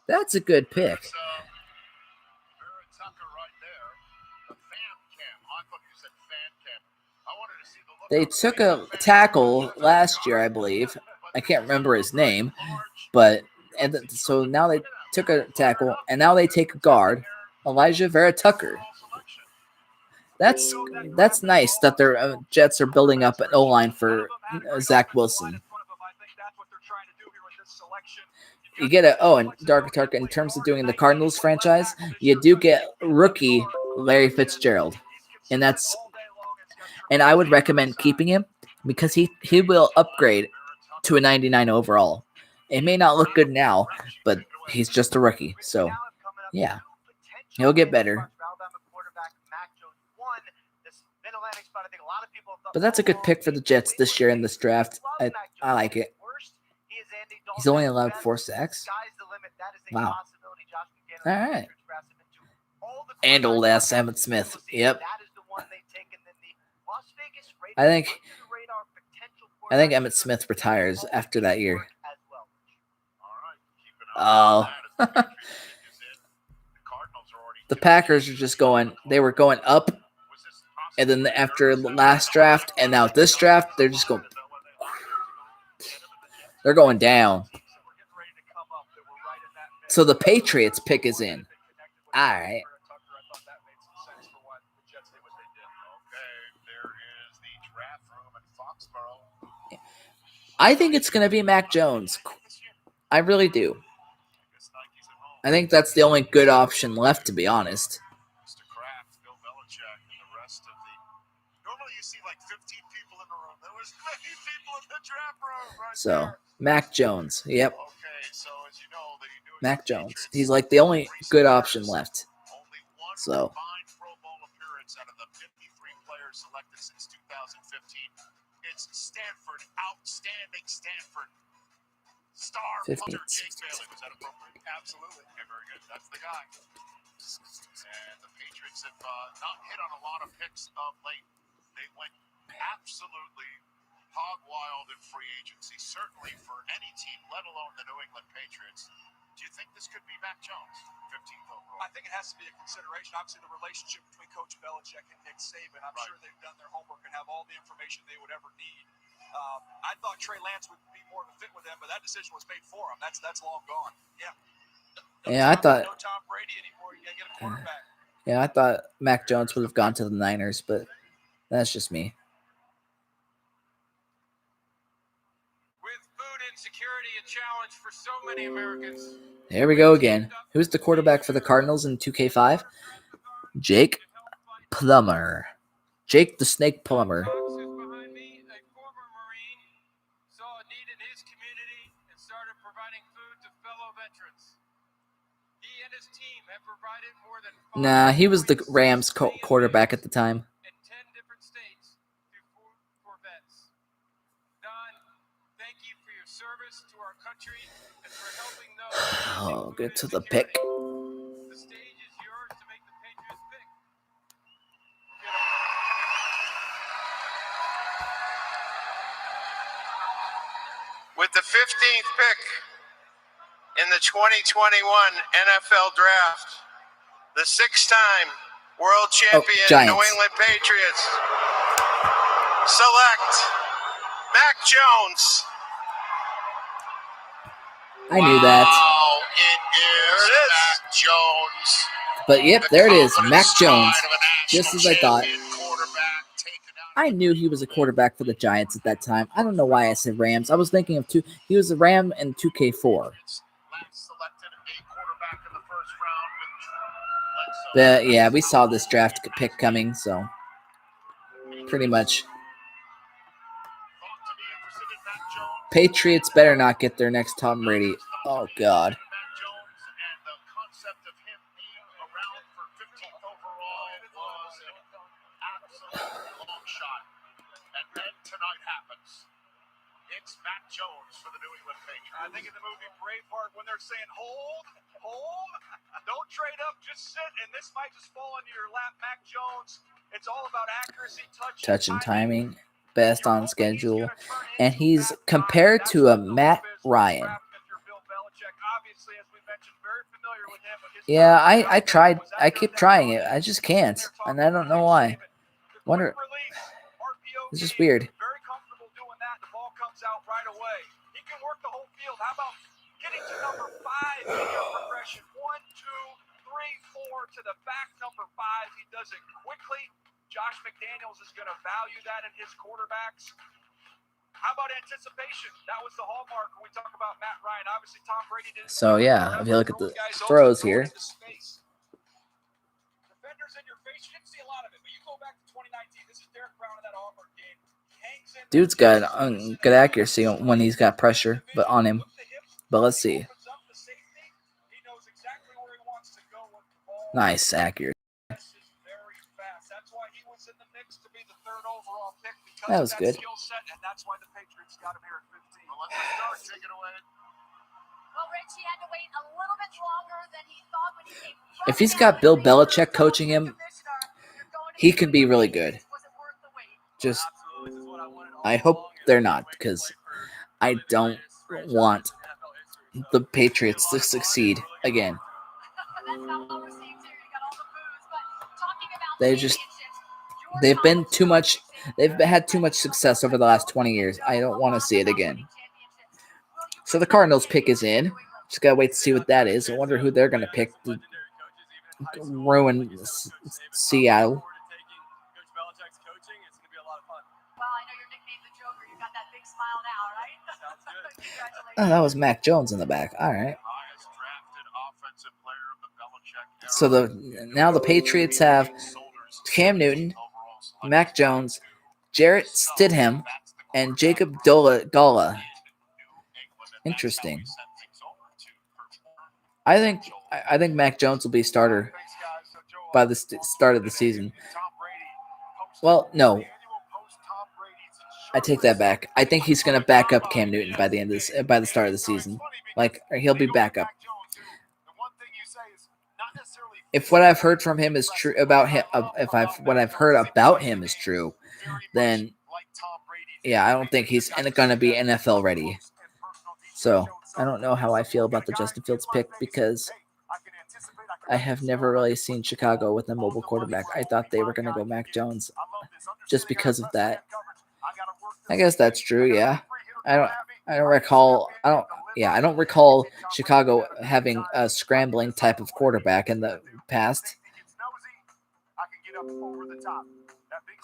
That's a good pick. They took a tackle last year, I believe. I can't remember his name, so now they took a tackle, and now they take a guard, Elijah Vera Tucker. That's nice that their Jets are building up an O-line for Zach Wilson. You get and Dark Tucker, in terms of doing the Cardinals franchise, you do get rookie Larry Fitzgerald, and I would recommend keeping him because he will upgrade to a 99 overall. It may not look good now, but he's just a rookie, so yeah, he'll get better. But that's a good pick for the Jets this year in this draft. I like it. He's only allowed 4 sacks. Wow. All right. And old ass Emmitt Smith. Yep. I think Emmitt Smith retires after that year. Oh. The Packers are just they were going up, and then after the last draft, and now this draft, they're just going. They're going down. So the Patriots pick is in. All right. I think it's going to be Mac Jones. I really do. I think that's the only good option left, to be honest. So, Mac Jones. Yep. Mac Jones. He's like the only good option left. So. It's Stanford, outstanding Stanford star. 15, Was that appropriate? Absolutely. Okay, very good. That's the guy. And the Patriots have not hit on a lot of picks of late. They went absolutely hog wild in free agency, certainly for any team, let alone the New England Patriots. Do you think this could be Mac Jones, 15th overall? I think it has to be a consideration. Obviously, the relationship between Coach Belichick and Nick Saban. I'm sure they've done their homework and have all the information they would ever need. I thought Trey Lance would be more of a fit with them, but that decision was made for him. That's long gone. Yeah. Yeah, I thought. No Tom Brady anymore. You gotta get a quarterback. Yeah, I thought Mac Jones would have gone to the Niners, but that's just me. Insecurity a challenge for so many Americans. There we go again. Who's the quarterback for the Cardinals in 2K5? Jake Plummer. Jake the Snake Plummer. Behind me, a former Marine saw a need in his community and started providing food to fellow veterans. He and his team have provided more than Nah, he was the Rams quarterback at the time. in 10 different states for vets. Don, thank you for your service to our country and for helping those. Oh, get to the pick. The stage is yours to make the Patriots pick. With the 15th pick in the 2021 NFL Draft, the 6-time world champion Giants. New England Patriots select Mac Jones. I knew that. Oh, it is Mac Jones. But yep, there it is. Mac Jones. Just as I thought. I knew he was a quarterback for the Giants at that time. I don't know why I said Rams. I was thinking of two. He was a Ram in 2K4. But yeah, we saw this draft pick coming, so pretty much. Patriots better not get their next Tom Brady. Oh, God. It's Mac Jones for the New England Patriots. I think in the movie Braveheart, when they're saying, hold, don't trade up, just sit, and this might just fall into your lap, Mac Jones. It's all about accuracy, touch and timing, best on schedule, and he's compared to a Matt Ryan. Yeah, I tried. I keep trying it. I just can't, and I don't know why. Wonder. It's just weird. Very comfortable doing that. The ball comes out right away. He can work the whole field. How about getting to number 5 in your progression? 1, 2, 3, 4 to the back number 5. He does it quickly. Josh McDaniels is going to value that in his quarterbacks. How about anticipation? That was the hallmark when we talk about Matt Ryan. Obviously, Tom Brady didn't. So yeah, if you look at the throws here. Defenders in your face. You didn't see a lot of it, but you go back to 2019. This is Derek Brown in that Auburn game. Dude's got good accuracy when he's got pressure, but on him. But let's see. Nice accuracy. That was good. If he's got Bill Belichick coaching him, he can be really good. Just, I hope they're not, because I don't want the Patriots to succeed again. They've had too much success over the last 20 years. I don't want to see it again. So the Cardinals pick is in. Just gotta wait to see what that is. I wonder who they're gonna pick to ruin Seattle. Oh, that was Mac Jones in the back. All right. So now the Patriots have Cam Newton, Mac Jones, Jarrett Stidham, and Jacob Dola. Interesting. I think Mac Jones will be starter by the start of the season. Well, no. I take that back. I think he's going to back up Cam Newton by the start of the season. He'll be back up. If what I've heard from him is true about him, what I've heard about him is true, then yeah, I don't think he's going to be NFL ready. So I don't know how I feel about the Justin Fields pick, because I have never really seen Chicago with a mobile quarterback. I thought they were going to go Mac Jones just because of that. I guess that's true. Yeah, I don't recall Chicago having a scrambling type of quarterback in the past.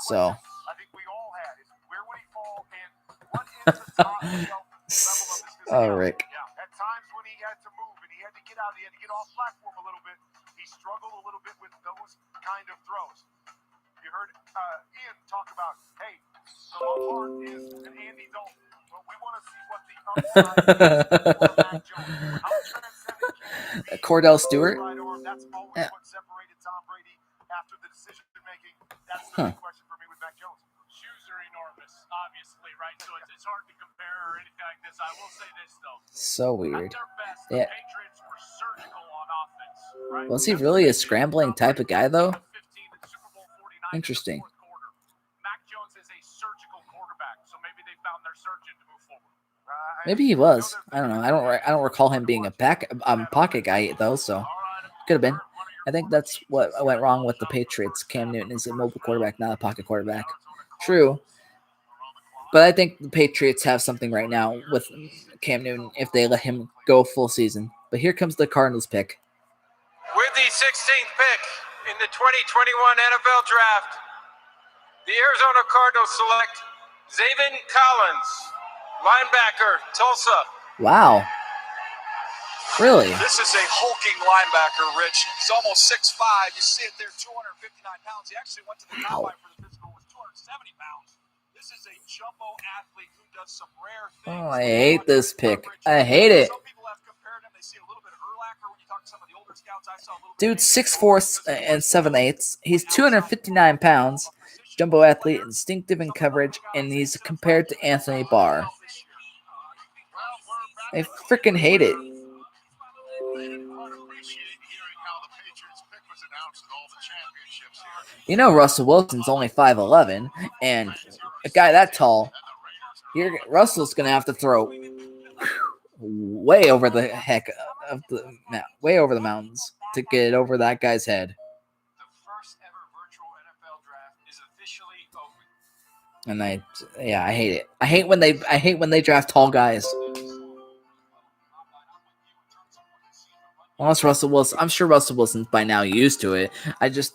So. Oh, Rick. At times when he had to move and he had to get out, he had to get off platform a little bit. He struggled a little bit with those kind of throws. You heard Ian talk about, hey, the low part is an Andy Dalton. But we want to see what the upside is. Cordell Stewart. That's always what separated Tom Brady after the decision making. That's the big question for me with Mac Jones. Shoes are enormous, obviously, right? So it's hard to compare or anything like this. I will say this, though. So weird. Best, yeah. Patriots were surgical on offense, right? Was he really a scrambling type of guy, though? Interesting. Mac Jones is a surgical quarterback, so maybe they found their surgeon to move forward. Maybe he was. I don't know. I don't recall him being a pocket guy, though, so could have been. I think that's what went wrong with the Patriots. Cam Newton is a mobile quarterback, not a pocket quarterback. True. But I think the Patriots have something right now with Cam Newton if they let him go full season. But here comes the Cardinals pick. With the 16th pick in the 2021 NFL Draft, the Arizona Cardinals select Zaven Collins, linebacker, Tulsa. Wow. Really? This is a hulking linebacker, Rich. He's almost 6'5". You see it there, 259 pounds. He actually went to the combine for the physical, was 270 pounds. This is a jumbo athlete who does some rare things. Oh, I hate this pick. I hate it. Some people have compared him. They see a little bit of Urlacher when you talk to some of the older scouts. I saw a little Dude's 6'4" and 7/8. He's 259 pounds. Jumbo athlete, instinctive in coverage, and he's compared to Anthony Barr. I freaking hate it. You know Russell Wilson's only 5'11", and a guy that tall, Russell's gonna have to throw way over the heck of way over the mountains to get over that guy's head. The first ever virtual NFL draft is officially open. And I hate it. I hate when they draft tall guys. Unless Russell Wilson, I'm sure Russell Wilson's by now used to it. I just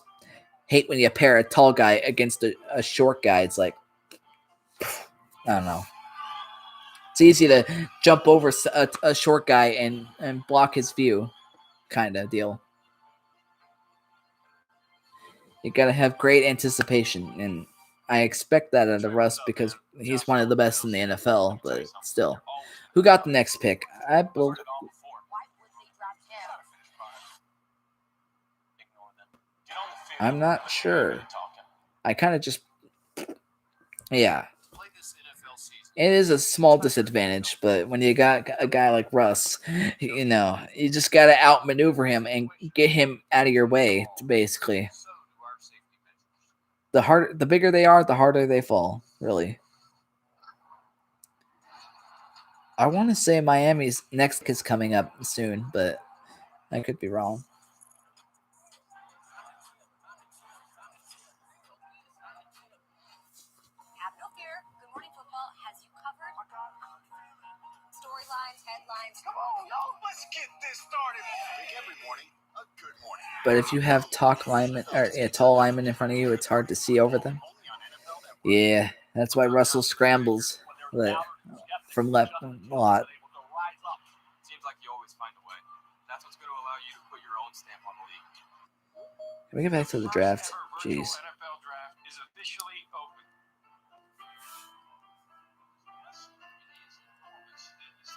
hate when you pair a tall guy against a short guy. It's like, I don't know. It's easy to jump over a short guy and block his view, kind of deal. You gotta have great anticipation, and I expect that out of Russ because he's one of the best in the NFL. But still, who got the next pick? I'm not sure. I kind of just, yeah. It is a small disadvantage, but when you got a guy like Russ, you know, you just got to outmaneuver him and get him out of your way, basically. The bigger they are, the harder they fall, really. I want to say Miami's next is coming up soon, but I could be wrong. Come on, y'all. Let's get this started. Every morning, a good morning. But if you have tall linemen in front of you, it's hard to see over them. Yeah, that's why Russell scrambles from left a lot. Seems like you always find a way. That's what's going to allow you to put your own stamp on the league. Can we get back to the draft? Jeez. NFL draft is officially open.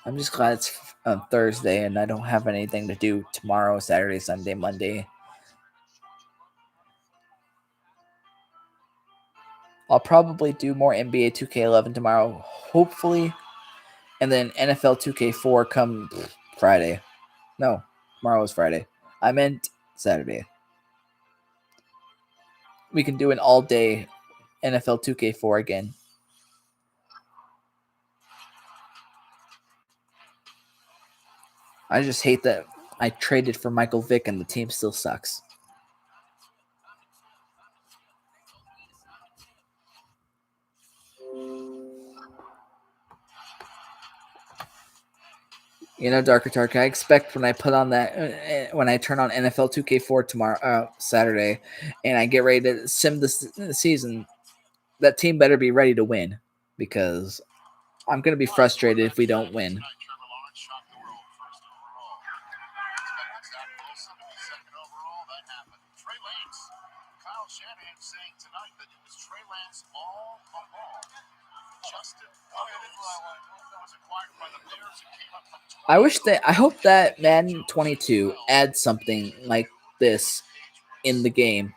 I'm just glad it's Thursday and I don't have anything to do tomorrow, Saturday, Sunday, Monday. I'll probably do more NBA 2K11 tomorrow, hopefully. And then NFL 2K4 come Friday. No, tomorrow is Friday. I meant Saturday. We can do an all-day NFL 2K4 again. I just hate that I traded for Michael Vick and the team still sucks. You know, Darker Tark, I expect when I put on when I turn on NFL 2K4 tomorrow, Saturday, and I get ready to sim the season, that team better be ready to win because I'm going to be frustrated if we don't win. I hope that Madden 22 adds something like this in the game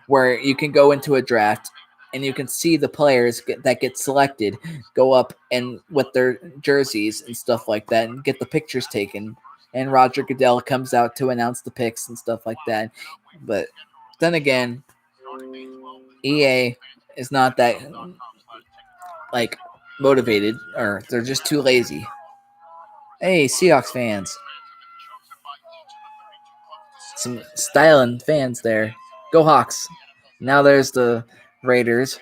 where you can go into a draft and you can see the players that get selected go up and with their jerseys and stuff like that and get the pictures taken. And Roger Goodell comes out to announce the picks and stuff like that. But then again, EA is not that motivated, or they're just too lazy. Hey, Seahawks fans. Some styling fans there. Go Hawks. Now there's the Raiders.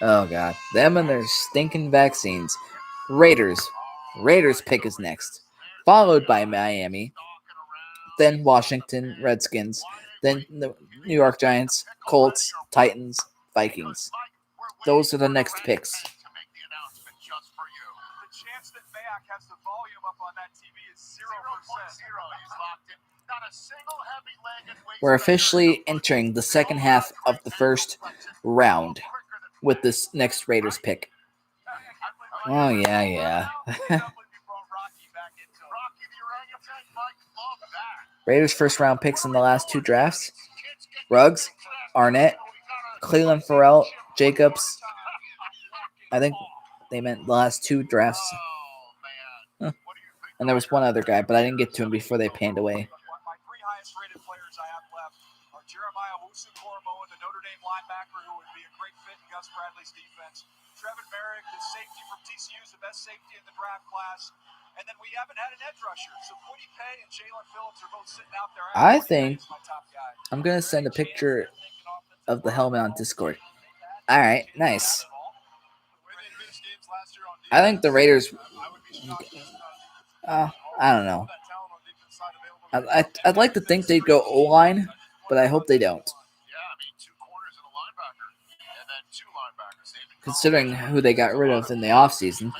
Oh god, them and their stinking vaccines. Raiders pick is next, followed by Miami, then Washington Redskins, then the New York Giants, Colts, Titans, Vikings. Those are the next picks. The chance that Mayak has the volume up on that TV is 0%. We're officially entering the second half of the first round with this next Raiders pick. Oh, yeah. Raiders first round picks in the last two drafts. Ruggs, Arnett, Cleveland Farrell, Jacobs. I think they meant the last two drafts. Huh. And there was one other guy, but I didn't get to him before they panned away. My three highest rated players I have left are Jeremiah Owusu-Koramoah, the Notre Dame linebacker who would be a great fit in Gus Bradley's defense. Trevin Merrick, the safety from TCU, is the best safety in the draft class. And then we haven't had an edge rusher. So Kwity Paye and Jalen Phillips are both sitting out there. I think I'm going to send a picture of the helmet on Discord. All right, nice. I think the Raiders... I don't know. I'd like to think they'd go O-line, but I hope they don't. Considering who they got rid of in the offseason.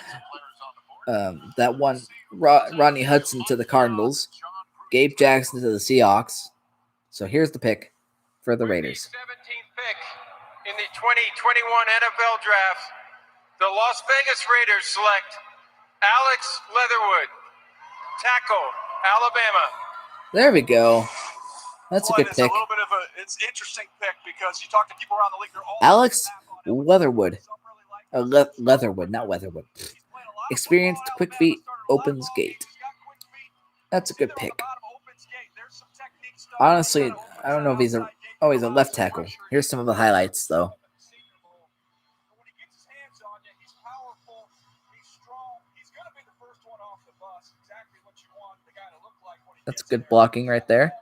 That one, Rodney Hudson to the Cardinals, Gabe Jackson to the Seahawks. So here's the pick for the Raiders. 17th pick in the 2021 NFL Draft, the Las Vegas Raiders select Alex Leatherwood, tackle, Alabama. There we go. That's a good pick. It's an interesting pick because you talk to people around the league. They're all Alex Leatherwood. Leatherwood, not Weatherwood. Experienced, quick feet, opens gate. That's a good pick. Honestly, I don't know if he's a left tackle. Here's some of the highlights, though. That's good blocking right there.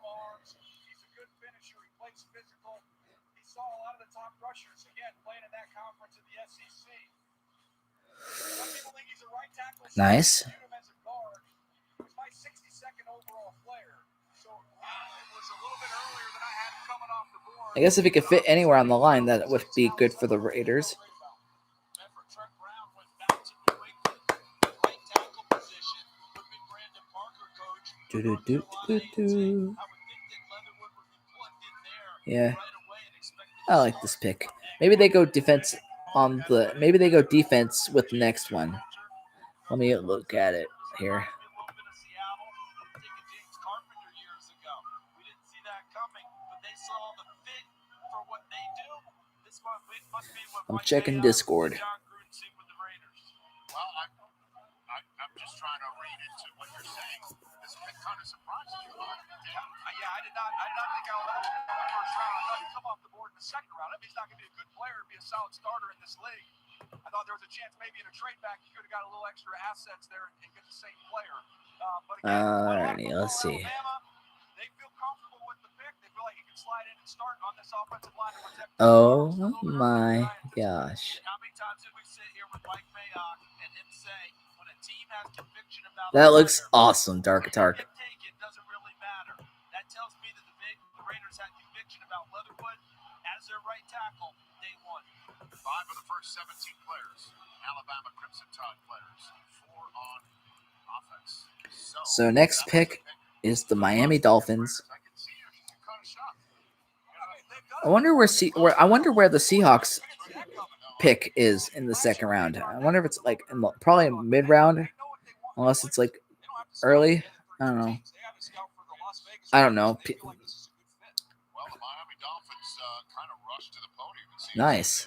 Nice. I guess if he could fit anywhere on the line, that would be good for the Raiders. Yeah, I like this pick. Maybe they go defense Maybe they go defense with the next one. Let me look at it here. I'm checking Discord. I'm just trying to read into what you're saying. This pick kind of surprises you. Yeah, I did not think I would in the first round. I thought he'd come off the board in the second round. I mean, he's not going to be a good player, be a solid starter in this league. I thought there was a chance maybe in a trade back he could have got a little extra assets there and get the same player. But again, Alrighty, let's see. They feel comfortable with the pick. They feel like he can slide in and start on this offensive line to protect. Oh my gosh. How many times did we sit here with Mike Mayock and him say when a team has conviction about that looks awesome, Dark. It doesn't really matter. That tells me that the Raiders had conviction about Leatherwood as their right tackle day one. 5 of the first 17 players, Alabama Crimson Tide players, 4 on offense. So next pick is the Miami Dolphins. I wonder where the Seahawks pick is in the second round. I wonder if it's like probably mid round, unless it's like early. I don't know. Nice.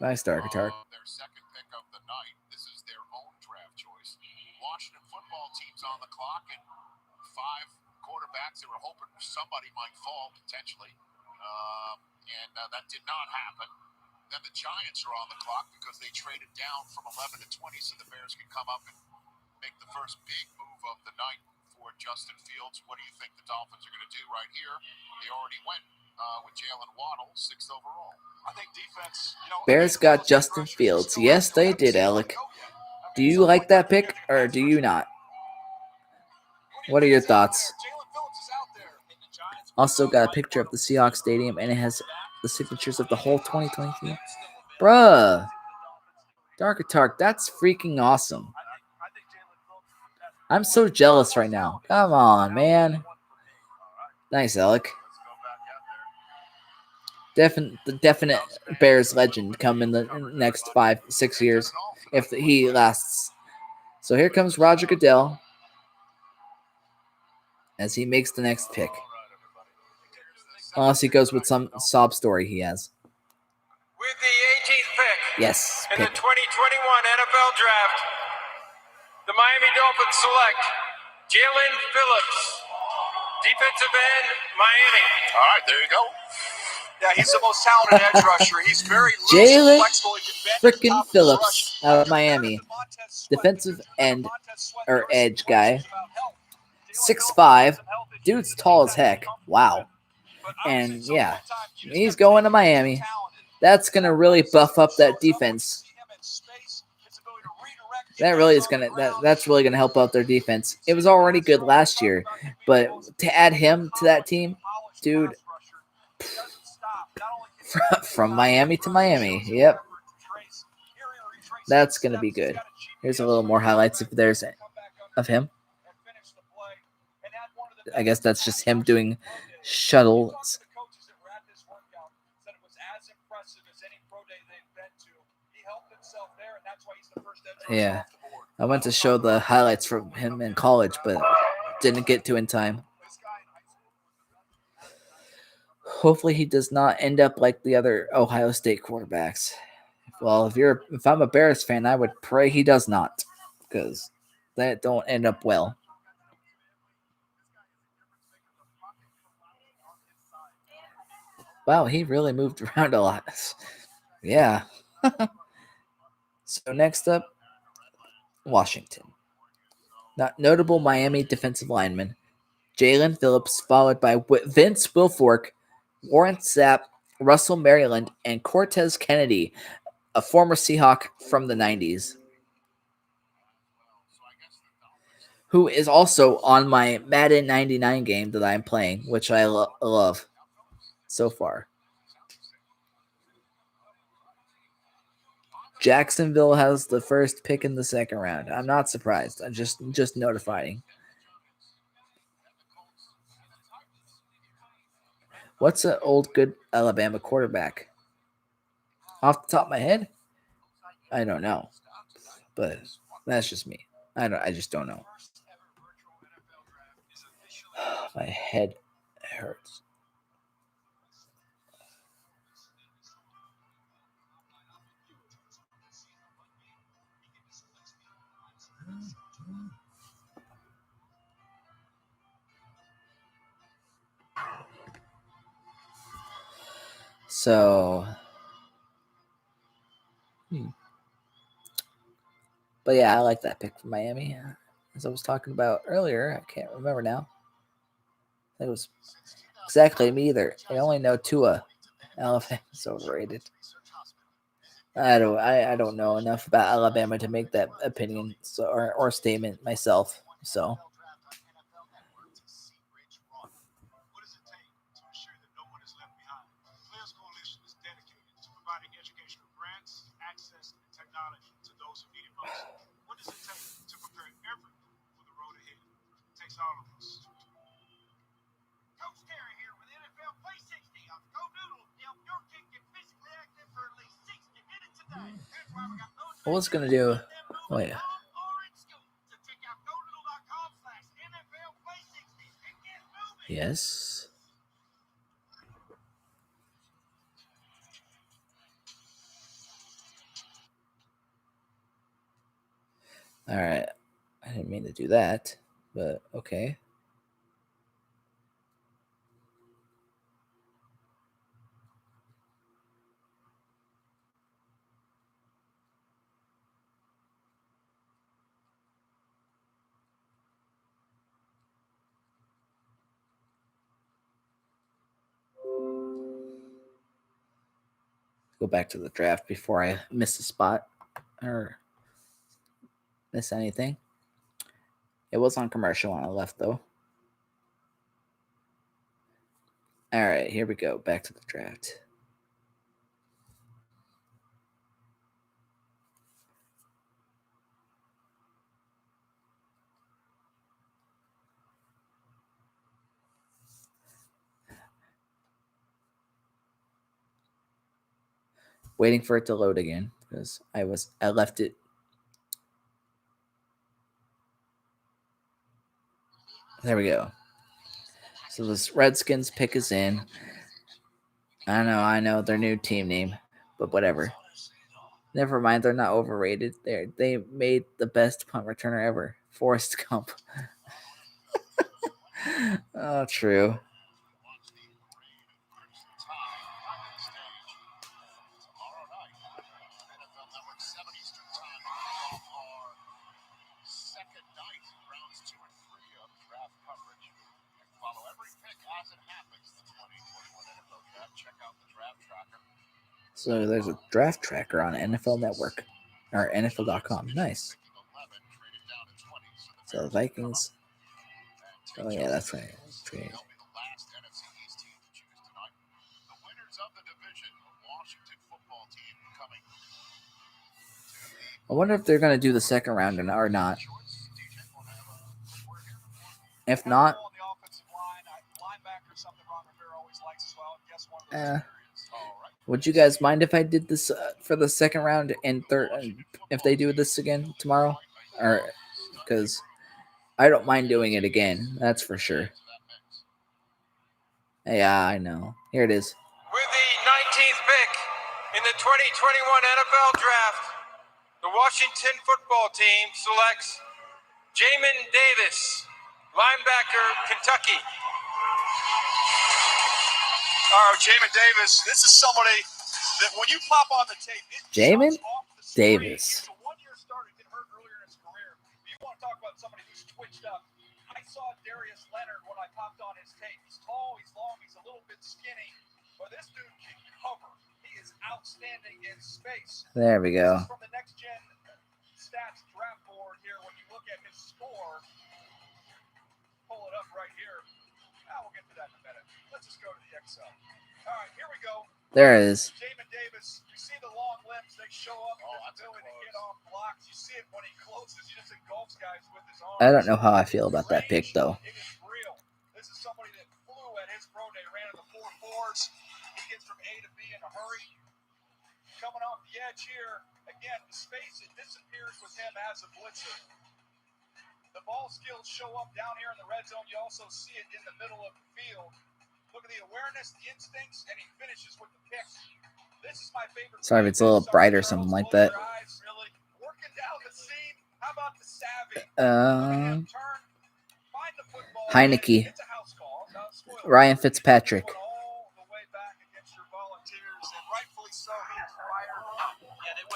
Nice, Dark. Their second pick of the night. This is their own draft choice. Washington football team's on the clock, and 5 quarterbacks that were hoping somebody might fall potentially. That did not happen. Then the Giants are on the clock because they traded down from 11 to 20 so the Bears could come up and make the first big move of the night for Justin Fields. What do you think the Dolphins are going to do right here? They already went with Jalen Waddle, 6th overall. Bears got Justin Fields. Yes, they did, Alec. Do you like that pick, or do you not? What are your thoughts? Also got a picture of the Seahawks Stadium, and it has the signatures of the whole 2023. Bruh. Dark, that's freaking awesome. I'm so jealous right now. Come on, man. Nice, Alec. The definite Bears legend come in the next 5-6 years if he lasts. So here comes Roger Goodell as he makes the next pick. Unless he goes with some sob story he has. With the 18th pick Yes, in pick. the 2021 NFL Draft, the Miami Dolphins select Jalen Phillips, defensive end, Miami. All right, there you go. Yeah, he's the most talented edge rusher. He's very loose Jalen and flexible. He can bend at the freaking top of his Phillips rush. out of Miami. Defensive end or edge guy. 6'5". Dude's tall as heck. Wow. And yeah, he's going to Miami. That's going to really buff up that defense. That's really going to help out their defense. It was already good last year, but to add him to that team, dude, from Miami to Miami. Yep. That's going to be good. Here's a little more highlights if there's of him. I guess that's just him doing shuttles. Yeah. I went to show the highlights from him in college, but didn't get to in time. Hopefully he does not end up like the other Ohio State quarterbacks. Well, if I'm a Bears fan, I would pray he does not, because that don't end up well. Wow, he really moved around a lot. Yeah. So next up, Washington. Not notable Miami defensive lineman, Jalen Phillips, followed by Vince Wilfork, Warren Sapp, Russell Maryland, and Cortez Kennedy, a former Seahawk from the 90s, who is also on my Madden 99 game that I'm playing, which I love so far. Jacksonville has the first pick in the second round. I'm not surprised. I'm just notifying. What's an old good Alabama quarterback? Off the top of my head, I don't know. But that's just me. I just don't know. My head hurts. So, but yeah, I like that pick from Miami. As I was talking about earlier, I can't remember now. It was exactly me either. I only know Tua. Alabama's overrated. I don't know enough about Alabama to make that opinion or statement myself. So. I was gonna do. Oh yeah. Yes. All right. I didn't mean to do that, but okay. go back to the draft before I miss a spot or miss anything. It was on commercial when I left, though. All right, here we go. Back to the draft. Waiting for it to load again because I left it. There we go. So this Redskins pick is in. I know their new team name, but whatever. Never mind, they're not overrated. They made the best punt returner ever, Forrest Gump. Oh, true. So there's a draft tracker on NFL Network or NFL.com. Nice. So the Vikings. Oh yeah, that's right. Trade. I wonder if they're going to do the second round or not. If not, would you guys mind if I did this for the second round and third? If they do this again tomorrow, or because I don't mind doing it again, that's for sure. Yeah, I know. Here it is. With the 19th pick in the 2021 NFL Draft, the Washington football team selects Jamin Davis, linebacker, Kentucky. Oh, Jamin Davis. This is somebody that when you pop on the tape, Jamin Davis. It's a one-year start. It hurt earlier in his career. You want to talk about somebody who's twitched up. I saw Darius Leonard when I popped on his tape. He's tall, he's long, he's a little bit skinny, but this dude can cover. He is outstanding in space. There we go. This is from the Next Gen Stats draft board here. When you look at his score, pull it up right here. We'll get to that in a minute. Let's just go to the Excel. All right, here we go. There it is. Jamin Davis, you see the long limbs, they show up with his ability to get off blocks. You see it when he closes, he just engulfs guys with his arms. I don't know how I feel about that pick, though. It is real. This is somebody that flew at his pro day, ran in the 4.4s. He gets from A to B in a hurry. Coming off the edge here, again, the space, it disappears with him as a blitzer. The ball skills show up down here in the red zone. You also see it in the middle of the field. Look at the awareness, the instincts, and he finishes with the pick. This is my favorite. Sorry if it's a little bright or something like that. Really working down the seam. How about the savvy? Heineke. Ryan Fitzpatrick.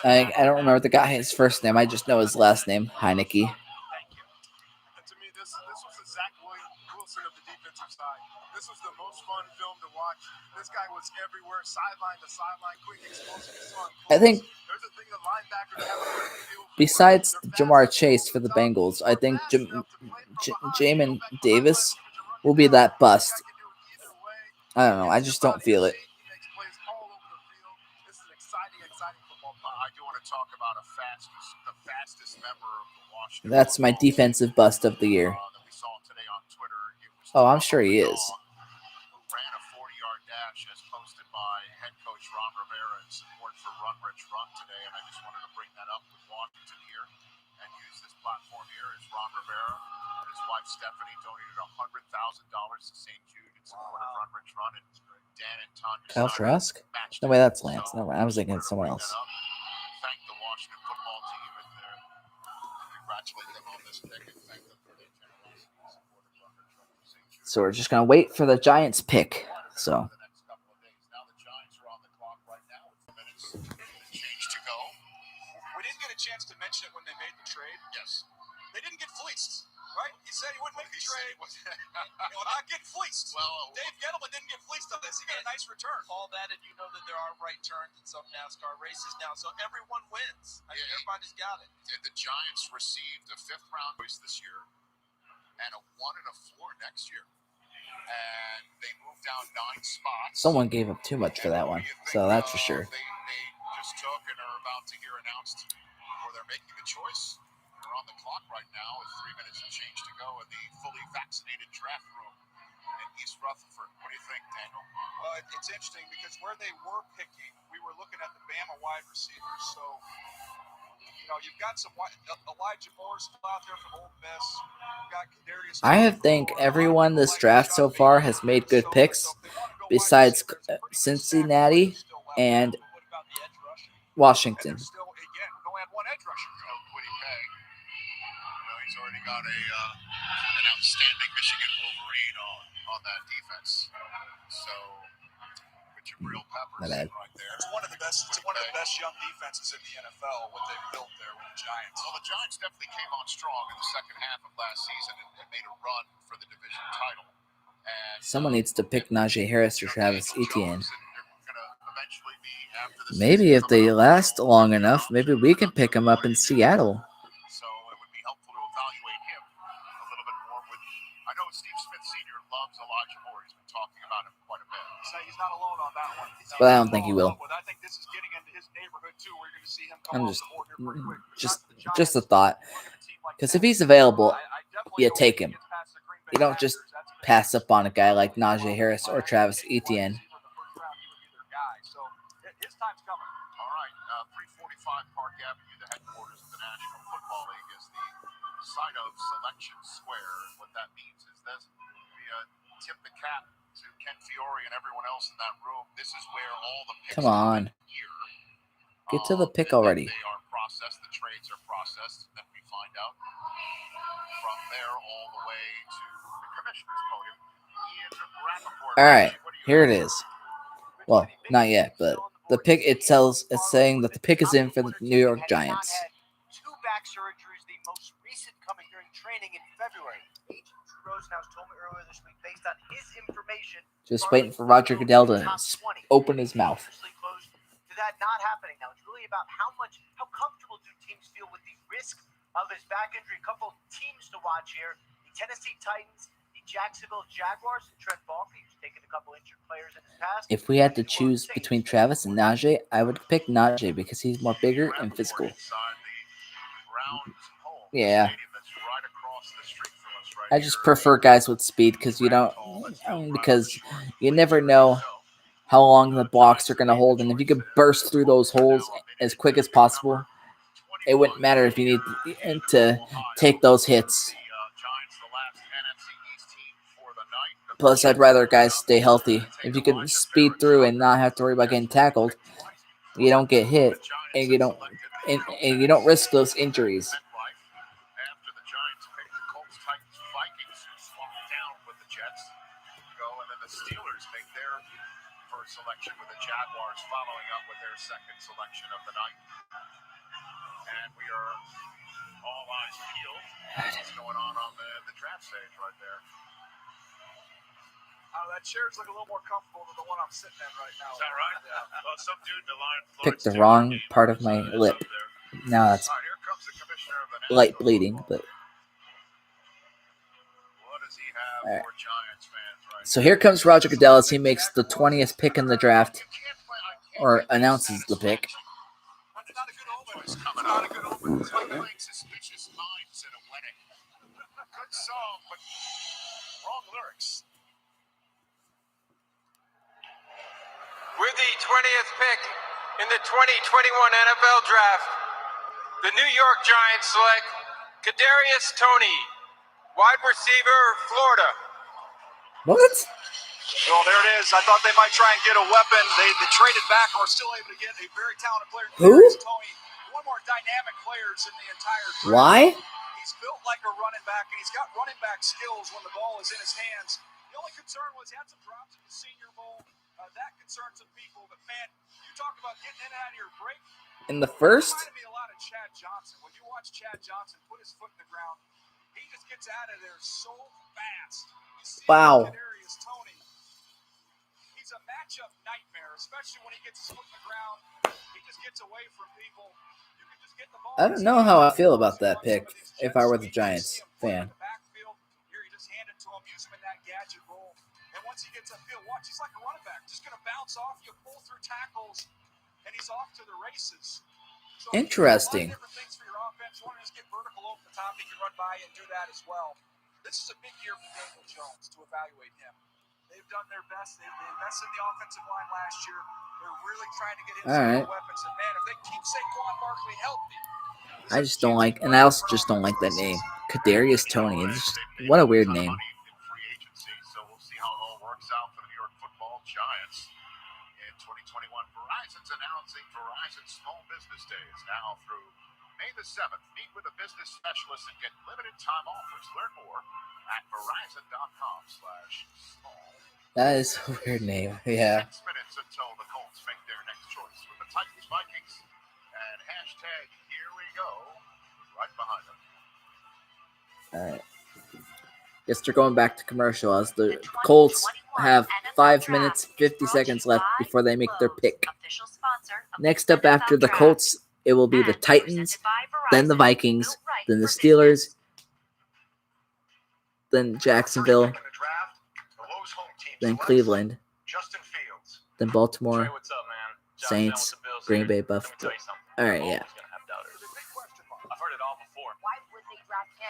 I don't remember the guy's first name. I just know his last name, Heineke. To me, this was the Zach Wilson of the defensive side. This was the most fun film to watch. This guy was everywhere, sideline to sideline, quick, explosive. I think besides Jamar Chase for the Bengals, I think Jamin Davis will be that bust. I don't know. I just don't feel it. This is an exciting football. I do want to talk about the fastest member of the Washington. That's my defensive bust of the year. That we saw today on Twitter. Oh, I'm sure he is. Ran a 40-yard dash as posted by head coach Ron Rivera in support for Run Rich Run today, and I just wanted to bring that up with Washington here and use this platform here as Ron Rivera and his wife Stephanie donated $100,000 to St. Jude in support of Run Rich Run, and Dan and Tanya. Kyle Trask? No way, that's Lance. No way, I was thinking of someone else. Thank the Washington football team and congratulate them on this pick and thank them for their generosity and support of Run Rich Run for St. Jude. So we're just gonna wait for the Giants pick. So. Now the Giants are on the clock right now with minutes change to go. We didn't get a chance to mention it when they made the trade. Yes. They didn't get fleeced. Right? He said he wouldn't make the trade. Not getting fleeced. Well, Dave Gettleman didn't get fleeced on this. He got a nice return. All that, and you know that there are right turns in some NASCAR races now, so everyone wins. I mean, everybody's got it. the Giants received a 5th-round choice this year and a 1 and a 4 next year. And they moved down 9 spots. Someone gave up too much for that one, so that's for sure. They just took and are about to hear announced where they're making the choice. They're on the clock right now with 3 minutes and change to go in the fully vaccinated draft room in East Rutherford. What do you think, Daniel? Well, it's interesting because where they were picking, we were looking at the Bama wide receivers. So, you've got some Elijah Moore still out there from Ole Miss. You've got Kadarius. I think everyone this draft so far has made good picks, besides Cincinnati and Washington. Still, again, go add one edge rusher. Woody Pay. He's already got an outstanding Michigan Wolverine on that defense. So, with Jabril Peppers right there. It's one of the best. It's one of the best young defenses in the NFL. What they've built there with the Giants. Well, the Giants definitely came on strong in the second half of last season and made a run for the division title. And Someone needs to pick Najee Harris or Travis Etienne. Maybe if they last long enough, maybe we can pick him up in Seattle. So it would be helpful to evaluate him a little bit more. I know Steve Smith Sr. loves Elijah Moore. He's been talking about him quite a bit. So he's not alone on that one. But I don't think he will. I think this is getting into his neighborhood too. We're going to see him come I'm off the board here pretty quick. just a thought. Because if he's available, you take him. You don't just pass up on a guy like Najee Harris or Travis Etienne. So his time's coming. All right, 345 Park Avenue, the headquarters of the National Football League, is the site of Selection Square. What that means is this: we tip the cap to Ken Fiore and everyone else in that room. This is where all the picks Come on. Get to the pick already. They are processed, the trades are processed, then we find out from there all the way to the commissioner's podium. Ian Rappaport. All right, here it is. Well, not yet, but the pick it's saying that the pick is in for the New York Giants. 2 back surgeries, the most recent coming during training in February. Agent Drew Rosenhaus told me earlier this week, based on his information, Just waiting for Roger Goodell to open his mouth. Close to that not happening. Now it's really about how comfortable do teams feel with the risk of his back injury. A couple teams to watch here: the Tennessee Titans, the Jacksonville Jaguars, and Trent Baalke, who's taken a couple injured players in his past. If we had to choose between Travis and Najee, I would pick Najee because he's more bigger and physical. Yeah. I just prefer guys with speed because you never know how long the blocks are going to hold, and if you could burst through those holes as quick as possible, it wouldn't matter if you need to take those hits. Plus, I'd rather guys stay healthy. If you can speed through and not have to worry about getting tackled, you don't get hit, and you don't risk those injuries. After the Giants pick the Colts, Titans, Vikings, who swung down with the Jets, go, and then the Steelers make their first selection with the Jaguars following up with their second selection of the night. And we are all eyes peeled. What's going on the draft stage right there? That chair's looking a little more comfortable than the one I'm sitting in right now. Is that right? Yeah. Well, some dude in the line Picked the wrong part of my lip. Now that's here comes the commissioner of the light bleeding, but. What does he have for Giants fans right So here comes Roger Goodell as he makes the 20th pick in the draft, or announces the pick. Not a good omen. It's like playing Suspicious Minds at a wedding. Good song, but wrong lyrics. With the 20th pick in the 2021 NFL Draft, the New York Giants select Kadarius Toney, wide receiver, Florida. What? Well, there it is. I thought they might try and get a weapon. They traded back and were still able to get a very talented player. Who? Toney, one more dynamic players in the entire draft. Why? He's built like a running back, and he's got running back skills when the ball is in his hands. The only concern was he had some drops in the Senior Bowl. That concerned some people, but man, you talk about getting in and out of your break. In the first? It reminded me a lot of Chad Johnson. When you watch Chad Johnson put his foot in the ground, he just gets out of there so fast. Wow. Kadarius Toney. He's a matchup nightmare, especially when he gets his foot in the ground. He just gets away from people. You can just get the ball. I don't know how I feel about that pick if I were the Giants fan. Here, you just hand it to him, use him in that gadget role. And once he gets upfield, watch, he's like a running back. Just going to bounce off you, pull through tackles, and he's off to the races. So Interesting. a lot of different things for your offense. One is get vertical over the top. He can run by and do that as well. This is a big year for Daniel Jones to evaluate him. They've done their best. They invested in the offensive line last year. They're really trying to get in some weapons. And man, if they keep Saquon Barkley healthy, I just don't like, and I also just don't like that name, Kadarius Toney. It's just, what a weird name. So we'll see how it all works out for the New York Football Giants. In 2021, Verizon's announcing Verizon Small Business Days now through May the 7th. Meet with a business specialist and get limited time offers. Learn more at verizon.com/small. That is a weird name. Yeah. 6 minutes until the Colts make their next choice with the Titans Vikings. And hashtag here we go right behind them. All right. Guess they're going back to commercial as the Colts have 5 minutes, 50 seconds left before they make their pick. Next up after the Colts, it will be the Titans, then the Vikings, then the Steelers, then Jacksonville, then Cleveland, then Baltimore, Saints, Green Bay, Buffalo. All right, yeah. I've heard it all before. Why would they draft him?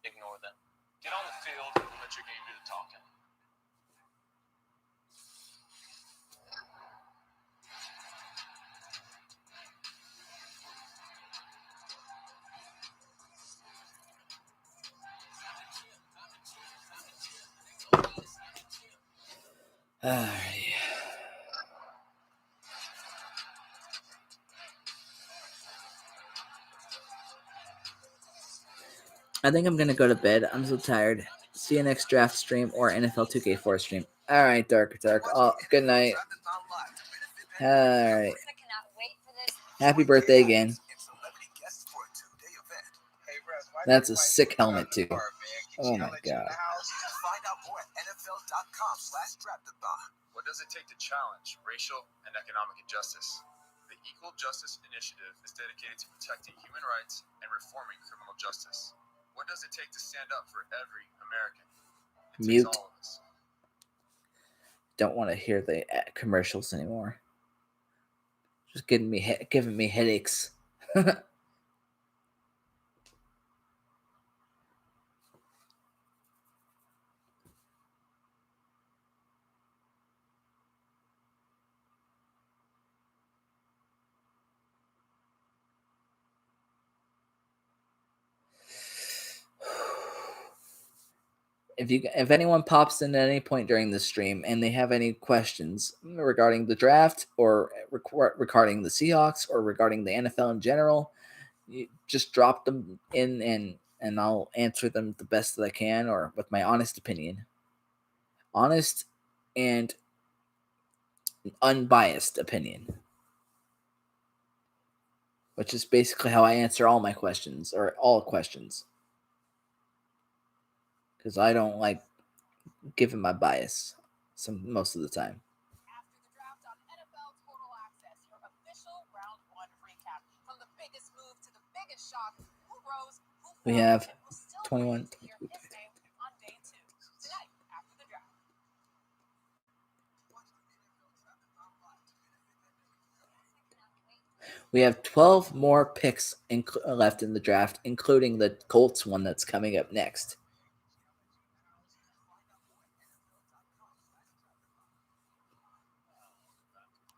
Ignore them. Get on the field and let your game do the talking. All right. I think I'm going to go to bed. I'm so tired. See you next draft stream or NFL 2K4 stream. All right, Dark. Oh, good night. All right. Happy birthday again. That's a sick helmet, too. Oh, my God. Find out more at NFL.com/draftathon. What does it take to challenge racial and economic injustice? The Equal Justice Initiative is dedicated to protecting human rights and reforming criminal justice. What does it take to stand up for every American? It Mute. takes all of us. Don't want to hear the commercials anymore. Just giving me headaches. If anyone pops in at any point during the stream and they have any questions regarding the draft or regarding the Seahawks or regarding the NFL in general, you just drop them in and I'll answer them the best that I can or with my honest opinion. Honest and unbiased opinion. Which is basically how I answer all my questions or all questions. Because I don't like giving my bias most of the time. After the draft on NFL Total Access, your official round one recap. From the biggest move to the biggest shock, who rose, who fell, We have and who still 21. waits to hear his name on day two. Tonight, after the draft. We have 12 more picks left in the draft, including the Colts one that's coming up next.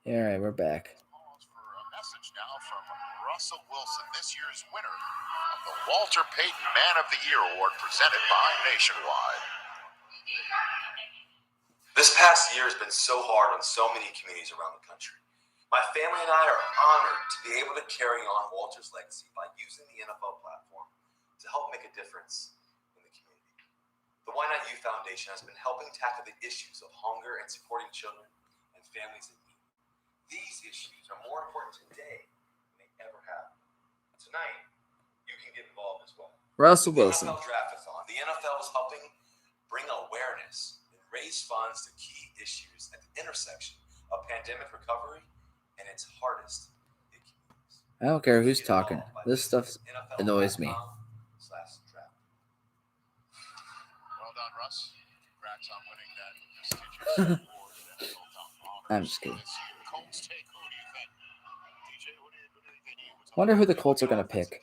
All right, we're back. Pause for a message now from Russell Wilson, this year's winner of the Walter Payton Man of the Year Award presented by Nationwide. This past year has been so hard on so many communities around the country. My family and I are honored to be able to carry on Walter's legacy by using the NFL platform to help make a difference in the community. The Why Not You Foundation has been helping tackle the issues of hunger and supporting children and families in need. These issues are more important today than they ever have. Tonight, you can get involved as well. Russell Wilson. NFL Draft-a-thon. The NFL is helping bring awareness and raise funds to key issues at the intersection of pandemic recovery and its hardest hit communities. I don't care who's talking. This stuff annoys me. NFL.com/draft. Well done, Russ. Congrats on winning that prestigious award at NFL.com. I'm just kidding. Colts take who do you think? DJ, what do you think? Wonder who the Colts are going to pick.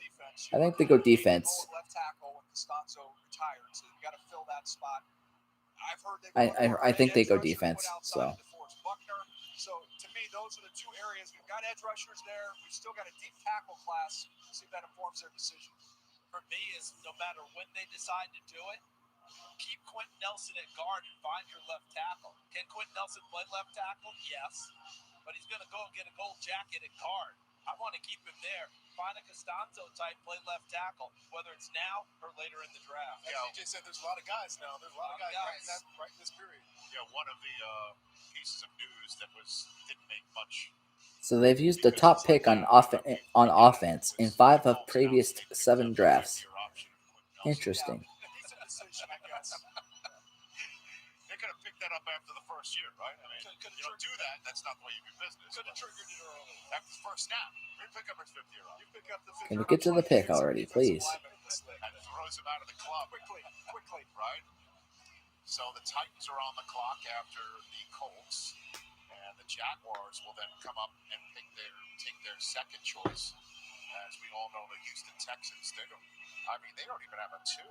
I think they go defense. Left tackle when Costanzo retired, so you got to fill that spot. I've heard I think they go defense. So Buckner. So to me, those are the two areas. We've got edge rushers there. We've still got a deep tackle class. See if that informs their decision. For me, is no matter when they decide to do it, keep Quentin Nelson at guard and find your left tackle. Can Quentin Nelson play left tackle? Yes. But he's going to go and get a gold jacket at guard. I want to keep him there. Find a Costanzo type, play left tackle, whether it's now or later in the draft. Yeah, DJ said there's a lot of guys now. There's a lot of guys right in this period. Yeah, one of the pieces of news that didn't make much. So they've used the top pick on offense in 5 of previous 7 drafts. Interesting. They could have picked that up after the first year, right? I mean, you don't do that. That's not the way you do business. Could have triggered it early. After the first snap, you pick up his 5th year off. You pick up the Can we get to the pick already, please? And throws him out of the club quickly, right? So the Titans are on the clock after the Colts, and the Jaguars will then come up and take their second choice. As we all know, the Houston Texans, they don't even have a 2.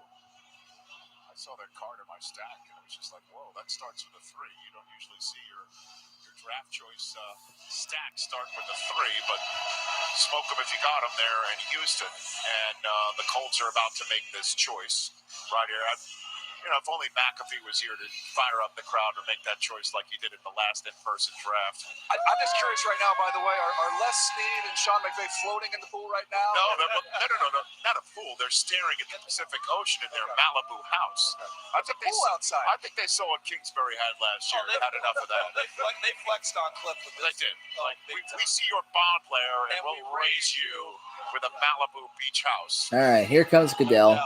I saw their card in my stack, and it was just like, whoa, that starts with a 3. You don't usually see your draft choice stack start with a 3, but smoke them if you got them there in Houston. And the Colts are about to make this choice right here. If only McAfee was here to fire up the crowd or make that choice like he did at the last in-person draft. I'm just curious right now, by the way, are Les Snead and Sean McVay floating in the pool right now? No, not a pool. They're staring at the Pacific Ocean in their Malibu house. I think outside. I think they saw what Kingsbury had last year and had enough of that. They flexed on Cliff with this. They did. We see your bond layer and we'll raise you with a Malibu beach house. All right, here comes Goodell.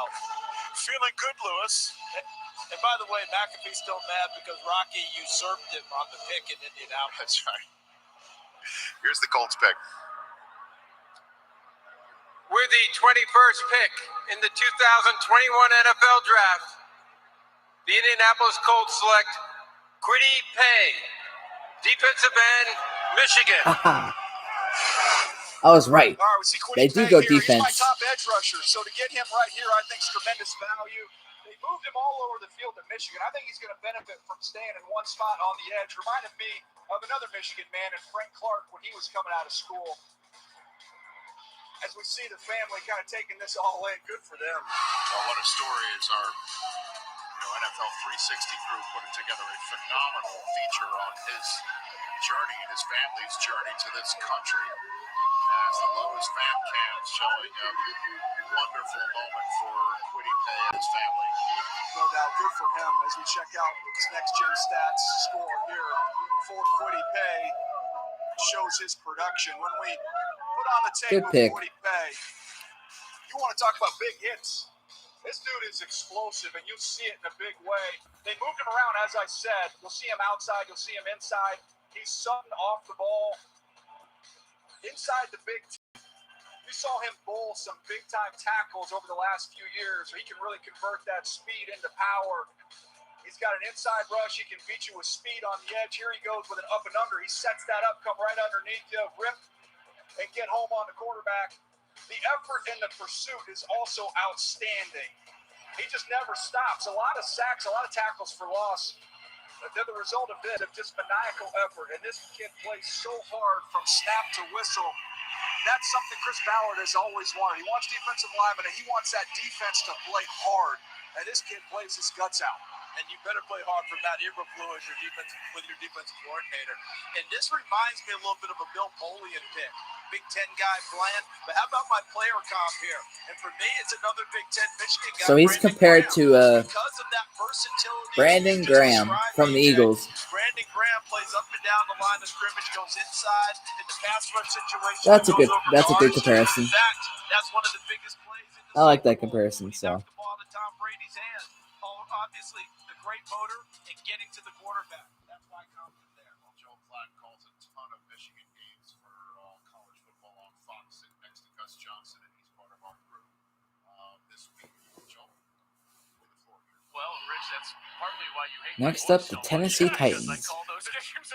Feeling good, Lewis. And by the way, McAfee's still mad because Rocky usurped him on the pick in Indianapolis. That's right. Here's the Colts pick. With the 21st pick in the 2021 NFL Draft, the Indianapolis Colts select Kwity Paye, defensive end, Michigan. I was right. All right, we see They Kwity do Paye go here. defense. He's my top edge rusher, so to get him right here, I think is tremendous value. They moved him all over the field at Michigan. I think he's going to benefit from staying in one spot on the edge. Reminded me of another Michigan man, and Frank Clark, when he was coming out of school. As we see the family kind of taking this all in, good for them. Well, what a story is our NFL 360 crew putting together a phenomenal feature on his journey and his family's journey to this country. As the Lowe's fan cam showing a wonderful moment for Kwity Paye and his family. No doubt, good for him as we check out his next-gen stats score here for Kwity Paye. Shows his production. When we put on the tape Good pick. of Kwity Paye, you want to talk about big hits. This dude is explosive, and you'll see it in a big way. They moved him around, as I said. You'll see him outside. You'll see him inside. He's something off the ball. Inside the big you saw him bowl some big-time tackles over the last few years, so he can really convert that speed into power. He's got an inside rush. He can beat you with speed on the edge. Here he goes with an up and under. He sets that up, come right underneath you, rip, and get home on the quarterback. The effort in the pursuit is also outstanding. He just never stops. A lot of sacks, a lot of tackles for loss. They're the result of this, of just maniacal effort. And this kid plays so hard from snap to whistle. That's something Chris Ballard has always wanted. He wants defensive linemen, and he wants that defense to play hard. And this kid plays his guts out. And you better play hard for Matt Eberflus as your defensive coordinator. And this reminds me a little bit of a Bill Polian pick. Big Ten guy, bland. But how about my player comp here? And for me, it's another Big Ten Michigan guy. So he's compared to because of that versatility, Brandon Graham from the Eagles. Brandon Graham plays up and down the line of scrimmage, goes inside in the pass rush situation. That's a good comparison. That's one of the biggest plays in the I like that comparison. So The ball to Tom Brady's hand. Obviously, the great motor and getting to the quarterback. That's why I commented there. Well, Joe Platt calls a ton of Michigan games for college football on Fox, sitting next to Gus Johnson, and he's part of our crew this week. Joe, the floor here. Well, Rich, that's partly why you hate next up, the Tennessee Titans,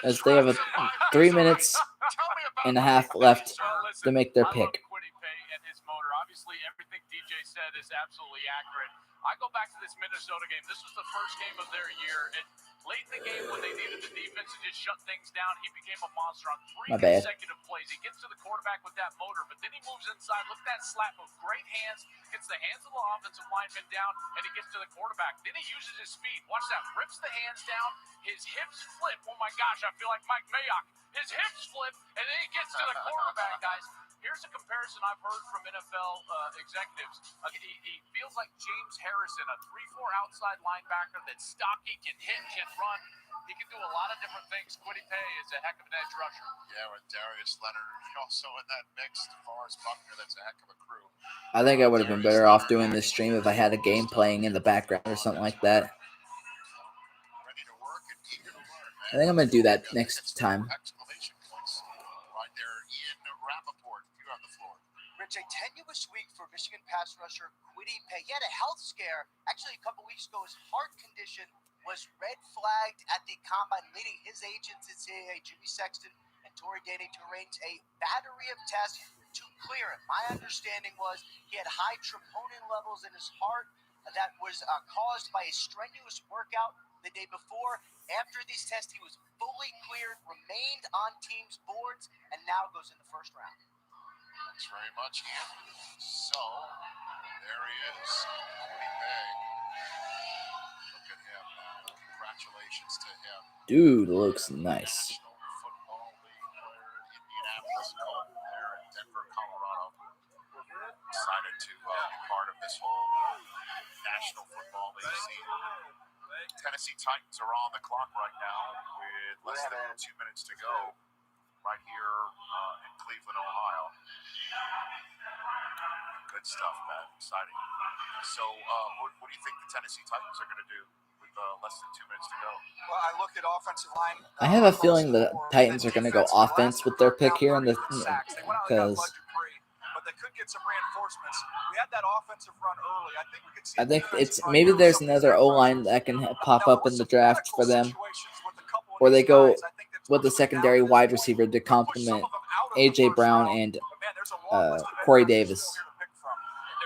as they have 3 minutes and a half left to make their pick. And his motor. Obviously, everything DJ said is absolutely accurate. I go back to this Minnesota game. This was the first game of their year. And late in the game, when they needed the defense to just shut things down, he became a monster on 3 consecutive plays. He gets to the quarterback with that motor, but then he moves inside. Look at that slap move. Great hands. Gets the hands of the offensive lineman down, and he gets to the quarterback. Then he uses his speed. Watch that. Rips the hands down. His hips flip. Oh, my gosh. I feel like Mike Mayock. His hips flip, and then he gets to the quarterback, guys. Here's a comparison I've heard from NFL executives. He feels like James Harrison, a 3-4 outside linebacker that's stocky, can hit, can run. He can do a lot of different things. Kwity Paye is a heck of an edge rusher. Yeah, with Darius Leonard also in that mix. Forrest Buckner, that's a heck of a crew. I think I would have been better off doing this stream if I had a game playing in the background or something like that. Ready to work and eager to learn, man. I think I'm going to do that next time. Exclamation points. Right there, Ian Rappaport. You're on the floor. Rich, a tenuous week for Michigan pass rusher Kwity Paye. He had a health scare. Actually, a couple weeks ago, his heart condition was red flagged at the combine, leading his agents at CAA, Jimmy Sexton and Tory Dane, to arrange a battery of tests to clear him. My understanding was he had high troponin levels in his heart that was caused by a strenuous workout the day before. After these tests, he was fully cleared, remained on teams' boards, and now goes in the first round. Thanks very much, Ian. So, there he is. Kwity Paye. Look at him now. Congratulations to him. Dude, looks nice. National Football League player at Indianapolis Colts there in Denver, Colorado. Excited to be part of this whole National Football League scene. Tennessee Titans are on the clock right now with less than 2 minutes to go right here in Cleveland, Ohio. Good stuff, man. Exciting. So what do you think the Tennessee Titans are going to do with less than 2 minutes to go? Well, I look at offensive line. I have a feeling the Titans are going to go offense with their pick here, because But they could get some reinforcements. We had that offensive run early. I think we could see. I think it's maybe there's another O-line that can pop up in the draft for them, or they go with the secondary wide receiver to complement A.J. Brown and Corey Davis.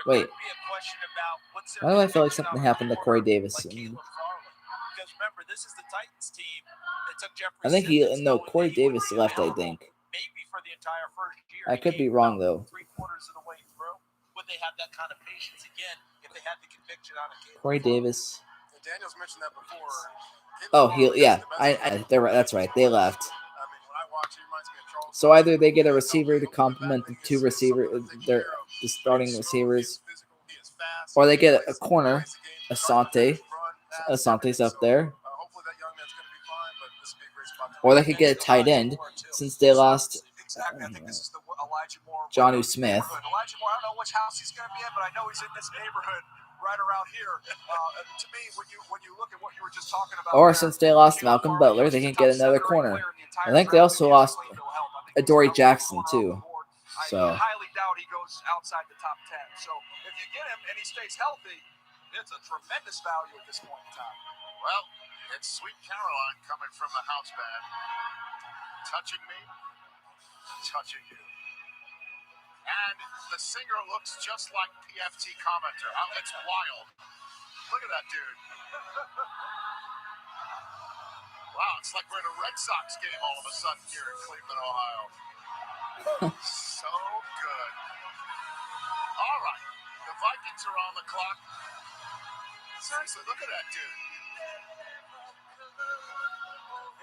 Wait, why do I feel like something happened to Corey Davis? Because remember, this is the Titans team that took Jeffrey. I think Corey Davis left, I think. Maybe for the entire first year. I could be wrong, though. 3/4 of the way through. Would they have that kind of patience again if they had the conviction on a game? Corey Davis. Daniel's mentioned that before. That's right. They left. So either they get a receiver to complement the two the starting receivers, or they get a corner, Asante. Asante's up there. Or they could get a tight end, since they lost Jonnu Smith. Elijah Moore, I don't know which house he's going to be in, but I know he's in this neighborhood right around here. To me, when you look at what you were just talking about, Or since they lost Malcolm Butler, they can get another corner. I think they also lost Adoree Jackson too. So I highly doubt he goes outside the top 10. So if you get him and he stays healthy, it's a tremendous value at this point in time. Well, it's Sweet Caroline coming from the house band. Touching me, touching you. And the singer looks just like PFT commenter. It's wild. Look at that dude. Wow, it's like we're in a Red Sox game all of a sudden here in Cleveland, Ohio. So good. All right, the Vikings are on the clock. Seriously, look at that dude.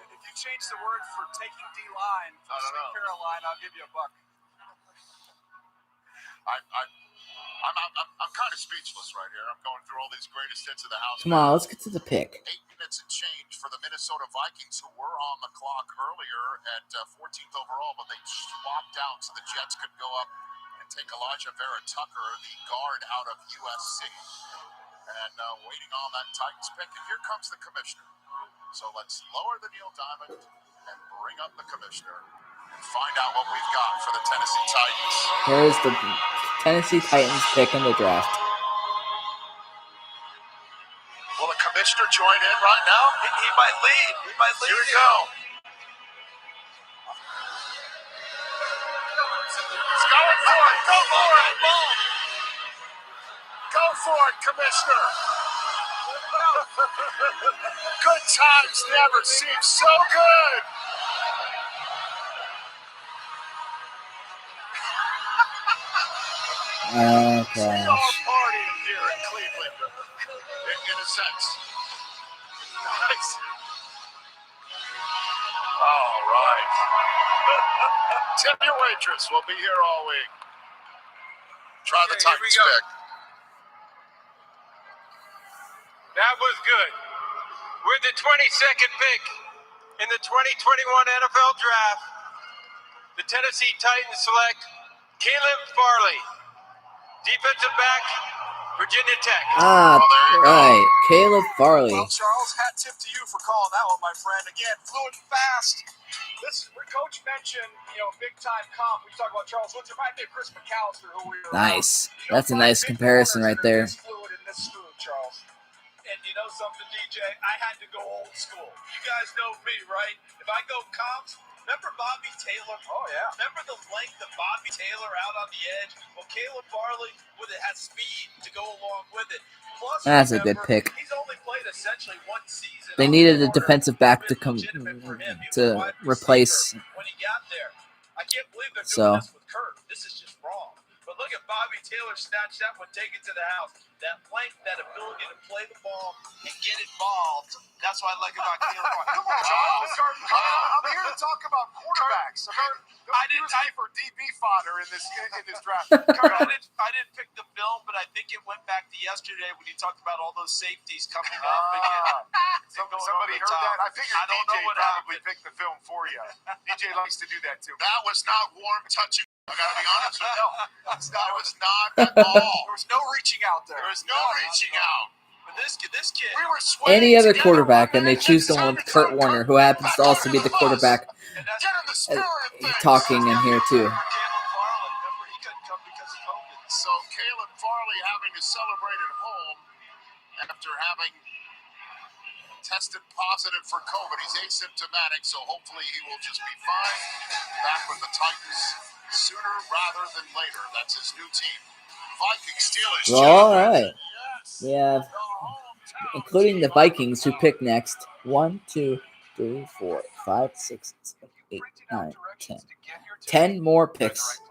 If you change the word for taking D-line to Sweet Caroline, I'll give you $1. I'm kind of speechless right here. I'm going through all these greatest hits of the house. come on, let's get to the pick. 8 minutes and change for the Minnesota Vikings, who were on the clock earlier at 14th overall, but they swapped out so the Jets could go up and take Elijah Vera Tucker, the guard out of USC. And waiting on that Titans pick, and here comes the commissioner. So let's lower the Neil Diamond and bring up the commissioner and find out what we've got for the Tennessee Titans. Here's the Tennessee Titans pick in the draft. Will the commissioner join in right now? He might lead. He might lead. Here we go. He's going for it. Go for it. Go for it, commissioner. Good times never seem so good. Oh, We are gosh. partying here in Cleveland, in a sense. Nice. All right. Tip your waitress. We'll be here all week. Try the Titans pick. That was good. With the 22nd pick in the 2021 NFL Draft, the Tennessee Titans select Caleb Farley, defensive back, Virginia Tech. Right. Caleb Farley. Well, Charles, hat tip to you for calling that one, my friend. Again, fluid and fast. This Coach mentioned, big time comp. We talk about Charles Woodson. Might be Chris McAllister, who we were. Nice. That's a nice comparison right there. This fluid and this smooth, Charles. And you know something, DJ? I had to go old school. You guys know me, right? If I go comps, remember Bobby Taylor? Oh, yeah. Remember the length of Bobby Taylor out on the edge? Well, Caleb Farley has speed to go along with it. Plus, That's a good pick. He's only played essentially one season. They needed a defensive back to come to replace. When he got there, I can't believe they're So doing this with Kurt. This is just wrong. But look at Bobby Taylor snatch that one, take it to the house. That length, that ability to play the ball And get involved. That's what I like about Caleb Farley. Come on, Charles. I'm here to talk about quarterbacks. I didn't pay for DB fodder in this draft. Kurt, I didn't pick the film, but I think it went back to yesterday when you talked about all those safeties coming up again. Somebody heard that? I figured DJ probably picked the film for you. DJ likes to do that too. That was not warm touching. I gotta be honest with you. That was not at all. There was no reaching out there. There was no reaching out. But this kid. We were sweating any other together, quarterback, and they and choose the one with Kurt Warner, who happens to also be the quarterback, Get in the spirit of things. talking in here too. Caleb Farley, remember, he couldn't come because of COVID. So Caleb Farley having to celebrate at home after having tested positive for COVID. He's asymptomatic, so hopefully he will just be fine. Back with the Titans sooner rather than later. That's his new team. Vikings Steelers. All right. We have, including the Vikings, who pick next. 1, 2, 3, 4, 5, 6, 7, 8, 9, 10. 10 more picks.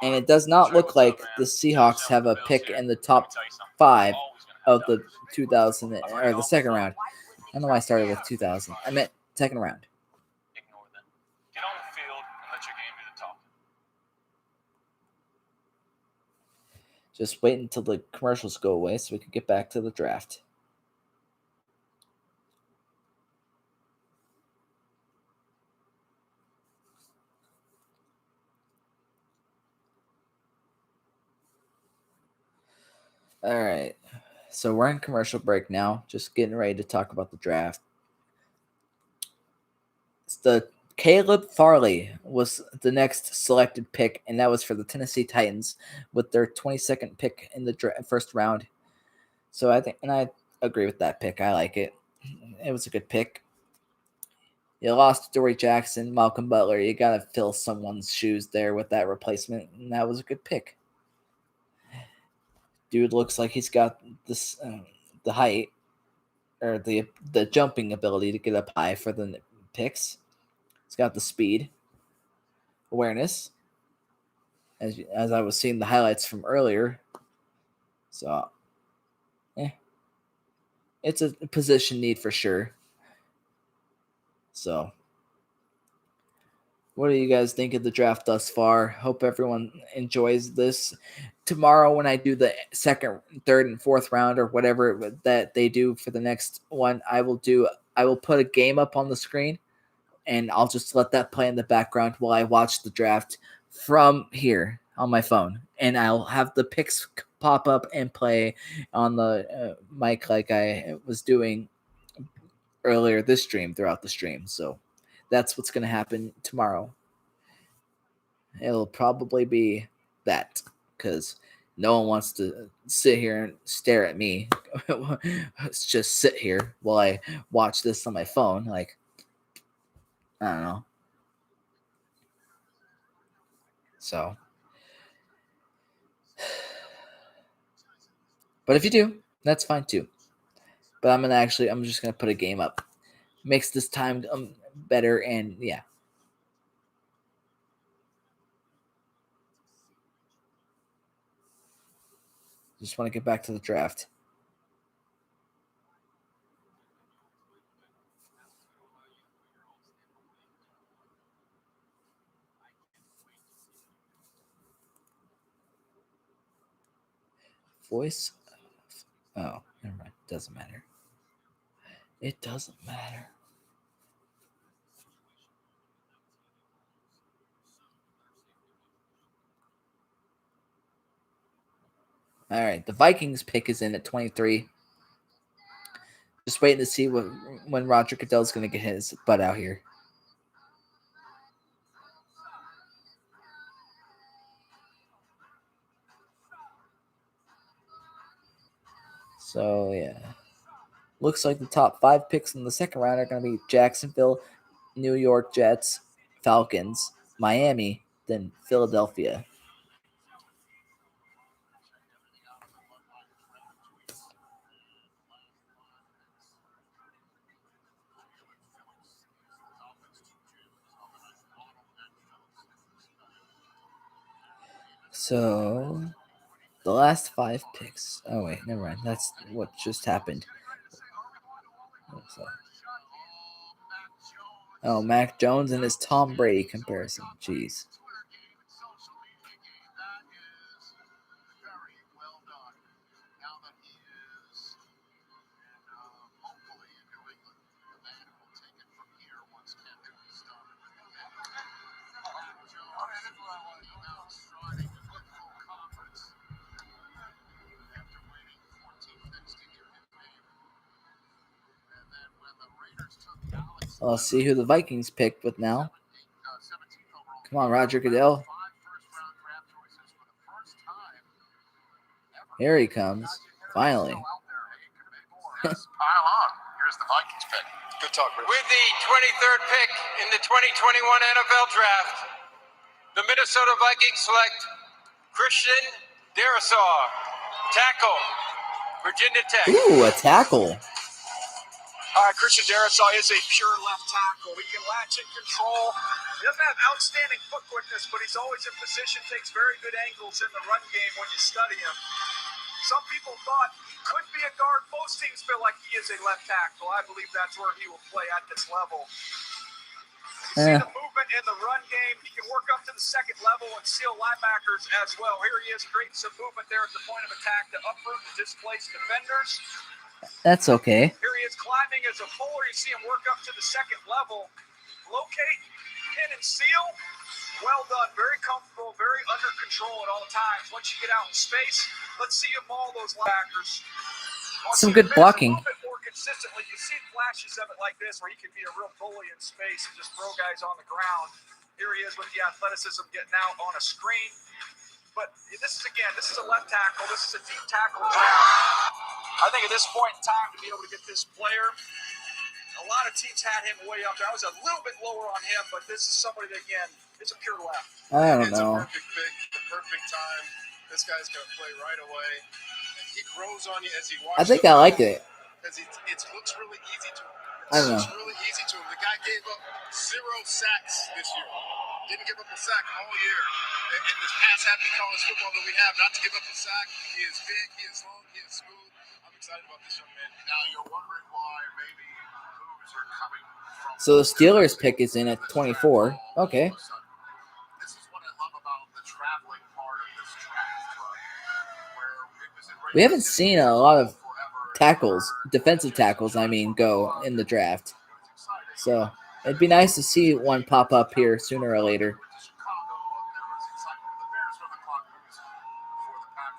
And it does not look like the Seahawks have a pick in the top 5 of the 2000 or the second round. I don't know why I started with 2000. I meant second round. Ignore them. Get on the field and let your game do the talking. Just wait until the commercials go away so we can get back to the draft. All right. So we're in commercial break now. Just getting ready to talk about the draft. It's the Caleb Farley was the next selected pick, and that was for the Tennessee Titans with their 22nd pick in the first round. So I agree with that pick. I like it. It was a good pick. You lost Dory Jackson, Malcolm Butler. You got to fill someone's shoes there with that replacement, and that was a good pick. Dude looks like he's got this the height or the jumping ability to get up high for the picks. He's got the speed, awareness, as I was seeing the highlights from earlier. So, it's a position need for sure. So, what do you guys think of the draft thus far? Hope everyone enjoys this. Tomorrow, when I do the second, third, and fourth round or whatever that they do for the next one, I will put a game up on the screen, and I'll just let that play in the background while I watch the draft from here. on my phone, and I'll have the picks pop up and play on the mic like I was doing earlier this stream throughout the stream. So that's what's going to happen tomorrow. It'll probably be that because no one wants to sit here and stare at me. Just sit here while I watch this on my phone. Like, I don't know. So, but if you do, that's fine too. But I'm just gonna put a game up. Makes this time better, and yeah. Just want to get back to the draft. Voice. Oh, never mind. Doesn't matter. It doesn't matter. All right, the Vikings pick is in at 23. Just waiting to see when Roger Goodell's going to get his butt out here. So, yeah. Looks like the top 5 picks in the second round are going to be Jacksonville, New York Jets, Falcons, Miami, then Philadelphia. So, the last 5 picks. Oh, wait, never mind. That's what just happened. Oh, Mac Jones and his Tom Brady comparison. Jeez. Let's see who the Vikings picked with now. Come on, Roger Goodell. Here he comes. Finally. Pile on. Here's the Vikings pick. Good talk, Rich. With the 23rd pick in the 2021 NFL Draft, the Minnesota Vikings select Christian Darrisaw, tackle, Virginia Tech. Ooh, a tackle. Christian Darrisaw is a pure left tackle. He can latch and control. He doesn't have outstanding foot quickness, but he's always in position, takes very good angles in the run game when you study him. Some people thought he could be a guard. Most teams feel like he is a left tackle. I believe that's where he will play at this level. You see the movement in the run game. He can work up to the second level and seal linebackers as well. Here he is creating some movement there at the point of attack to uproot and displace defenders. That's okay. Here he is climbing as a fuller. You see him work up to the second level. Locate, pin, and seal. Well done. Very comfortable, very under control at all times. Once you get out in space, let's see him maul those linebackers. Some good blocking. A little bit more consistently. You see flashes of it like this where he can be a real bully in space and just throw guys on the ground. Here he is with the athleticism getting out on a screen. But this is a left tackle. This is a deep tackle draft. I think at this point in time to be able to get this player, a lot of teams had him way up there. I was a little bit lower on him, but this is somebody that, again, it's a pure left. I don't know. It's a perfect pick, the perfect time. This guy's going to play right away. And he grows on you as he watches. I think I like it. Because it looks really easy to him. I don't know. It's really easy to him. The guy gave up 0 sacks this year. Didn't give up a sack all year. In this pass-happy college football that we have, not to give up a sack. He is big, he is long, he is smooth. I'm excited about this young man. Now you're wondering why maybe moves are coming from. So the Steelers pick is in at 24. Okay. This is what I love about the traveling part of this draft, where it was in We haven't seen a lot of tackles, defensive tackles, go in the draft. So it'd be nice to see one pop up here sooner or later.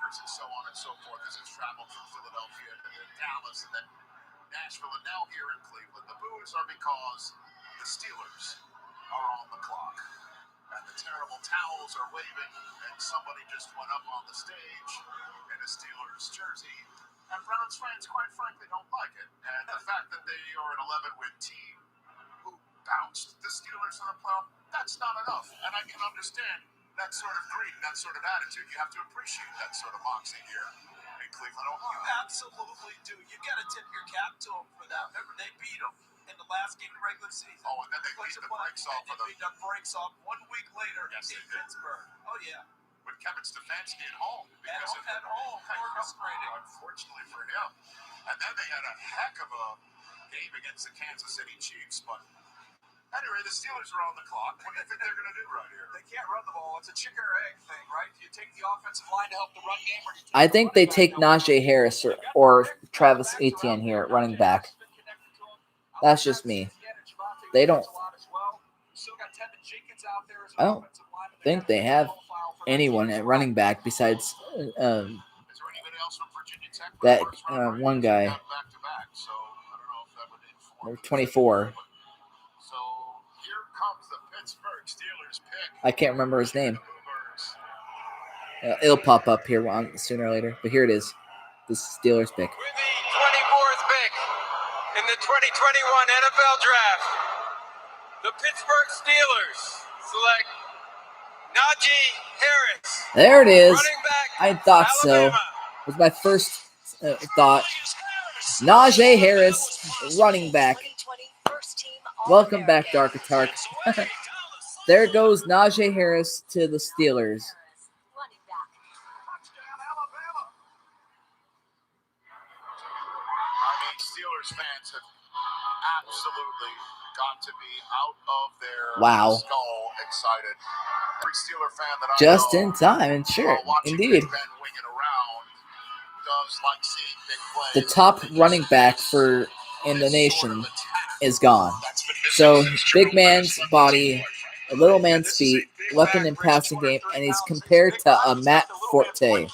Packers and so on and so forth as it's traveled from Philadelphia to Dallas and then Nashville and now here in Cleveland. The boos are because the Steelers are on the clock. And the terrible towels are waving, and somebody just went up on the stage in a Steelers jersey. And Browns fans, quite frankly, don't like it. And the fact that they are an 11-win team who bounced the Steelers in the playoff, that's not enough. And I can understand that sort of greed, that sort of attitude. You have to appreciate that sort of moxie here in Cleveland, Ohio. You absolutely do. You got to tip your cap to them for that. Remember, they beat them in the last game of regular season. Oh, and then they beat the brakes off of them. They beat the brakes off 1 week later in Pittsburgh. Oh, yeah. With Kevin Stefanski at home. At home, orchestrated. Unfortunately for him. And then they had a heck of a game against the Kansas City Chiefs. But anyway, the Steelers are on the clock. What do you think they're going to do right here? They can't run the ball. It's a chicken or egg thing, right? Do you take the offensive line to help the run game? Or do you I think they take Najee Harris or Travis Etienne here at running back. That's just me. They don't. I don't think they have anyone at running back besides that one guy. Or 24. I can't remember his name. It'll pop up here sooner or later. But here it is. The Steelers pick. With the 24th pick in the 2021 NFL Draft, the Pittsburgh Steelers select Najee Harris. There it is. Running back, I thought Alabama. so. Was my first thought. Najee Harris, running back. Welcome back, Dark Atark. There goes Najee Harris to the Steelers. Steelers fans have absolutely got to be out of their skull excited. Every Steeler fan that I Just know, in time, and sure, indeed. Big Ben winging around, does like seeing big plays. The top running back in the nation is gone. So big man's body, a little man's feet, weapon in passing game, and he's compared to a Matt Forte.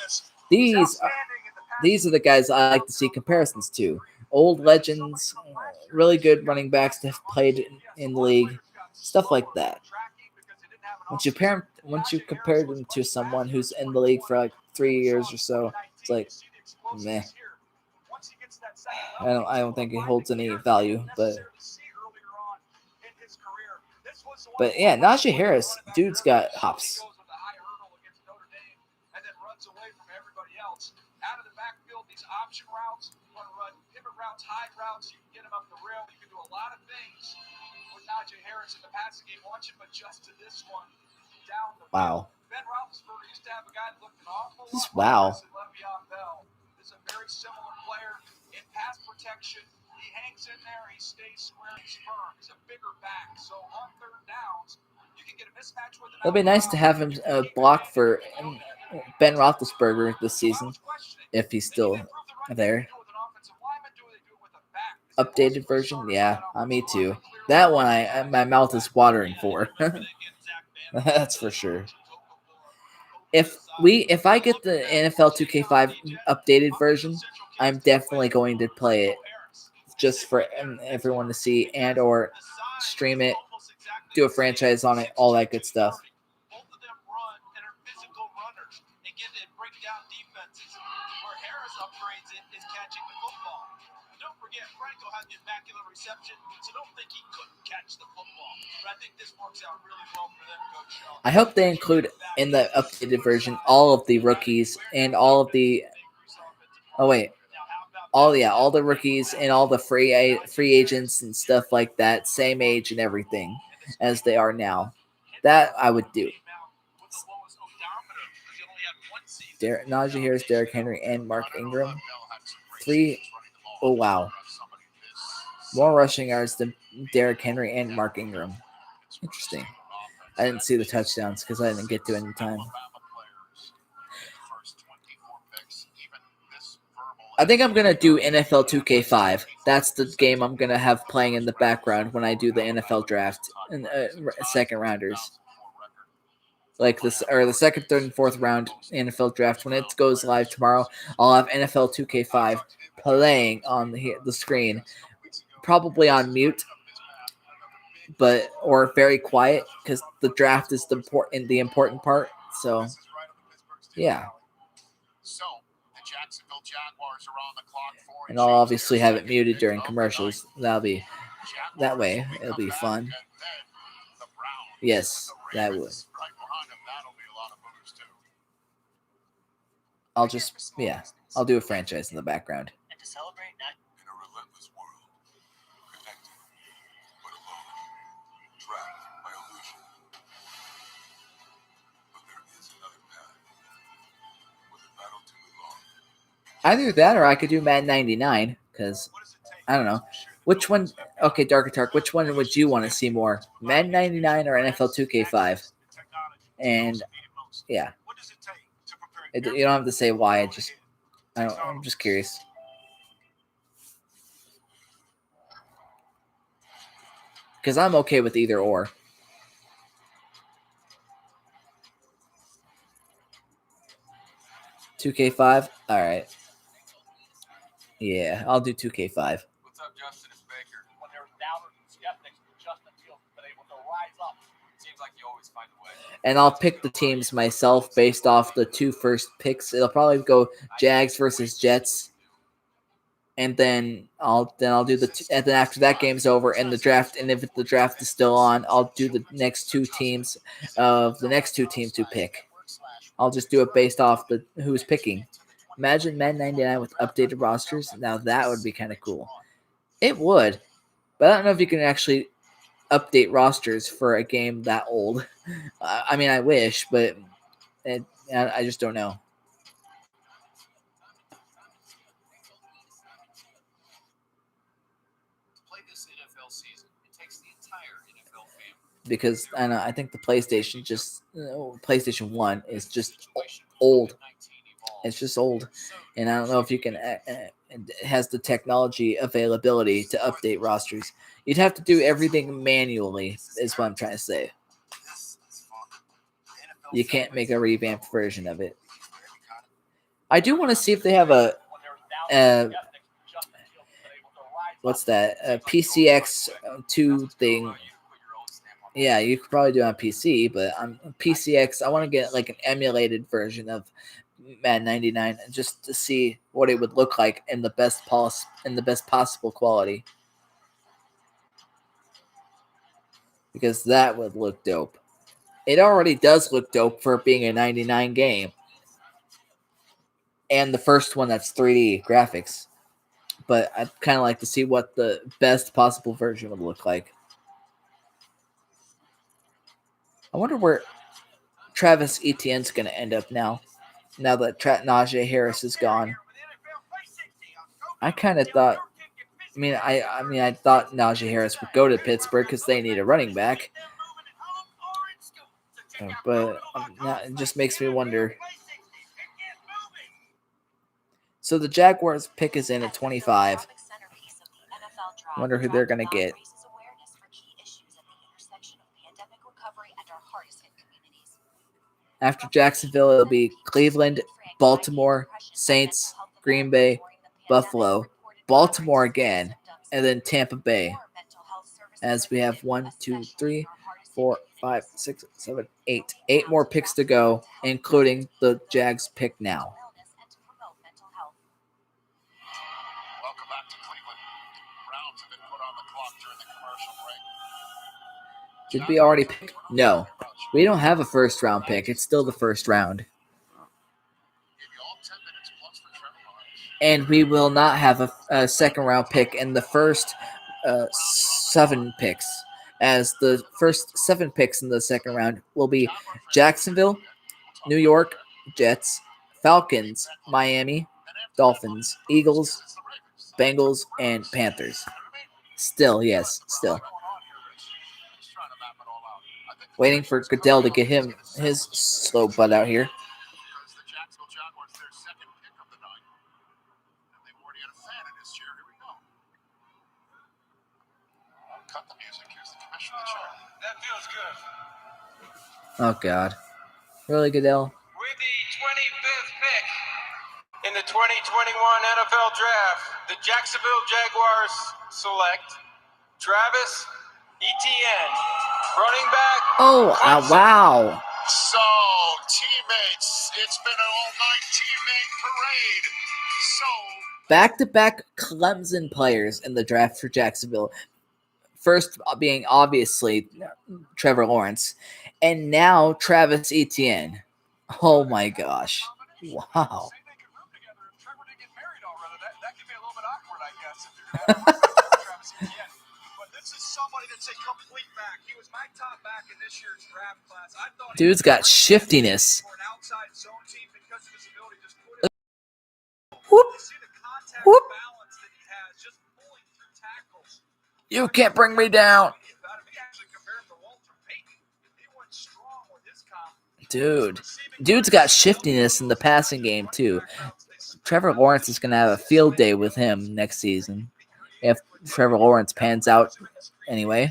These are the guys I like to see comparisons to. Old legends, really good running backs that have played in the league, stuff like that. Once you compare them to someone who's in the league for like 3 years or so, it's like, meh. I don't think it holds any value, but yeah, Najee Harris, dude's got hops. High routes, you can get him up the rail, you can do a lot of things with Najee Harris in the passing game. Watch him adjust to this one down the Wow. Ben Roethlisberger used to have a guy that looked an awful lot Wow. like Le'Veon Bell. This is a very similar player in pass protection. He hangs in there, he stays square, he's firm. He's a bigger back, so on third downs, you can get a mismatch with him. It'll be nice to have him block for Ben Roethlisberger this season, if he's still there. Updated version, yeah, me too. That one, my mouth is watering for. That's for sure. If I get the NFL 2K5 updated version, I'm definitely going to play it, just for everyone to see and or stream it, do a franchise on it, all that good stuff. I hope they include in the updated version all of the rookies and all of the all the rookies and all the free agents and stuff like that, same age and everything as they are now. That I would do. Najee Harris, Derrick Henry, and Mark Ingram. 3. Oh wow. More rushing yards than Derrick Henry and Mark Ingram. Interesting. I didn't see the touchdowns because I didn't get to it in time. I think I'm going to do NFL 2K5. That's the game I'm going to have playing in the background when I do the NFL draft and second rounders. like this, or the second, third, and fourth round NFL draft, when it goes live tomorrow, I'll have NFL 2K5 playing on the screen, probably on mute, or very quiet, because the draft is the important part. So, yeah. And I'll obviously have it muted during commercials. That way. It'll be fun. Yes, that would. I'll do a franchise in the background. And to celebrate that, in a relentless world, connected but alone, trapped by illusion. But there is another path. With a battle to belong. Either that, or I could do Madden 99, because I don't know which one. Okay, Dark Attack, which one would you want to see more, Madden 99 or NFL 2K5? And yeah, you don't have to say why. I'm just curious. Because I'm okay with either or. $2K5? Alright. Yeah, I'll do $2K5. What's up, Justin? It's Baker. When there were doubters and skeptics, Justin Fields has been able to rise up. Seems like you always find a way. And I'll pick the teams myself based off the 2 first picks. It'll probably go Jags versus Jets. And then I'll do and then after that game's over and the draft, and if the draft is still on, I'll do the next 2 teams of the next 2 teams to pick. I'll just do it based off who's picking. Imagine Madden 99 with updated rosters. Now that would be kind of cool. It would, but I don't know if you can actually update rosters for a game that old. I mean, I wish, but I just don't know. Because I think the PlayStation 1 is just old. It's just old, and I don't know if you can. It has the technology availability to update rosters. You'd have to do everything manually, is what I'm trying to say. You can't make a revamped version of it. I do want to see if they have a what's that? A PCX2 thing. Yeah, you could probably do it on PC, but on PCX, I want to get like an emulated version of Madden 99 just to see what it would look like in the best possible quality. Because that would look dope. It already does look dope for being a 99 game. And the first one that's 3D graphics. But I'd kind of like to see what the best possible version would look like. I wonder where Travis Etienne's going to end up now that Najee Harris is gone. I kind of thought, I thought Najee Harris would go to Pittsburgh because they need a running back. But it just makes me wonder. So the Jaguars pick is in at 25. Wonder who they're going to get. After Jacksonville, it'll be Cleveland, Baltimore, Saints, Green Bay, Buffalo, Baltimore again, and then Tampa Bay. As we have 1, 2, 3, 4, 5, 6, 7, 8. 8 more picks to go, including the Jags pick now. Welcome back to Cleveland. Browns have been put on the clock during the commercial break. Did we already pick? No. We don't have a first round pick. It's still the first round. And we will not have a second round pick in the first 7 picks. As the first 7 picks in the second round will be Jacksonville, New York, Jets, Falcons, Miami, Dolphins, Eagles, Bengals, and Panthers. Still. Waiting for Goodell to get his slow butt out here. Oh, God. Really, Goodell? With the 25th pick in the 2021 NFL Draft, the Jacksonville Jaguars select Travis Etienne, running back. Oh, wow. So, teammates, it's been an all-night teammate parade. So, Back-to-back Clemson players in the draft for Jacksonville. First being obviously Trevor Lawrence, and now Travis Etienne. Oh my gosh. Wow. Somebody that's a complete back. He was my top back in this year's draft class. I thought Dude's got shiftiness. for an outside zone team because of his ability to just put it. Whoop. You see the contact Whoop. balance that he has, just pulling through tackles. You can't bring me down. He actually compared to Walter Payton. He went strong with his comp. Dude's got shiftiness in the passing game too. Trevor Lawrence is gonna have a field day with him next season. If Trevor Lawrence pans out anyway.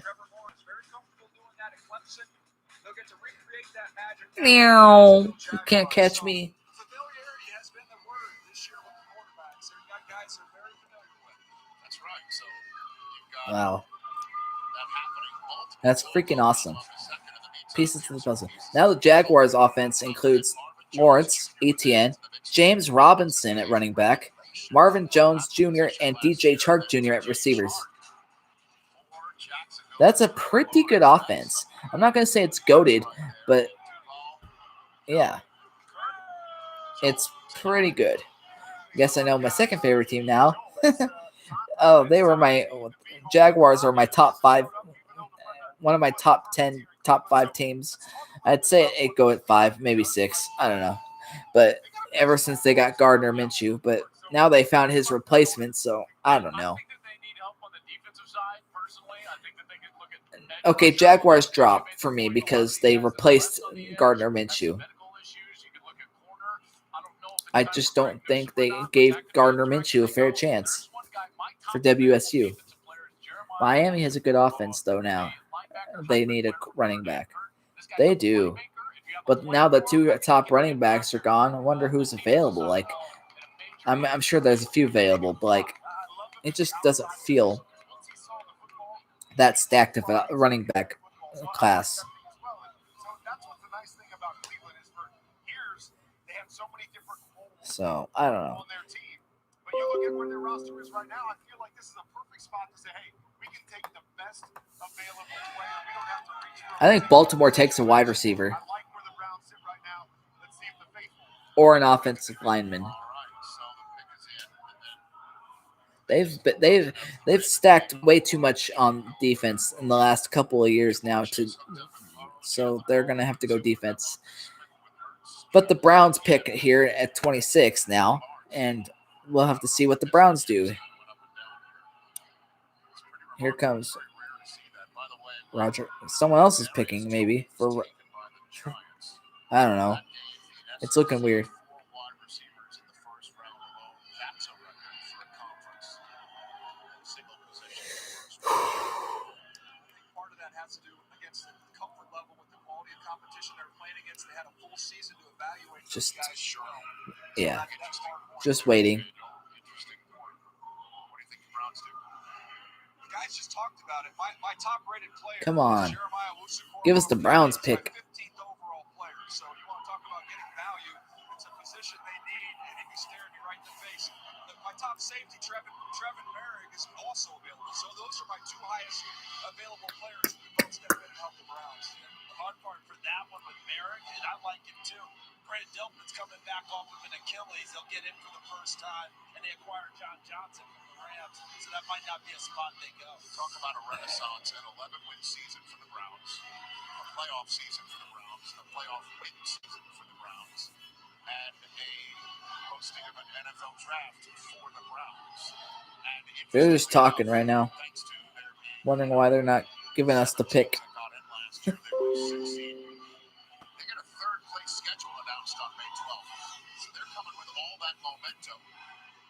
Meow. You can't catch me. Familiarity has been the word this year with the quarterbacks. They've got guys they're very familiar with. that's right. So, you've got Wow. that happening. Multiple That's freaking awesome. second in the meantime. Pieces to the puzzle. Now the Jaguars offense includes Lawrence, Etienne, James Robinson at running back, Marvin Jones Jr., and DJ Chark Jr. at receivers. That's a pretty good offense. I'm not going to say it's goated, but yeah, it's pretty good. Guess I know my second favorite team now. Oh, they were my Jaguars are my top 5, one of my top 10, top 5 teams. I'd say it go at 5, maybe 6. I don't know. But ever since they got Gardner Minshew, but now they found his replacement, so I don't know. Okay, Jaguars drop for me because they replaced Gardner Minshew. I just don't think they gave Gardner Minshew a fair chance for WSU. Miami has a good offense, though, now. They need a running back. They do. But now the 2 top running backs are gone. I wonder who's available. Like, I'm sure there's a few available, but, like, it just doesn't feel that stacked of a running back class. So, I don't know. But you look at where their roster is right now, I feel like this is a perfect spot to say, hey, we can take the best available player. We don't have to reach for I think Baltimore takes a wide receiver I like where the Browns sit right now. Let's see if the faithful. or an offensive lineman. They've stacked way too much on defense in the last couple of years now, so they're gonna have to go defense. But the Browns pick here at 26 now, and we'll have to see what the Browns do. Here comes Roger. Someone else is picking, maybe. I don't know. It's looking weird. Part of that has to do against the comfort level with the quality of competition they're playing against. They had a full season to evaluate those guys. Yeah, just waiting. The guys just talked about it. My top-rated player. Come on. Jeremiah Owusu-Koramoah. Give us the Browns pick. 15th overall player. So you want to talk about getting value? It's a position they need, and he'd be staring you right in the face. My top safety, Trevin Merrick, is also available. So those are my 2 highest available players who both step in and help the Browns. The hard part for that one with Merrick, and I like him too. Brandon Delpit's coming back off of an Achilles. They'll get him for the first time, and they acquire John Johnson from the Rams. So that might not be a spot they go. Talk about a renaissance, an 11-win season for the Browns, a playoff season for the Browns, a playoff win season for the Browns, and a hosting of an NFL draft for the Browns. They're just talking right now, wondering why they're not giving us the pick. They get a third-place schedule announced on May 12th, so they're coming with all that momentum.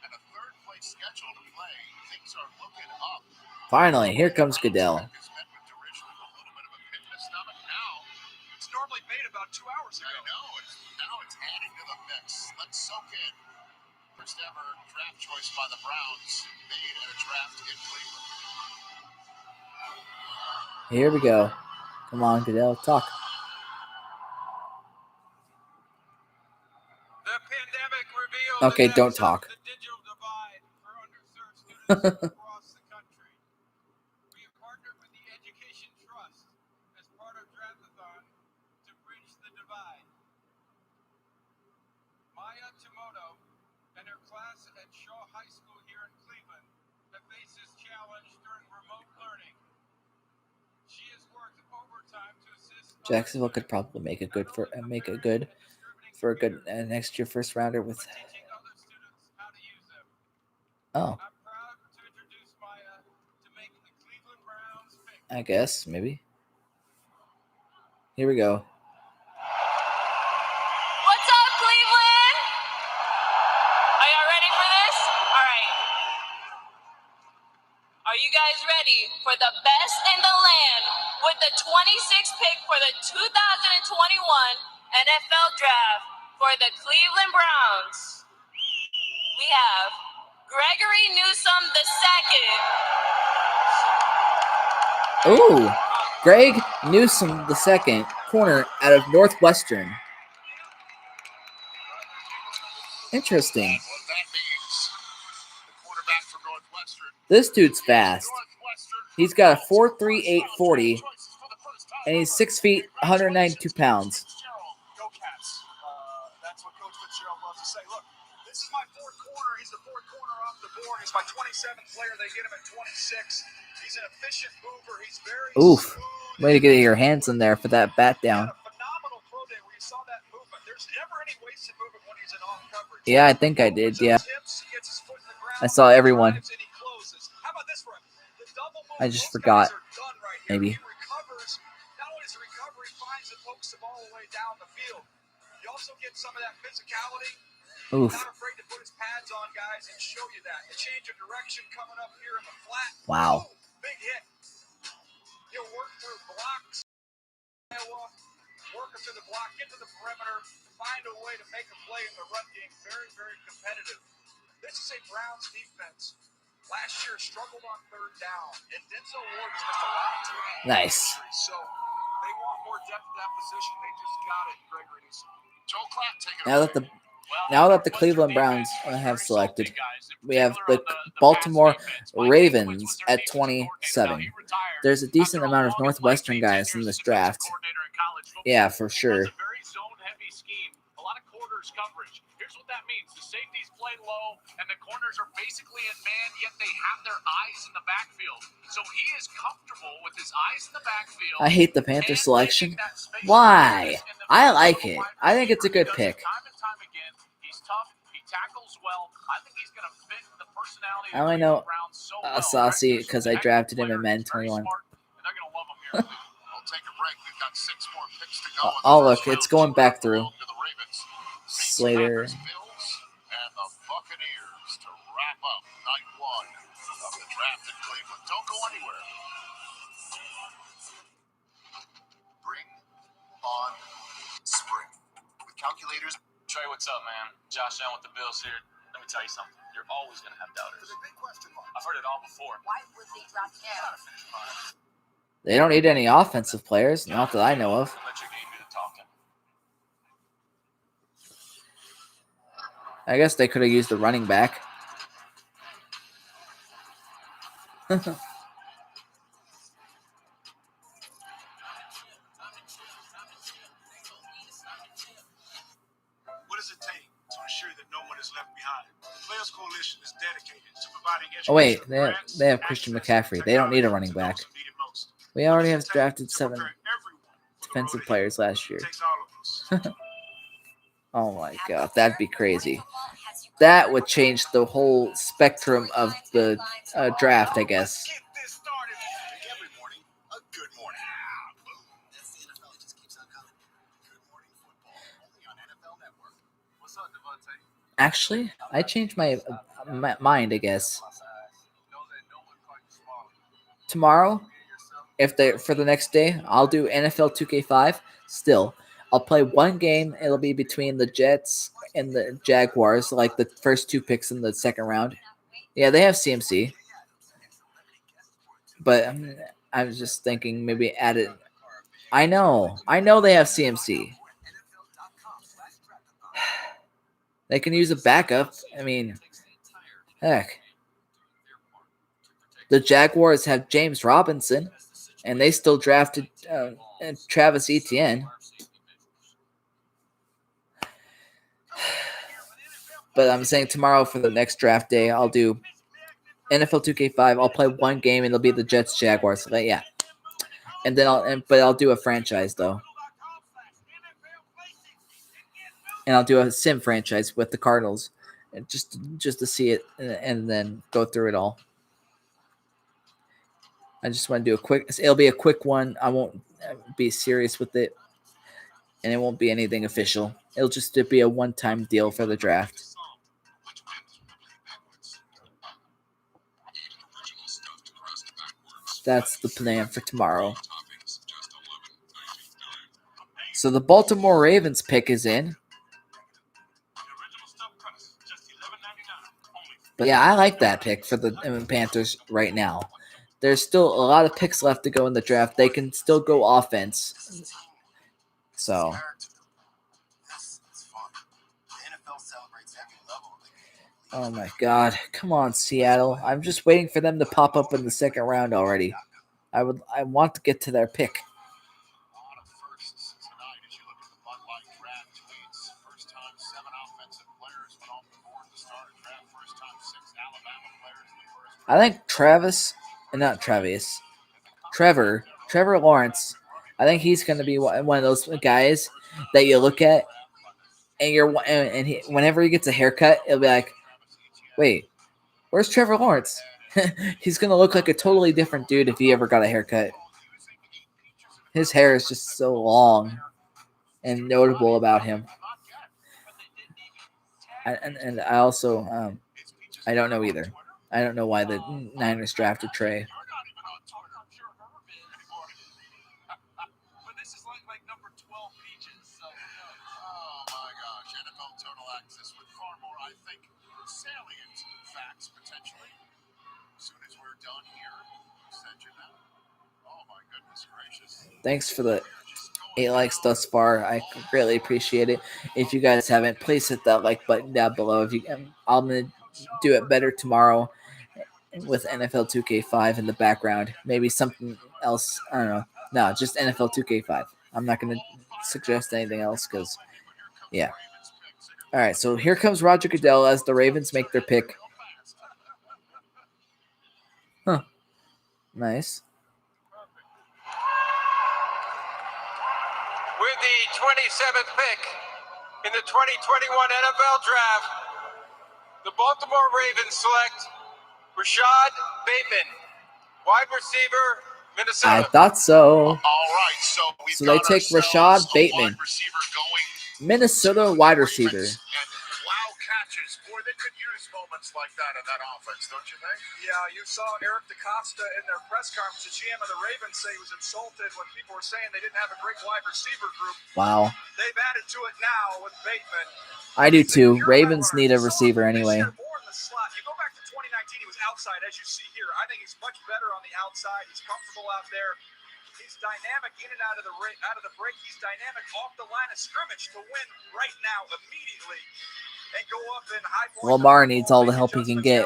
And a third-place schedule to play, things are looking up. Finally, here comes Goodell. It's normally made about 2 hours ago. I know, now it's adding to the mix. Let's soak in. First ever draft choice by the Browns made at a draft in Cleveland. Here we go. Come on, Goodell, talk. The pandemic revealed Okay, the don't depths talk. of the digital divide for underserved students across the country. We have partnered with the Education Trust as part of Draftathon to bridge the divide. Maya Tomoto and her class at Shaw High School here in Cleveland have faced this challenge during remote learning. She has worked overtime to assist Jacksonville could probably make a good for a good next year first rounder with. teaching other students how to use them. Oh, I'm proud to introduce Maya to make the Cleveland Browns pick. I guess maybe. Here we go. What's up, Cleveland? Are y'all ready for this? All right. Are you guys ready for the best in the land with the 26th pick for the 2021 NFL Draft for the Cleveland Browns? We have Gregory Newsome II. Ooh, Greg Newsome II, corner out of Northwestern. Interesting. What that means, the quarterback from Northwestern. This dude's fast. He's got a 4.38 40, and he's 6 feet, 192 pounds. Go Cats. That's what Coach Fitzgerald loves to say. Look, this is my fourth corner. He's the fourth corner off the board. He's my 27th player. They get him at 26. He's an efficient mover. He's very Oof. smooth. Way to get your hands in there for that bat down. Phenomenal pro day where you saw that movement. There's never any wasted movement when he's in off coverage. Yeah, I think I did. Yeah, Tips, he gets his foot in the ground, I saw everyone. drives, and he closes. How about this one? The double move. I just Those forgot. guys are done right here. Maybe. He recovers. Not only does he recover, he finds and pokes the ball away down the field. You also get some of that physicality. Oof. Not afraid to put his pads on, guys, and show you that. The change of direction coming up here in the flat. Wow. Ooh, big hit. He'll work through blocks. Iowa, work him to the block, get to the perimeter, find a way to make a play in the run game. Very, very competitive. This is a Browns defense. Last year struggled on third down, and Denzel Ward has missed a lot of time. Nice. So they want more depth at that position. They just got it, Gregory Newsome. Joel Klatt taking Now that the Cleveland Browns have selected, we have the Baltimore Ravens at 27. There's a decent amount of Northwestern guys in this draft. Yeah, for sure. Very zone-heavy scheme. A lot of quarters coverage. Here's what that means. The safeties play low, and the corners are basically in man, yet they have their eyes in the backfield. So he is comfortable with his eyes in the backfield. I hate the Panther selection. Why? I like it. I think it's a good pick. Time and time again, he's tough. He tackles well. I think he's going to fit the personality I only know Asasi because I drafted him in Men 21. We'll take a break. We've got 6 more picks to go. Oh, look, it's going back through. Slater. And the Buccaneers to wrap up night 1 of the draft in Cleveland. Don't go anywhere. Bring on spring. With calculators. Trey, what's up, man? Josh Allen with the Bills here. Let me tell you something. You're always going to have doubters. I've heard it all before. Why would they drop him? They don't need any offensive players, not that I know of. Let your game do the talking. I guess they could have used a running back. What does it take to ensure that no one is left behind? The Players Coalition is dedicated to providing education. Oh wait, they have Christian McCaffrey. They don't need a running back. We already have drafted 7 defensive players last year. Oh my god, that'd be crazy. That would change the whole spectrum of the draft, I guess. Every morning, a good morning. That's the NFL. It just keeps on coming. Good morning football, only on NFL Network. What's up, Devontae? Actually, I changed my mind, I guess. Tomorrow, for the next day, I'll do NFL 2K5 still. I'll play one game. It'll be between the Jets and the Jaguars, like the first 2 picks in the second round. Yeah, they have CMC. But I was just thinking maybe add it. I know they have CMC. They can use a backup. I mean, heck. The Jaguars have James Robinson, and they still drafted Travis Etienne. But I'm saying tomorrow for the next draft day, I'll do NFL 2K5. I'll play one game, and it'll be the Jets Jaguars. But yeah, and then I'll do a franchise though, and I'll do a sim franchise with the Cardinals, just to see it and then go through it all. I just want to do a quick. It'll be a quick one. I won't be serious with it, and it won't be anything official. It'll just be a one-time deal for the draft. That's the plan for tomorrow. So the Baltimore Ravens pick is in. But yeah, I like that pick for the Panthers right now. There's still a lot of picks left to go in the draft. They can still go offense. So. Oh my God. Come on, Seattle. I'm just waiting for them to pop up in the second round already. I want to get to their pick. I think Trevor Lawrence. I think he's going to be one of those guys that you look at, and whenever he gets a haircut, it'll be like, wait, where's Trevor Lawrence? He's going to look like a totally different dude if he ever got a haircut. His hair is just so long and notable about him. And I also, I don't know either. I don't know why the Niners drafted Trey. Thanks for the 8 likes thus far. I greatly appreciate it. If you guys haven't, please hit that like button down below. I'm gonna do it better tomorrow with NFL 2K5 in the background. Maybe something else. I don't know. No, just NFL 2K5. I'm not gonna suggest anything else because, yeah. All right, so here comes Roger Goodell as the Ravens make their pick. Huh. Nice. With the 27th pick in the 2021 NFL Draft, the Baltimore Ravens select Rashad Bateman, wide receiver, Minnesota. I thought so. All right, so they take Rashad Bateman, Minnesota wide receiver. Wow catches. Boy, they could use moments like that in that offense, don't you think? Yeah, you saw Eric DeCosta in their press conference. The GM of the Ravens say he was insulted when people were saying they didn't have a great wide receiver group. Wow. They've added to it now with Bateman. I do too. Ravens need a receiver anyway. More in the slot. You go back to 2019, he was outside, as you see here. I think he's much better on the outside. He's comfortable out there. He's dynamic in and out of the break. He's dynamic off the line of scrimmage to win right now immediately and go up in high points. Lamar needs all the help he can get,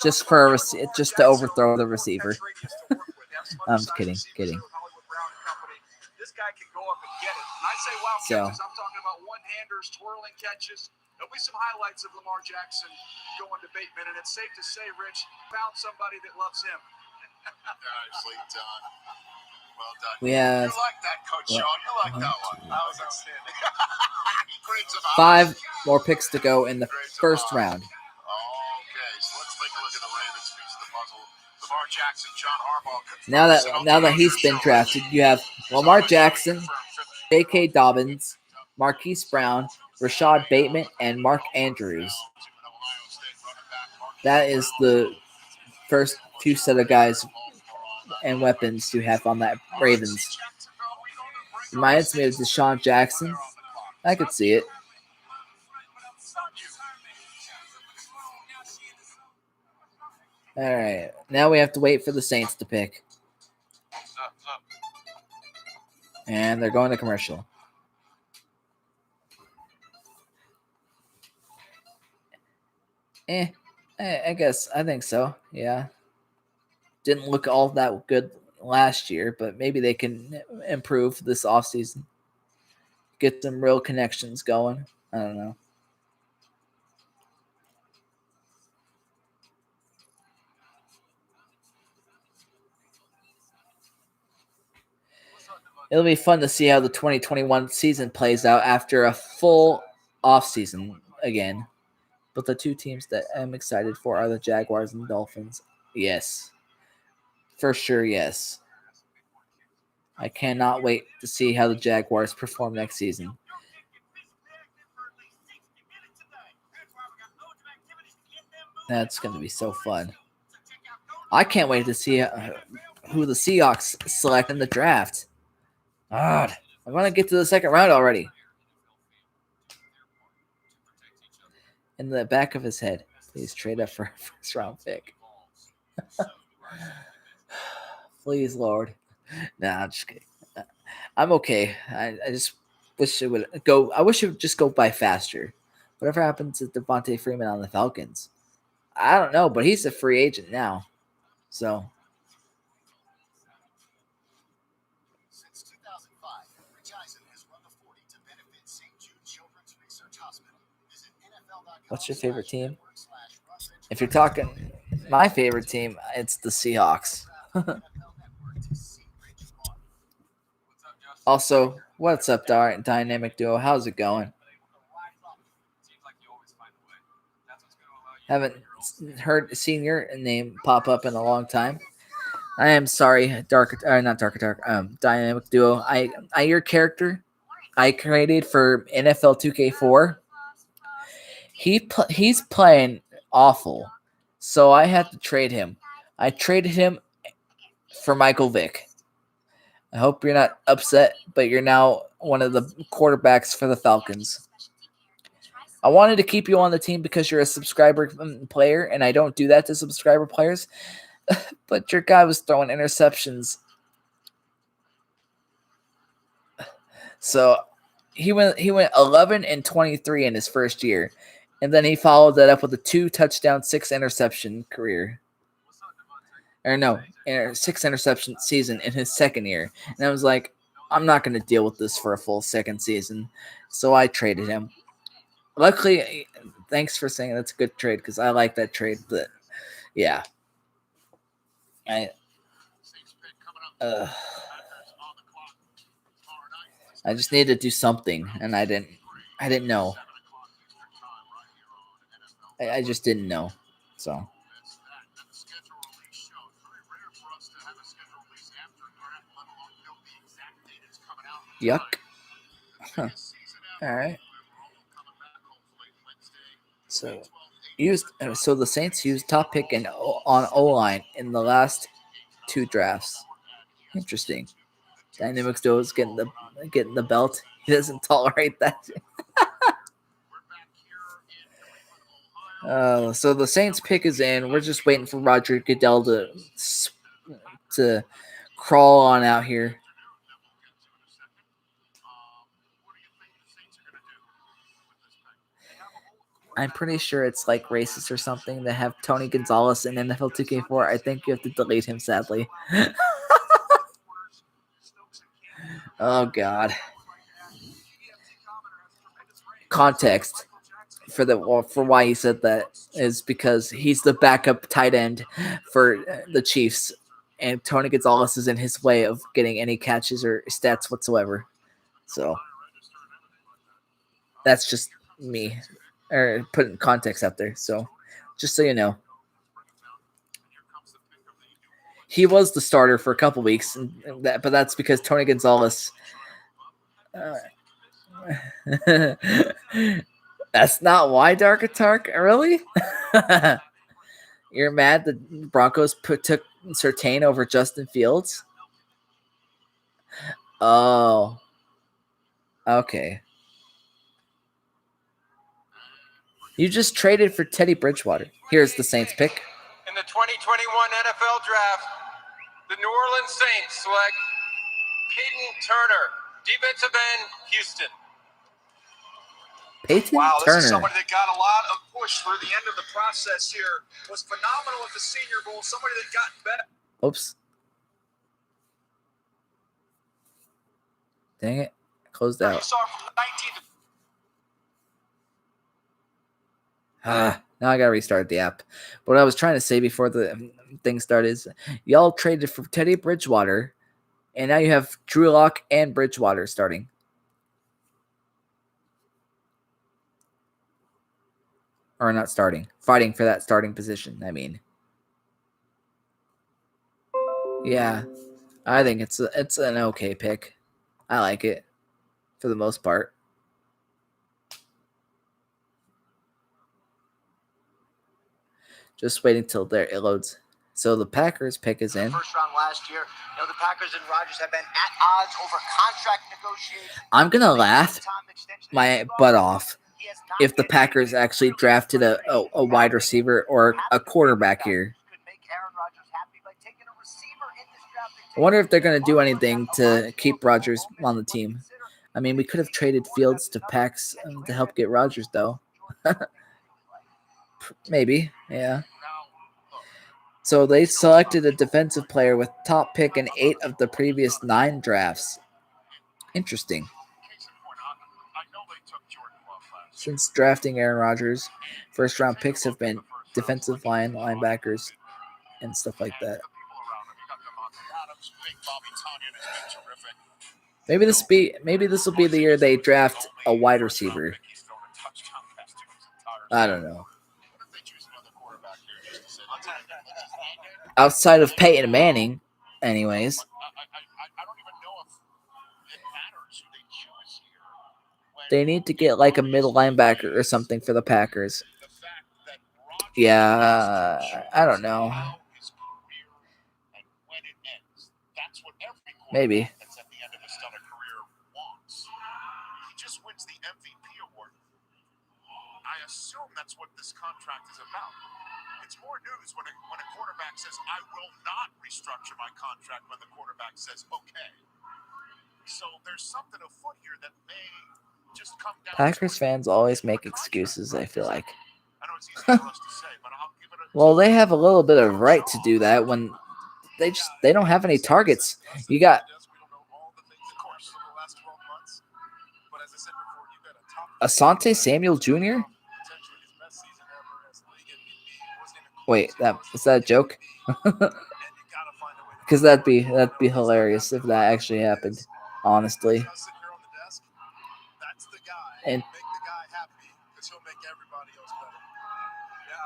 just to overthrow the receiver. I'm kidding. This guy can go up and get it. And I say wow catches. I'm talking about one-handers, twirling catches. There'll be some highlights of Lamar Jackson going to Bateman, and it's safe to say, Rich, found somebody that loves him. Nicely done. Well done. We have you like that, Coach Shaw. You like that one. That was outstanding. 5 more picks to go in the first round. Okay, so let's take a look at the Ravens piece of the puzzle. Lamar Jackson, John Harbaugh. Now that he's been drafted, you have Lamar Jackson, J.K. Dobbins, Marquise Brown, Rashad Bateman, and Mark Andrews. That is the first few set of guys and weapons you have on that Ravens. Reminds me of Deshaun Jackson. I could see it. All right. Now we have to wait for the Saints to pick. And they're going to commercial. I guess. I think so. Yeah. Didn't look all that good last year, but maybe they can improve this offseason. Get some real connections going. I don't know. It'll be fun to see how the 2021 season plays out after a full offseason again. But the two teams that I'm excited for are the Jaguars and Dolphins. Yes. For sure, yes. I cannot wait to see how the Jaguars perform next season. That's going to be so fun. I can't wait to see who the Seahawks select in the draft. God, I want to get to the second round already. In the back of his head, please trade up for a first round pick. Please, Lord. Nah, I'm just kidding. I'm okay. I just wish it would go. I wish it would just go by faster. Whatever happens to Devontae Freeman on the Falcons? I don't know, but he's a free agent now. So. Since 2005, Rich Eisen has run the 40 to benefit St. Jude Children's Research Hospital. Visit NFL.com. What's your favorite team? If you're talking my favorite team, it's the Seahawks. Also, what's up, Dynamic Duo? How's it going? Haven't seen your name pop up in a long time. I am sorry, Dynamic Duo. Your character I created for NFL 2K4. He's playing awful, so I had to trade him. I traded him for Michael Vick. I hope you're not upset, but you're now one of the quarterbacks for the Falcons. I wanted to keep you on the team because you're a subscriber player, and I don't do that to subscriber players. But your guy was throwing interceptions. So he went 11-23 in his first year, and then he followed that up with a 2-touchdown, 6-interception career. Or no, 6-interception season in his second year. And I was like, I'm not going to deal with this for a full second season. So I traded him. Luckily, thanks for saying that's a good trade because I like that trade. But yeah. I just needed to do something, and I didn't know. I just didn't know. So. Yuck. Huh. All right. So the Saints used top pick on O-line in the last 2 drafts. Interesting. Dynamics Duo is getting the belt. He doesn't tolerate that. So the Saints pick is in. We're just waiting for Roger Goodell to crawl on out here. I'm pretty sure it's like racist or something to have Tony Gonzalez in NFL 2K4. I think you have to delete him, sadly. Oh, God. Context for why he said that is because he's the backup tight end for the Chiefs, and Tony Gonzalez is in his way of getting any catches or stats whatsoever. So that's just me. Or putting context out there. So just so you know. He was the starter for a couple weeks, but that's because Tony Gonzalez. That's not why, Dark Atark. Really? You're mad that Broncos took Surtain over Justin Fields? Oh, Okay. You just traded for Teddy Bridgewater. Here's the Saints pick. In the 2021 NFL Draft, the New Orleans Saints select Peyton Turner, defensive end, Houston. Peyton Wow, this is Turner. somebody that got a lot of push for the end of the process here. Was phenomenal at the Senior Bowl. Somebody that got better. Oops. Dang it. Closed out. Now I gotta restart the app. But what I was trying to say before the thing started is y'all traded for Teddy Bridgewater, and now you have Drew Lock and Bridgewater starting. Or not starting. Fighting for that starting position, I mean. Yeah. I think it's an okay pick. I like it. For the most part. Just waiting till it loads. So the Packers pick is in. First round last year. You know, the Packers and Rodgers have been at odds over contract negotiations. I'm going to laugh my butt off if the Packers actually drafted a wide receiver or a quarterback here. I wonder if they're going to do anything to keep Rodgers on the team. I mean, we could have traded Fields to Packs to help get Rodgers, though. Maybe, yeah. So they selected a defensive player with top pick in 8 of the previous 9 drafts. Interesting. Since drafting Aaron Rodgers, first-round picks have been defensive line, linebackers, and stuff like that. Maybe this will be the year they draft a wide receiver. I don't know. Outside of Peyton Manning, anyways. They need to get like a middle linebacker or something for the Packers. Yeah, I don't know. Maybe. I assume that's what this contract is about. It's more news when a quarterback says, I will not restructure my contract when the quarterback says, okay. So there's something afoot here that may just come down. Packers fans always make excuses, I feel like. Well, they have a little bit of right to do that when they don't have any targets. You got Asante Samuel Jr.? Wait, is that a joke? Because that'd be hilarious if that actually happened, honestly. And I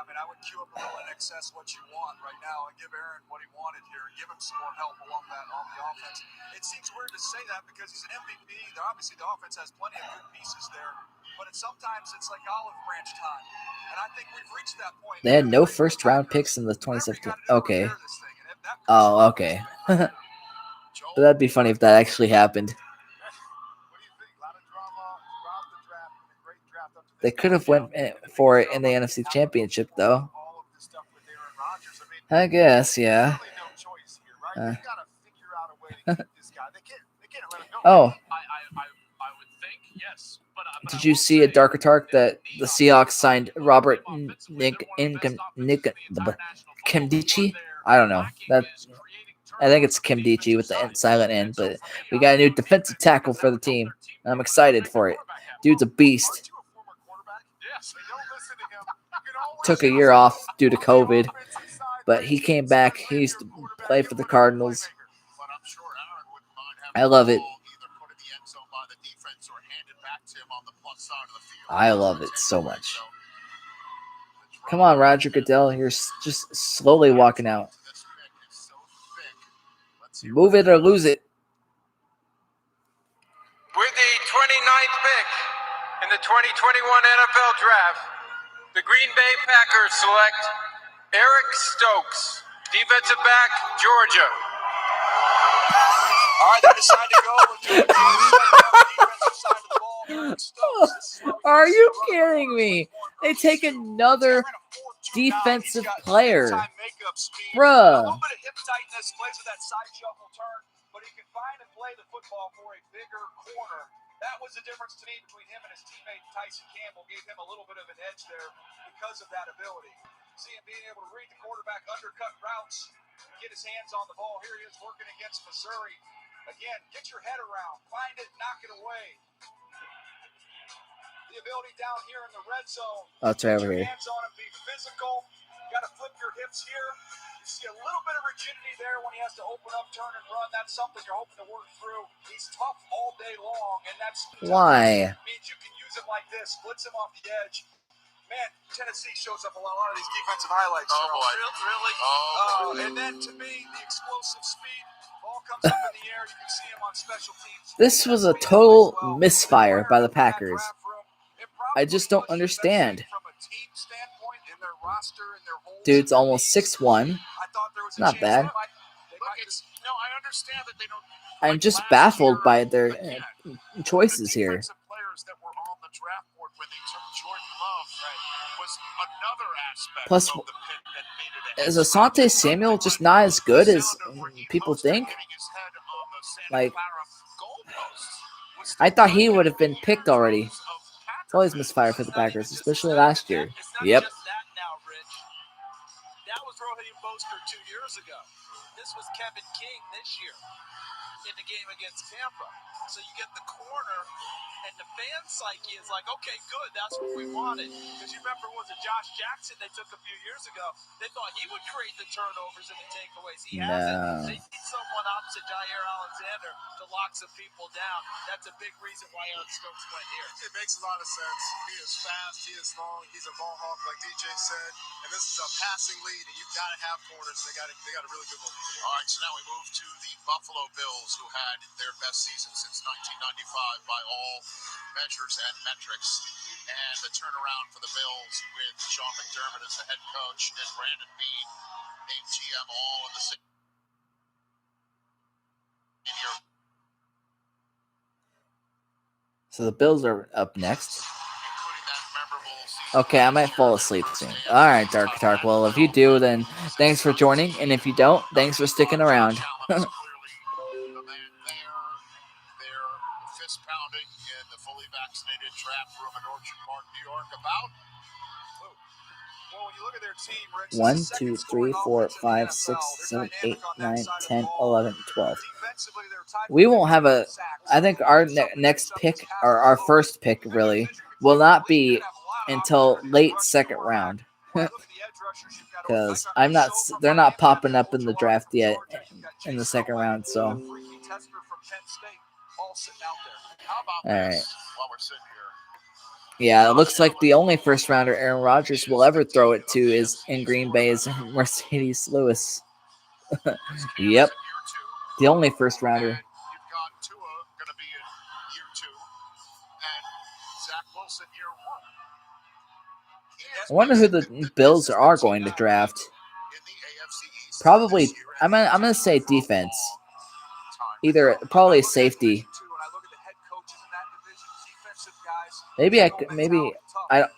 mean, I would queue up a little in excess what you want right now and give Aaron what he wanted here. Give him some more help along that on the offense. It seems weird to say that because he's an MVP. Obviously, the offense has plenty of good pieces there, but sometimes it's like olive branch time. And I think we've reached that point. They had no first-round picks in the 2017. Okay. Oh, okay. But that'd be funny if that actually happened. They could have went for it in the NFC Championship, though. I guess, yeah. Oh. Did you see a darker talk that the Seahawks signed Robert Kimdichie? I don't know. I think it's Kimdichie with the silent N, but we got a new defensive tackle for the team. I'm excited for it. Dude's a beast. Took a year off due to COVID, but he came back. He used to play for the Cardinals. I love it. I love it so much. Come on, Roger Goodell. You're just slowly walking out. Move it or lose it. With the 29th pick in the 2021 NFL Draft, the Green Bay Packers select Eric Stokes, defensive back, Georgia. All right, they decide to go with the defensive side of the Are you kidding me? They take another defensive player. Bruh. A little bit of hip tightness, plays with that side shuffle turn, but he can find and play the football for a bigger corner. That was the difference to me between him and his teammate Tyson Campbell. Gave him a little bit of an edge there because of that ability. See him being able to read the quarterback, undercut routes, get his hands on the ball. Here he is working against Missouri. Again, get your head around, find it, knock it away. The ability down here in the red zone. Oh, it's right over Get your here. hands on him, be physical. Got to flip your hips here. You see a little bit of rigidity there when he has to open up, turn, and run. That's something you're hoping to work through. He's tough all day long, and that's Why? means you can use him like this, blitz him off the edge. Man, Tennessee shows up a lot of these defensive highlights. Oh, boy. Really? Oh, and then to me, the explosive speed. Ball comes up in the air. You can see him on special teams. This was a total misfire by the Packers. I just don't understand. From a team standpoint, in their roster, in their whole Dude's almost 6'1". Not bad. Look, I understand that they don't. I'm just baffled by their choices here. Defensive players that were on the draft board when they took Jordan Love was another aspect Plus, of the pick that made it. is Asante Samuel just not as good as people think? Like, I thought he would have been picked already. It's always misfire for the Packers, especially last year. Yep. That was Rohit Bosker 2 years ago. This was Kevin King this year in the game against Tampa. So you get the corner, and the fan psyche is like, okay, good, that's what we wanted. Because you remember, was it Josh Jackson they took a few years ago? They thought he would create the turnovers and the takeaways. He hasn't. They need someone opposite Jair Alexander to lock some people down. That's a big reason why Eric Stokes went here. It makes a lot of sense. He is fast, he is long, he's a ball hawk, like DJ said. And this is a passing lead, and you've got to have corners. They got a really good one. All right, so now we move to the Buffalo Bills, who had their best season since 1995 by all measures and metrics. And the turnaround for the Bills with Sean McDermott as the head coach and Brandon Beane named GM all in the same year. So the Bills are up next. Okay, I might fall asleep soon. All right, Dark Tark. Well, if you do, then thanks for joining. And if you don't, thanks for sticking around. Fist pounding in the fully vaccinated draft room in Orchard Park, New York. About well, when you look at their team, Rich, 1, 2, 3, 4, 5, 6, 7, 8, 9, 10, 11, 12. We won't have a. I think our next pick, or our first pick, really, will not be until late second round. Because they're not popping up in the draft yet in the second round. So. All right. Yeah, it looks like the only first rounder Aaron Rodgers will ever throw it to is in Green Bay's Mercedes Lewis. Yep. The only first rounder. I wonder who the Bills are going to draft. Probably, I'm gonna say defense. Probably safety. Maybe I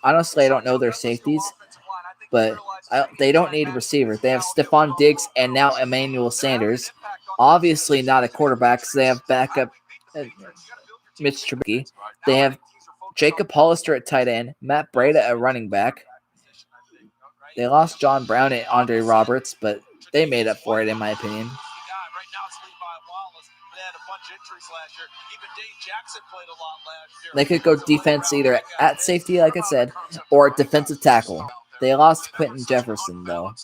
honestly I don't know their safeties, but they don't need a receiver. They have Stephon Diggs and now Emmanuel Sanders. Obviously not a quarterback, because they have backup Mitch Trubisky. They have Jacob Hollister at tight end, Matt Breida at running back. They lost John Brown and Andre Roberts, but they made up for it, in my opinion. They could go defense either at safety, like I said, or defensive tackle. They lost Quentin Jefferson, though.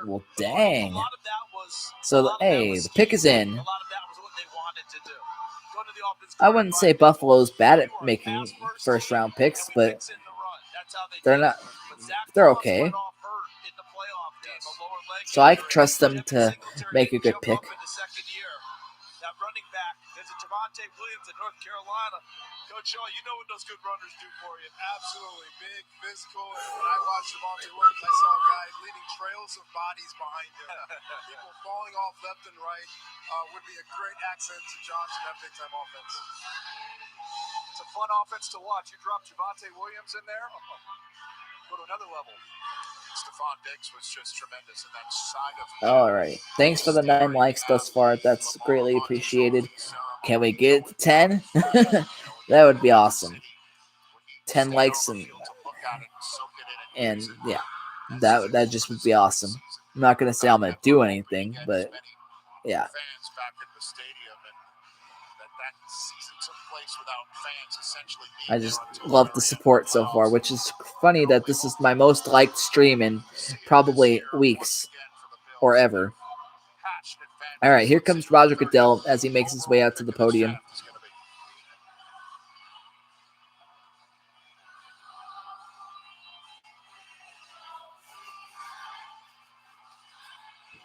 Well, dang. So, hey, the pick is in. I wouldn't say Buffalo's bad at making first-round picks, but they're okay. So I trust them to make a good pick. That running back, there's a Javonte Williams, the North Carolina. Coach Shaw, you know what those good runners do for you. Absolutely. Big, physical. And when I watched Javonte Williams, I saw a guy leading trails of bodies behind him. People falling off left and right would be a great accent to Josh in that big-time offense. It's a fun offense to watch. You drop Javonte Williams in there, go to another level. Stephon Diggs was just tremendous in that side of All right. Thanks for the 9 likes thus far. That's greatly appreciated. Can we get it to 10? That would be awesome. 10 likes and yeah, that just would be awesome. I'm not gonna say I'm gonna do anything, but yeah. fans back in the stadium, and that season took place without fans essentially being I just there until love the support so far, which is funny that this is my most liked stream in probably weeks or ever. All right, here comes Roger Goodell as he makes his way out to the podium.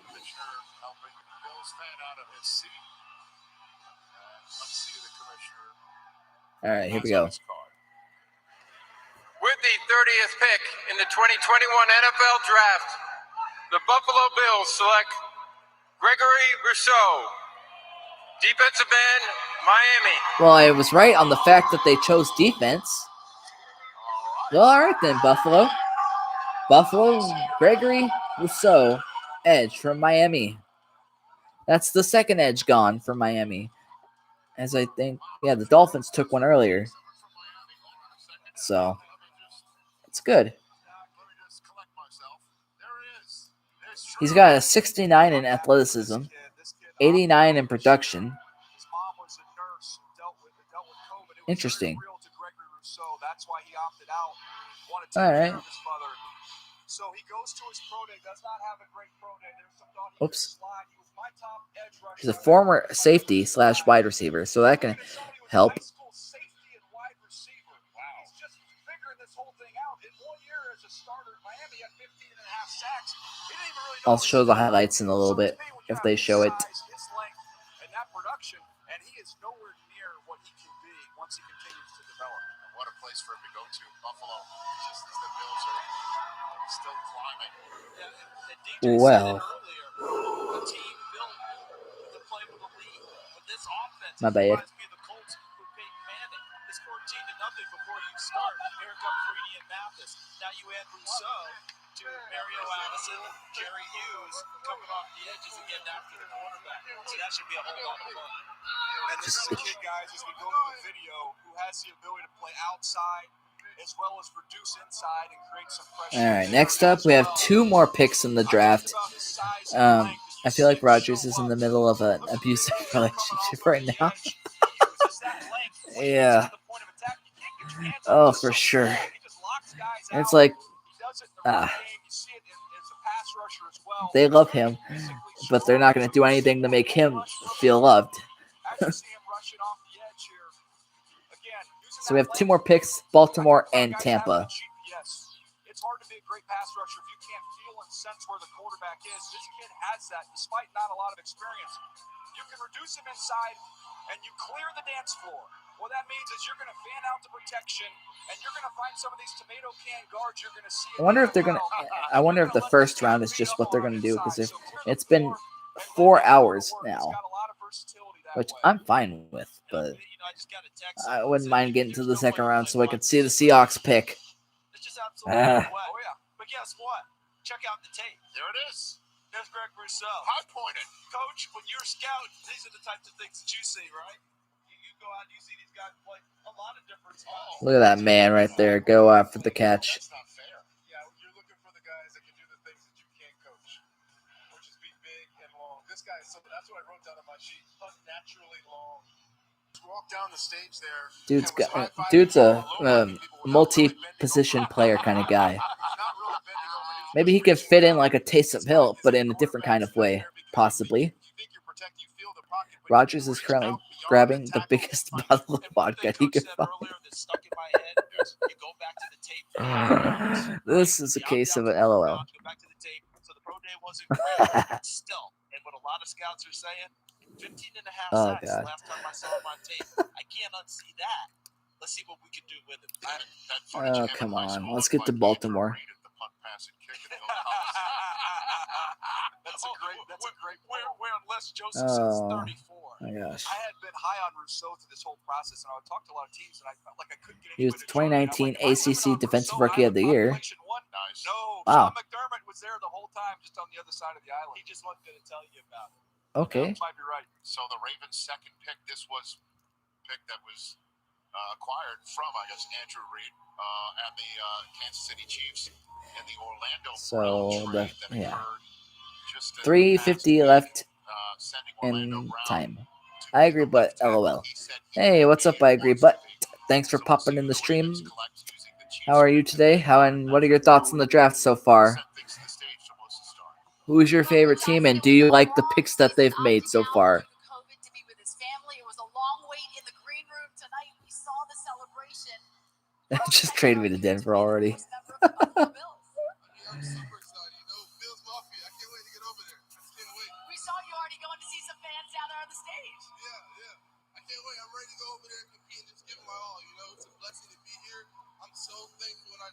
Commissioner helping Bills fan out of his seat. Let's see the commissioner. All right, here we go. With the 30th pick in the 2021 NFL Draft, the Buffalo Bills select Gregory Rousseau, defensive end, Miami. Well, I was right on the fact that they chose defense. Well, all right then, Buffalo. Gregory Rousseau, edge from Miami. That's the second edge gone from Miami. As I think, yeah, the Dolphins took one earlier. So, it's good. He's got a 69 in athleticism, 89 in production. Interesting. That's why he opted out. Wanted to All take right. care of his mother. So he goes to his pro day. Does not have a great pro day. There's some thought he could Oops. slide. He was my top edge rusher. He's a former safety / wide receiver, so that can help. High school safety and wide receiver. Wow. He's just figuring this whole thing out. In 1 year as a starter, Miami had 15 and a half sacks. He didn't even really know I'll show the highlights in a little bit if they show it. his length and that production, and he is nowhere near what he can be once he continues to develop. What a place for him to go to, Buffalo. Just as the Bills are still climbing. And DJ Well. said it earlier. A team built to play with the lead. But this offense My bad. reminds me of the Colts with Peyton Manning. They scored 14-0 before you start. Here come Freedy and Mathis. Now you add Rousseau to Mario Addison, Jerry Hughes coming off the edges and getting after the quarterback. So that should be a whole lot of fun. And this is a kid, guys, as we go to the video, who has the ability to play outside as well as reduce inside and create some pressure. All right, next up, we have 2 more picks in the draft. I feel like Rodgers is in the middle of an abusive relationship right now. Yeah. Oh, for sure. It's like, they love him, but they're not going to do anything to make him feel loved. So we have 2 more picks, Baltimore and Tampa. It's hard to be a great pass rusher if you can't feel and sense where the quarterback is. This kid has that despite not a lot of experience. You can reduce him inside and you clear the dance floor. What that means is you're going to fan out the protection and you're going to find some of these tomato can guards you're going to see. I wonder if the first round is just what they're going to do, because it's been 4 hours now, which I'm fine with, but I wouldn't mind getting to the second round so I could see the Seahawks pick. Oh yeah, but guess what? Check out the tape. There it is. There's Greg Rousseau. High pointed. Coach, when you're scouting, these are the types of things that you see, right? You go out and you see these guys play a lot of different styles. Look at that man right there go after the catch. That's not fair. Yeah, you're looking for the guys that can do the things that you can't coach, which is be big and long. This guy is something. That's what I wrote down on my sheet. Unnaturally long. Walk down the stage there. Dude's a multi-position player kind of guy. Maybe he could fit in like a Taysom Hill, but in a different kind of way, possibly. Rodgers is currently grabbing the biggest bottle of vodka he could find. This is a case of an LOL. Still, and what a lot of scouts are saying, 15 and a half Oh, sacks God. last time I saw him on tape. I can't unsee that. Let's see what we can do with him. Oh, come on. Let's get to Baltimore. That's a great point. Where unless Joseph Oh, 34. my gosh. I had been high on Rousseau through this whole process, and I would talk to a lot of teams, and I felt like I couldn't get He was anybody the to join me. 2019 And I'm like, ACC Defensive Rookie of the Year. No, Wow. Sean McDermott was there the whole time, just on the other side of the island. He just wasn't going to tell you about it. Okay. You might be right. So the Ravens' second pick, this was pick that was acquired from, I guess, Andrew Reid and the Kansas City Chiefs and the Orlando So, trade that occurred just 3:50 left in time. I agree, but LOL. Hey, what's up? I agree, but thanks for popping in the stream. How are you today? And what are your thoughts on the draft so far? Who's your favorite team, and do you like the picks that they've made so far? Just trade me to Denver already.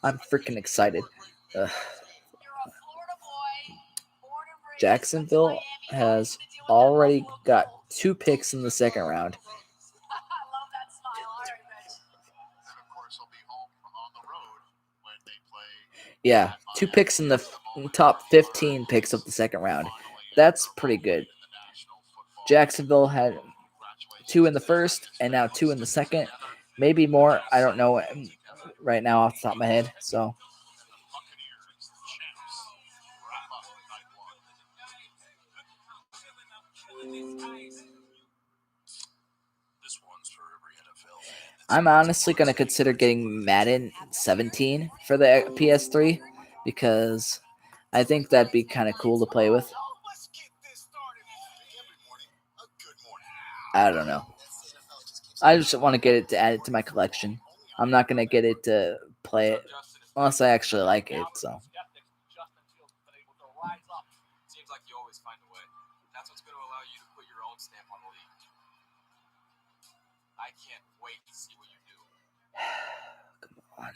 I'm freaking excited. Jacksonville has already got 2 picks in the second round. Yeah, 2 picks in the top 15 picks of the second round. That's pretty good. Jacksonville had 2 in the first and now 2 in the second. Maybe more. I don't know right now off the top of my head. So. I'm honestly going to consider getting Madden 17 for the PS3 because I think that'd be kind of cool to play with. I don't know. I just want to get it to add it to my collection. I'm not going to get it to play it unless I actually like it. So. Seems like you always find a way. That's what's going to allow you to put your own stamp on the league. I can't wait to see what you do. Come on.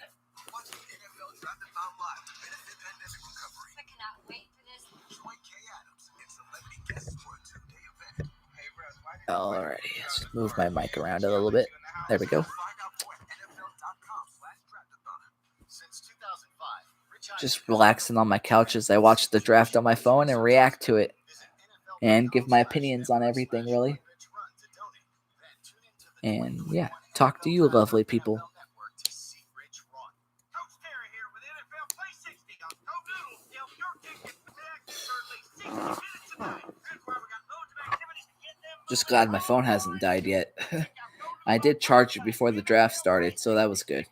Watching NFL Draft Live to benefit pandemic recovery. I cannot wait for this. Join Kay Adams and celebrity guests for a 2-day event. Hey, Russ, why did Alrighty, let's move my mic around a little bit. There we go. Just relaxing on my couch as I watch the draft on my phone and react to it and give my opinions on everything, really. And yeah, talk to you lovely people. Just glad my phone hasn't died yet. I did charge it before the draft started, so that was good.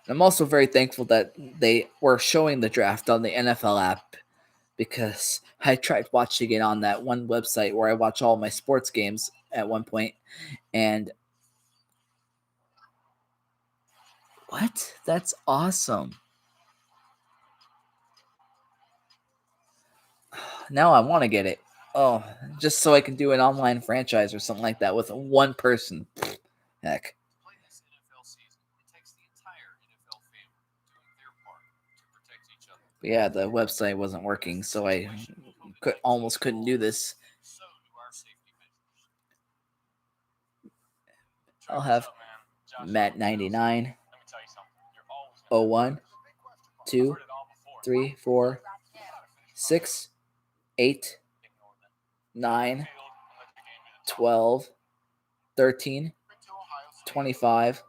I'm also very thankful that they were showing the draft on the NFL app because I tried watching it on that one website where I watch all my sports games at one point, and what? That's awesome. Now I want to get it. Oh, just so I can do an online franchise or something like that with one person. Heck. But yeah, the website wasn't working, so I almost couldn't do this. I'll have Matt 99, 01, 2, 3, 4, 6, 8, 9, 12, 13, 25,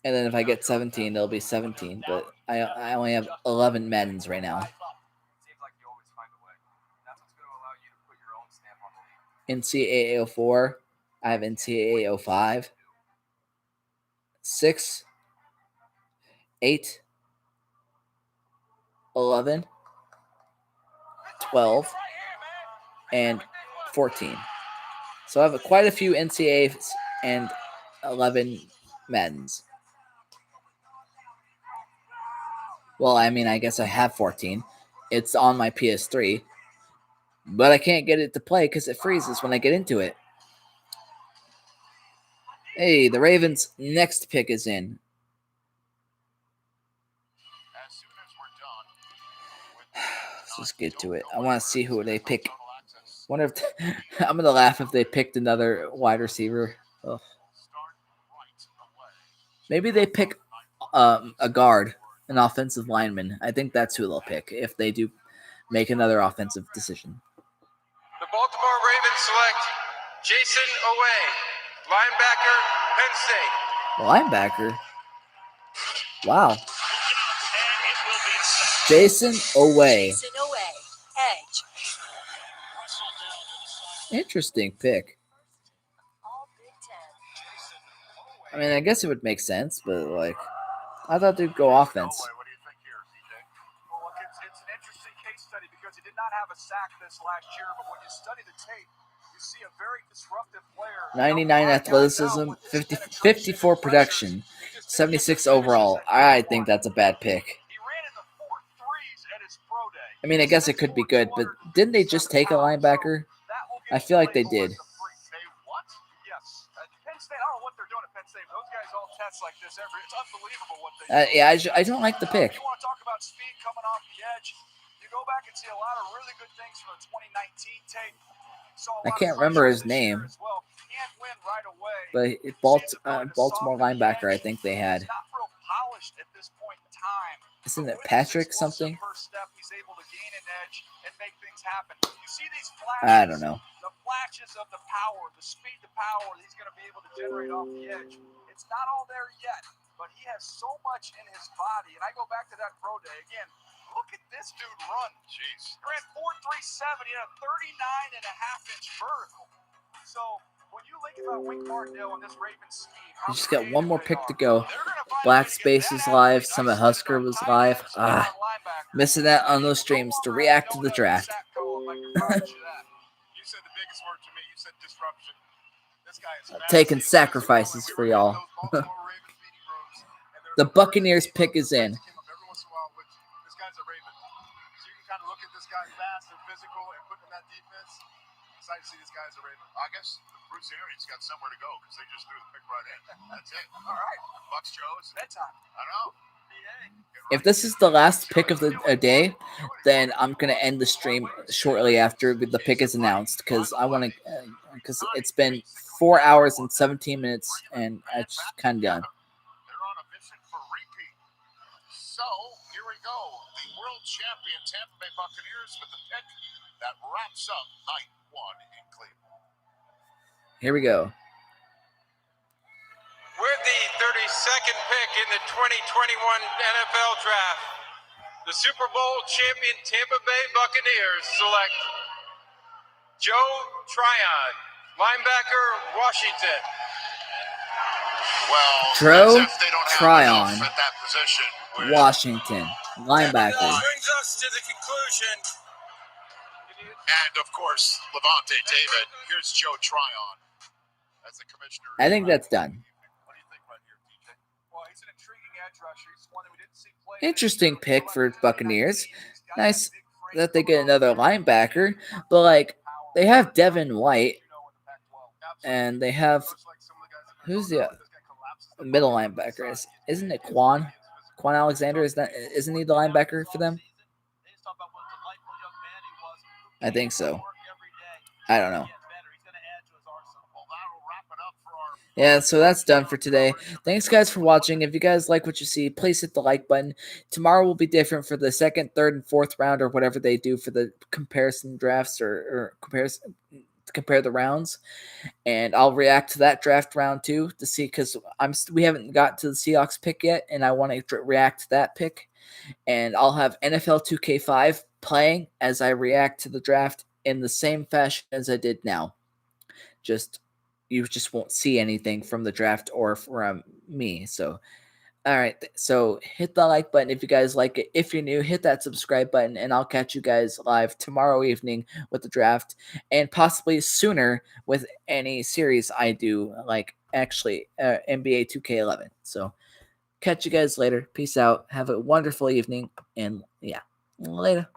and then if I get 17, it'll be 17, but I only have 11 Maddens right now. NCAA 04, I have NCAA 05, 6, 8, 11, 12, and 14. So I have quite a few NCAAs and 11 Maddens. Well, I mean, I guess I have 14. It's on my PS3, but I can't get it to play because it freezes when I get into it. Hey, the Ravens' next pick is in. Let's just get to it. I want to see who they pick. Wonder if I'm gonna laugh if they picked another wide receiver. Ugh. Maybe they pick a guard, an offensive lineman. I think that's who they'll pick if they do make another offensive decision. The Baltimore Ravens select Jason Oweh, linebacker, Penn State. Linebacker? Wow. Jason Oweh. Jason Oweh, edge. Interesting pick. I mean, I guess it would make sense, but like, I thought they'd go offense. What do you think here, DJ? Well, look, it's an interesting case study because he did not have a sack this last year, but when you study the tape, you see a very disruptive player. 99 athleticism, 54 production, 76 overall. I think that's a bad pick. I mean, I guess it could be good, but didn't they just take a linebacker? I feel like they did. Yes. Penn State, I don't know what they're doing at Penn State. Those guys all test like this it's unbelievable what they do. Yeah, I don't like the pick. You want to talk about speed coming off the edge? You go back and see a lot of really good things from the 2019 tape. I can't remember his name, but Baltimore linebacker I think they had. Isn't it Patrick something? I don't know. The flashes of the power, the speed, the power he's going to be able to generate off the edge. It's not all there yet, but he has so much in his body. And I go back to that pro day again. Look at this dude run. Jeez. He ran 4.37. He had a 39.5-inch vertical. So when you think about Wink Martindale and this Ravens scheme, We just got one more pick to go. Black Space is live. Summit Husker was live. Missing that on those streams to react to the draft. Taking sacrifices for y'all. The Buccaneers pick is in. Excited to see this guy's a Raven. I guess Bruce Arians got somewhere to go because they just threw the pick right in. That's it. All right. Bucks Joe, it's bedtime. I know. If this is the last pick of the day, then I'm gonna end the stream shortly after the pick is announced because I want to. Because it's been 4 hours and 17 minutes, and it's kind of done. They're on a mission for repeat. So here we go. The world champion Tampa Bay Buccaneers with the pick that wraps up night 1 in Cleveland. Here we go. With the 32nd pick in the 2021 NFL Draft, the Super Bowl champion Tampa Bay Buccaneers select Joe Tryon, linebacker, Washington. Well, Joe as if they don't have Tryon, enough at that position. Washington, linebacker. Brings us to the conclusion. And, of course, Levante David. Here's Joe Tryon as the commissioner. I think that's done. What do you think right here, DJ? Well, he's an intriguing edge rusher. He's one that we didn't see play. Interesting pick for Buccaneers. Nice that they get another linebacker, but like they have Devin White, and they have who's the middle linebacker? Isn't it Quan Alexander? Isn't he the linebacker for them? I think so. I don't know. Yeah, so that's done for today. Thanks, guys, for watching. If you guys like what you see, please hit the like button. Tomorrow will be different for the second, third, and fourth round, or whatever they do for the comparison drafts or compare the rounds. And I'll react to that draft round too to see because we haven't got to the Seahawks pick yet, and I want to react to that pick. And I'll have NFL 2K5 playing as I react to the draft in the same fashion as I did now. You just won't see anything from the draft or from me. So, all right. So hit the like button if you guys like it. If you're new, hit that subscribe button, and I'll catch you guys live tomorrow evening with the draft and possibly sooner with any series I do, like actually NBA 2K11. So catch you guys later. Peace out. Have a wonderful evening. And yeah, later.